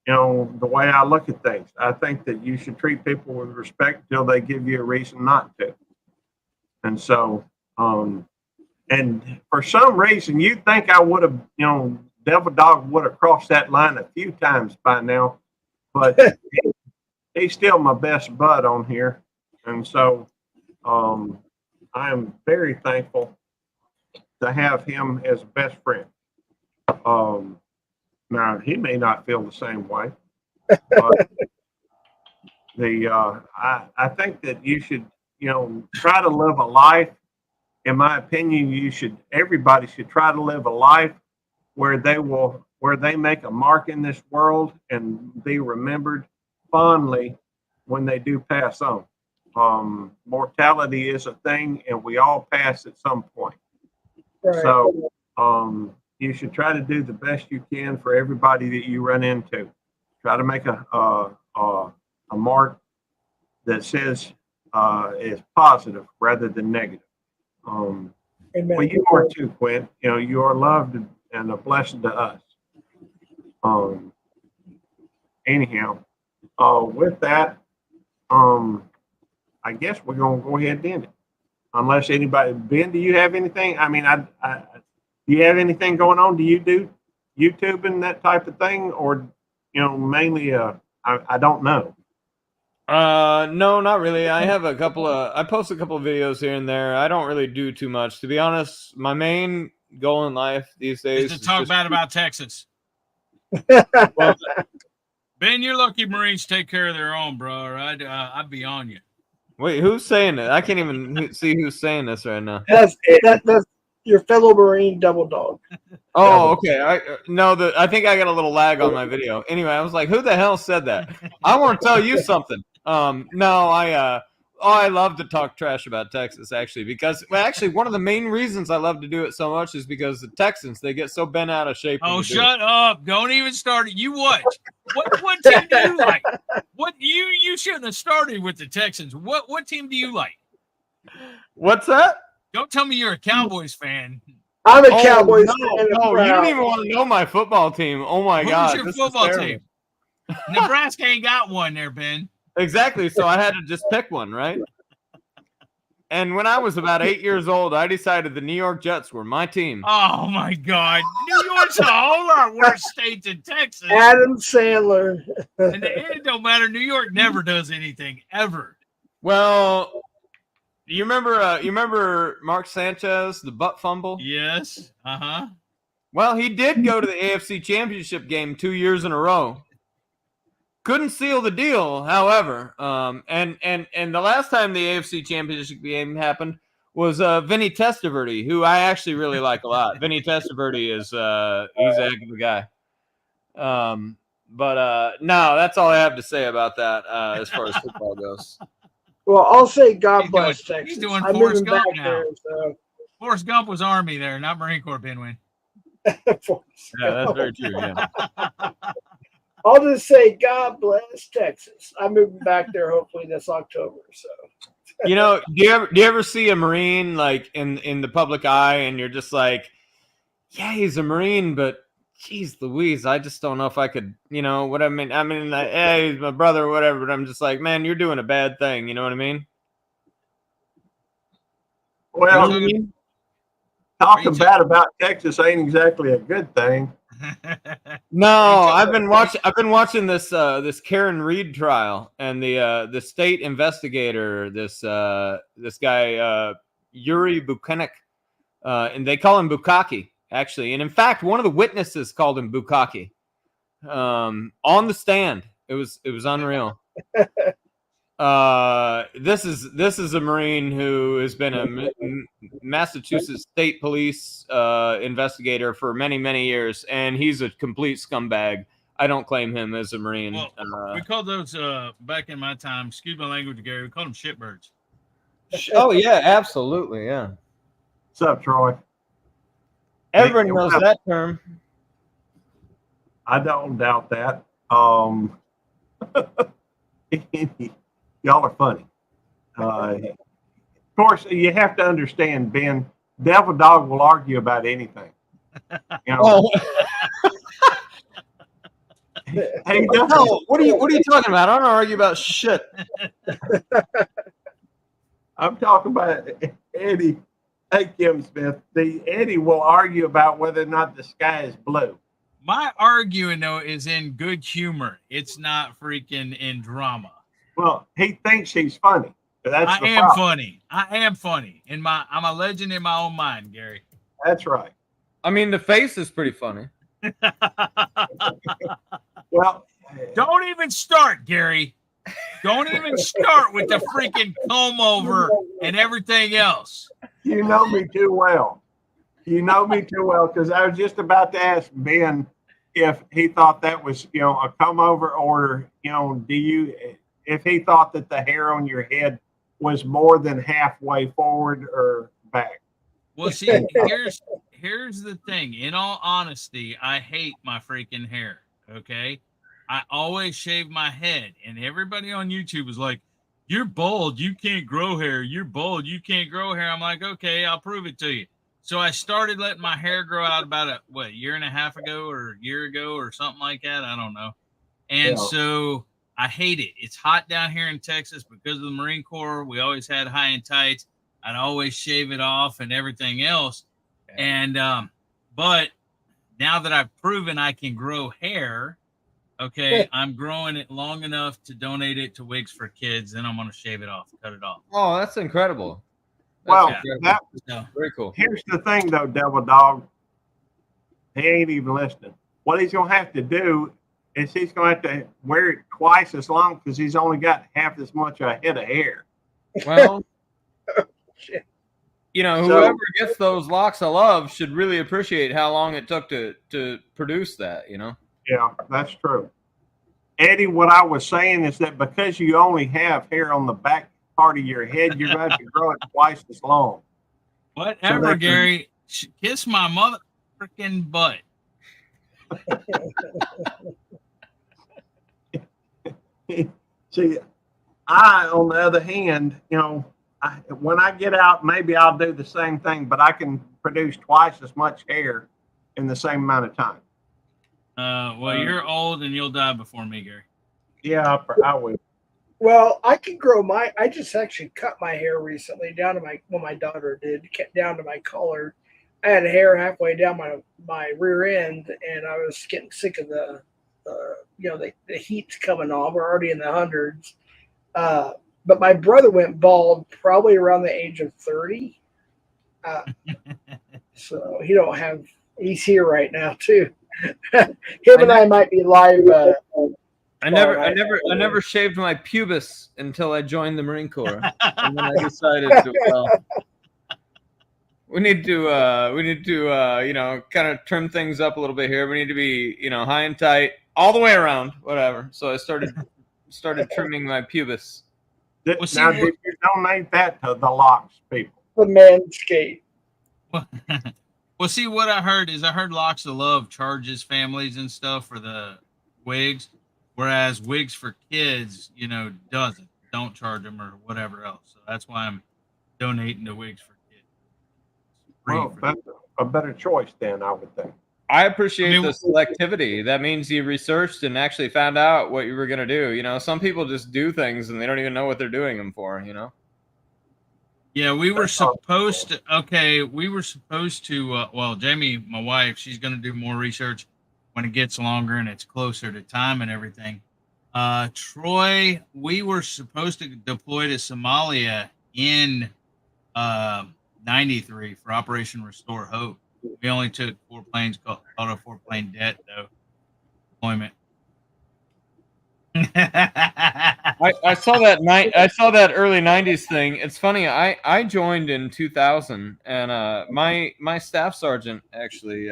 [SPEAKER 1] the way I look at things. I think that you should treat people with respect until they give you a reason not to. And so, and for some reason, you'd think I would have, Devil Dog would have crossed that line a few times by now, but he's still my best bud on here. And so, I am very thankful to have him as a best friend. Now he may not feel the same way, but I think that you should, try to live a life. In my opinion, everybody should try to live a life where they make a mark in this world and be remembered fondly when they do pass on. Mortality is a thing, and we all pass at some point.
[SPEAKER 2] Right.
[SPEAKER 1] So, you should try to do the best you can for everybody that you run into. Try to make a mark that says is positive rather than negative.
[SPEAKER 2] Amen.
[SPEAKER 1] Well, you are too, Quint. You are loved and a blessing to us. Anyhow, with that, I guess we're gonna go ahead and end it. Unless anybody, Ben, do you have anything? I mean, do you have anything going on? Do you do YouTube and that type of thing, or mainly? I don't know.
[SPEAKER 7] No, not really. I post a couple of videos here and there. I don't really do too much, to be honest. My main goal in life these days
[SPEAKER 4] is to talk bad about Texas.
[SPEAKER 7] Well,
[SPEAKER 4] Ben, you're lucky Marines take care of their own, bro. I'd be on you.
[SPEAKER 7] wait, who's saying it? I can't even see who's saying this right now.
[SPEAKER 2] That's your fellow Marine Double Dog.
[SPEAKER 7] Oh, okay. I think I got a little lag on my video. Anyway, I was like, who the hell said that? I want to tell you something. I love to talk trash about Texas, actually, because one of the main reasons I love to do it so much is because the Texans, they get so bent out of shape.
[SPEAKER 4] Oh, shut up. Don't even start it. You what? What team do you like? What you shouldn't have started with the Texans. What team do you like?
[SPEAKER 7] What's that?
[SPEAKER 4] Don't tell me you're a Cowboys fan.
[SPEAKER 2] I'm a Cowboys fan.
[SPEAKER 7] No, you don't even want to know my football team. Oh my God.
[SPEAKER 4] Who's your football team? Nebraska ain't got one there, Ben.
[SPEAKER 7] Exactly. So I had to just pick one, right? And when I was about 8 years old, I decided the New York Jets were my team.
[SPEAKER 4] Oh my God. New York's a whole lot worse state than Texas.
[SPEAKER 2] Adam Sandler.
[SPEAKER 4] And it don't matter. New York never does anything ever.
[SPEAKER 7] Well, you remember Mark Sanchez, the butt fumble?
[SPEAKER 4] Yes. Uh-huh.
[SPEAKER 7] Well, he did go to the AFC Championship game 2 years in a row. Couldn't seal the deal, however. And the last time the AFC Championship game happened was Vinny Testaverde, who I actually really like a lot. Vinny Testaverde is he's a heck of a guy. But no, that's all I have to say about that as far as football goes.
[SPEAKER 2] Well, I'll say God bless Texas.
[SPEAKER 4] He's doing
[SPEAKER 2] I'm
[SPEAKER 4] Forrest
[SPEAKER 2] moving
[SPEAKER 4] Gump
[SPEAKER 2] back
[SPEAKER 4] now.
[SPEAKER 2] there, so.
[SPEAKER 4] Forrest Gump was Army there, not Marine Corps, Benwin.
[SPEAKER 7] Yeah, that's very true. Yeah.
[SPEAKER 2] I'll just say God bless Texas. I'm moving back there hopefully this October. So,
[SPEAKER 7] do you ever see a Marine like in the public eye, and you're just like, yeah, he's a Marine, but geez Louise, I just don't know if I could, what I mean. I mean, hey, he's my brother or whatever, but I'm just like, man, you're doing a bad thing. You know what I mean?
[SPEAKER 1] Well,
[SPEAKER 7] You know what I mean?
[SPEAKER 1] talking bad about Texas ain't exactly a good thing.
[SPEAKER 7] No, I've been watching this this Karen Reed trial, and the state investigator, this guy Yuri Buchanek, and they call him Bukaki actually, and in fact, one of the witnesses called him Bukaki on the stand. It was unreal. This is a Marine who has been a Massachusetts State Police investigator for many years, and he's a complete scumbag. I don't claim him as a Marine.
[SPEAKER 4] Well, we called those back in my time. Excuse my language, Gary. We called them shitbirds.
[SPEAKER 7] Oh yeah, absolutely, yeah.
[SPEAKER 1] What's up, Troy?
[SPEAKER 7] Everyone knows that term.
[SPEAKER 1] I don't doubt that. Y'all are funny. Of course, you have to understand, Ben, Devil Dog will argue about anything. He does.
[SPEAKER 7] No, what are you talking about? I don't argue about shit.
[SPEAKER 1] I'm talking about Eddie. Hey, Kim Smith. Eddie will argue about whether or not the sky is blue.
[SPEAKER 4] My arguing though is in good humor. It's not freaking in drama.
[SPEAKER 1] Well, he thinks he's funny. That's
[SPEAKER 4] I
[SPEAKER 1] the
[SPEAKER 4] am
[SPEAKER 1] problem.
[SPEAKER 4] funny. I am funny. I'm a legend in my own mind, Gary.
[SPEAKER 1] That's right.
[SPEAKER 7] I mean, the face is pretty funny.
[SPEAKER 1] Well,
[SPEAKER 4] Don't even start, Gary. Don't even start with the freaking comb over and everything else.
[SPEAKER 1] you know me too well. You know me too well because I was just about to ask Ben if he thought that was, a come over order. If he thought that the hair on your head was more than halfway forward or back.
[SPEAKER 4] Well, see, here's the thing. In all honesty, I hate my freaking hair. Okay. I always shave my head, and everybody on YouTube was like, "You're bald. You can't grow hair. You're bald. You can't grow hair." I'm like, "Okay, I'll prove it to you." So I started letting my hair grow out about a year and a half ago or a year ago or something like that. I don't know. And so I hate it. It's hot down here in Texas because of the Marine Corps. We always had high and tights. I'd always shave it off and everything else. And but now that I've proven I can grow hair, okay, I'm growing it long enough to donate it to Wigs for Kids. Then I'm going to shave it off, cut it off.
[SPEAKER 7] Oh, that's incredible.
[SPEAKER 1] Well,
[SPEAKER 7] That's very cool.
[SPEAKER 1] Here's the thing, though, Devil Dog. He ain't even listening. What he's going to have to do is he's going to have to wear it twice as long because he's only got half as much a head of hair.
[SPEAKER 7] Well, whoever gets those locks of love should really appreciate how long it took to produce that,
[SPEAKER 1] Yeah, that's true. Eddie, what I was saying is that because you only have hair on the back part of your head, you're going to have to grow it twice as long.
[SPEAKER 4] Whatever, so Gary. Kiss my mother freaking butt.
[SPEAKER 1] See, I, on the other hand, when I get out, maybe I'll do the same thing, but I can produce twice as much hair in the same amount of time.
[SPEAKER 4] Well, you're old and you'll die before me, Gary.
[SPEAKER 1] Yeah, I will.
[SPEAKER 2] Well, I can grow I just actually cut my hair recently down to my daughter did, down to my collar. I had hair halfway down my rear end, and I was getting sick of the heat's coming on. We're already in the hundreds. But my brother went bald probably around the age of 30. So he's here right now too. Him and I might be live.
[SPEAKER 7] I never shaved my pubis until I joined the Marine Corps, and then I decided we need to kind of trim things up a little bit here. We need to be high and tight all the way around, whatever. So I started trimming my pubis.
[SPEAKER 1] Now, did you donate that to the locks people?
[SPEAKER 2] The Manscaped.
[SPEAKER 4] Well, see, what I heard Locks of Love charges families and stuff for the wigs, whereas Wigs for Kids, don't charge them or whatever else. So that's why I'm donating to Wigs for Kids.
[SPEAKER 1] Well, that's a better choice then, I would think.
[SPEAKER 7] I appreciate the selectivity. That means you researched and actually found out what you were going to do. Some people just do things and they don't even know what they're doing them for,
[SPEAKER 4] Yeah, we were supposed to. Okay, we were supposed to. Jamie, my wife, she's going to do more research when it gets longer and it's closer to time and everything. Troy, we were supposed to deploy to Somalia in '93 for Operation Restore Hope. We only took 4 planes, called a 4-plane debt though. Deployment.
[SPEAKER 7] I saw that I saw that early '90s thing. It's funny. I joined in 2000, and my staff sergeant actually.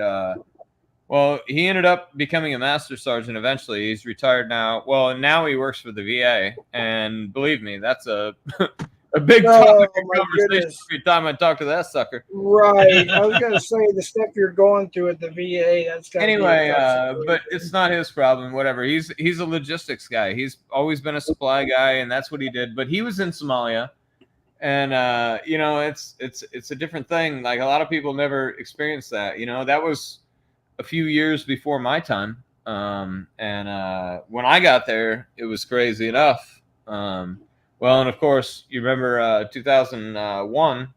[SPEAKER 7] He ended up becoming a master sergeant eventually. He's retired now. Well, and now he works for the VA, and believe me, that's a big topic of conversation every time I talk to that sucker.
[SPEAKER 2] Right. I was going to say the stuff you're going through at the VA. That's
[SPEAKER 7] anyway. But it's not his problem. Whatever. He's a logistics guy. He's always been a supply guy, and that's what he did. But he was in Somalia, and it's a different thing. Like a lot of people never experienced that. That was a few years before my time. And when I got there, it was crazy enough. Well, and of course, you remember 2001.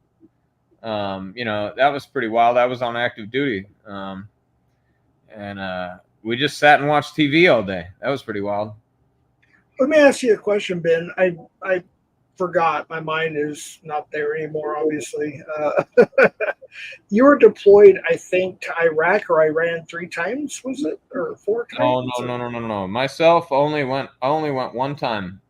[SPEAKER 7] That was pretty wild. I was on active duty, and we just sat and watched TV all day. That was pretty wild.
[SPEAKER 2] Let me ask you a question, Ben. I forgot. My mind is not there anymore, obviously. You were deployed, I think, to Iraq or Iran 3 times, was it? Or 4 times?
[SPEAKER 7] Oh, no. Myself only went one time.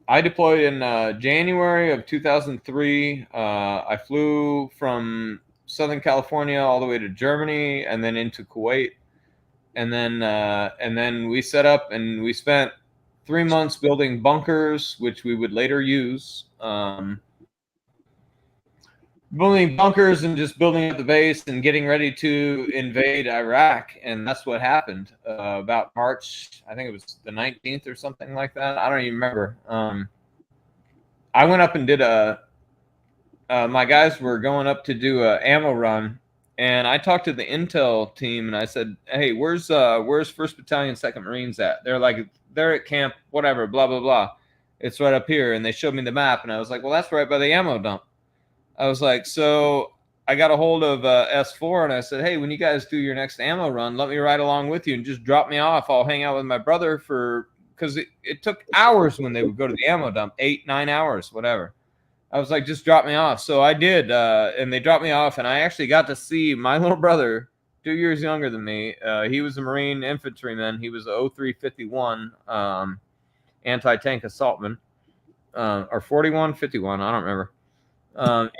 [SPEAKER 7] I deployed in January of 2003. I flew from Southern California all the way to Germany and then into Kuwait. And then we set up and we spent 3 months building bunkers, which we would later use. Building bunkers and just building up the base and getting ready to invade Iraq. And that's what happened about March. I think it was the 19th or something like that. I don't even remember. I went up and did my guys were going up to do a ammo run. And I talked to the intel team and I said, hey, where's 1st Battalion, 2nd Marines at? They're like, they're at camp, whatever, blah, blah, blah. It's right up here. And they showed me the map. And I was like, well, that's right by the ammo dump. I was like, so I got a hold of S4 and I said, hey, when you guys do your next ammo run, let me ride along with you and just drop me off. I'll hang out with my brother because it took hours when they would go to the ammo dump, 8-9 hours, whatever. I was like, just drop me off. So I did, and they dropped me off, and I actually got to see my little brother, 2 years younger than me. He was a Marine infantryman. He was a 0351 anti-tank assaultman, or 4151. I don't remember.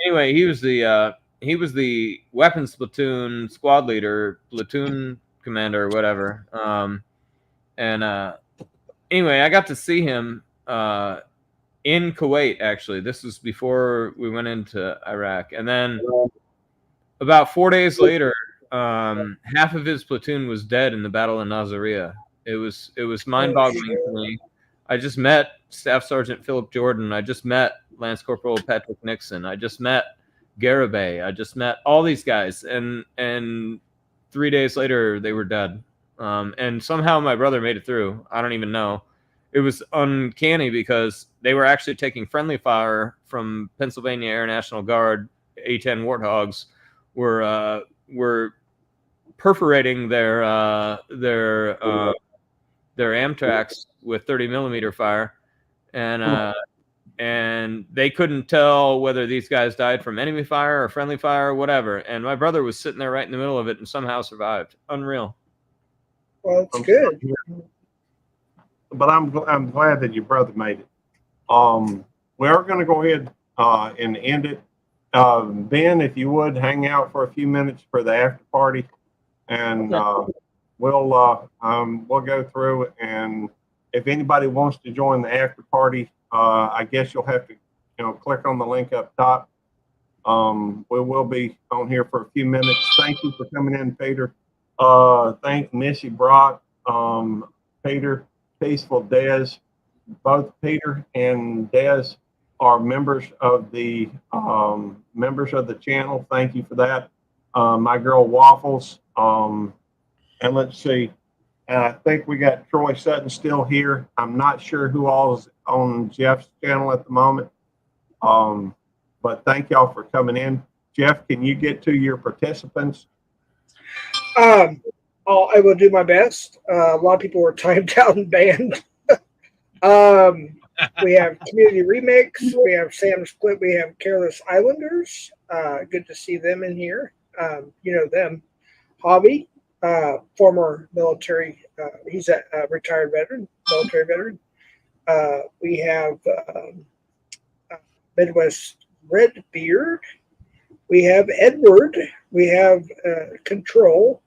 [SPEAKER 7] Anyway, he was the weapons platoon squad leader, platoon commander, or whatever. Anyway, I got to see him in Kuwait, actually. This was before we went into Iraq. And then about 4 days later, half of his platoon was dead in the Battle of Nasiriyah. It was mind-boggling to me. I just met Staff Sergeant Philip Jordan. I just met Lance Corporal Patrick Nixon. I just met Garibay. I just met all these guys. And 3 days later, they were dead. And somehow my brother made it through. I don't even know. It was uncanny because they were actually taking friendly fire from Pennsylvania Air National Guard. A-10 Warthogs were perforating their Amtracs with 30 millimeter fire, and they couldn't tell whether these guys died from enemy fire or friendly fire or whatever. And my brother was sitting there right in the middle of it and somehow survived. Unreal.
[SPEAKER 2] Well, it's good.
[SPEAKER 1] But I'm glad that your brother made it. We are going to go ahead and end it. Ben, if you would hang out for a few minutes for the after party, and we'll go through it. And if anybody wants to join the after party, I guess you'll have to click on the link up top. We will be on here for a few minutes. Thank you for coming in, Peter. Thank Missy Brock, Peter, Peaceful Dez. Both Peter and Dez are members of the channel. Thank you for that. My girl Waffles. And let's see. And I think we got Troy Sutton still here. I'm not sure who all is on Jeff's channel at the moment. But thank y'all for coming in. Jeff, can you get to your participants?
[SPEAKER 2] I will do my best. A lot of people were timed out and banned. We have Community Remix. We have Sam Split. We have Careless Islanders. Good to see them in here. You know them. Hobby, former military. He's a retired veteran, military veteran. We have Midwest Red Beard. We have Edward. We have Control.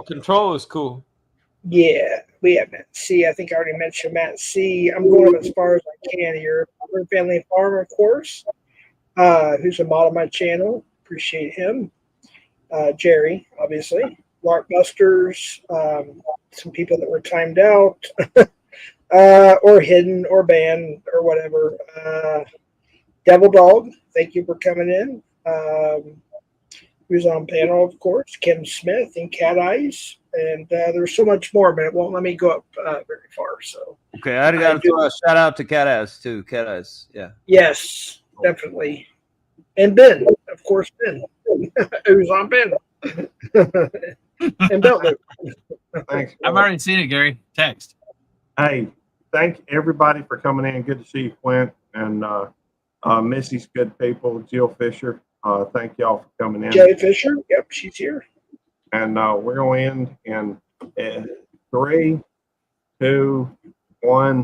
[SPEAKER 7] Control is cool.
[SPEAKER 2] Yeah, we have Matt C. I think I already mentioned Matt C. I'm going up as far as I can here. Family Farmer, of course, who's a mod on my channel. Appreciate him. Jerry, obviously. Lark Busters, some people that were timed out or hidden or banned or whatever. Devil Dog, thank you for coming in. Who's on panel, of course. Kim Smith and Cat Eyes. And there's so much more, but it won't let me go up very far. So
[SPEAKER 9] Okay, I got to throw a shout out to Cat Eyes too. Cat Eyes, yeah.
[SPEAKER 2] yes, definitely. And Ben, of course, Ben. Who's on Ben? And Bill.
[SPEAKER 1] Thanks.
[SPEAKER 4] I've already seen it, Gary. Text.
[SPEAKER 1] Hey, thank everybody for coming in. Good to see you, Quint, and Missy's good people, Jill Fisher. Thank y'all for coming in.
[SPEAKER 2] Jay Fisher. Yep, she's here.
[SPEAKER 1] And we're going to end in 3, 2, 1.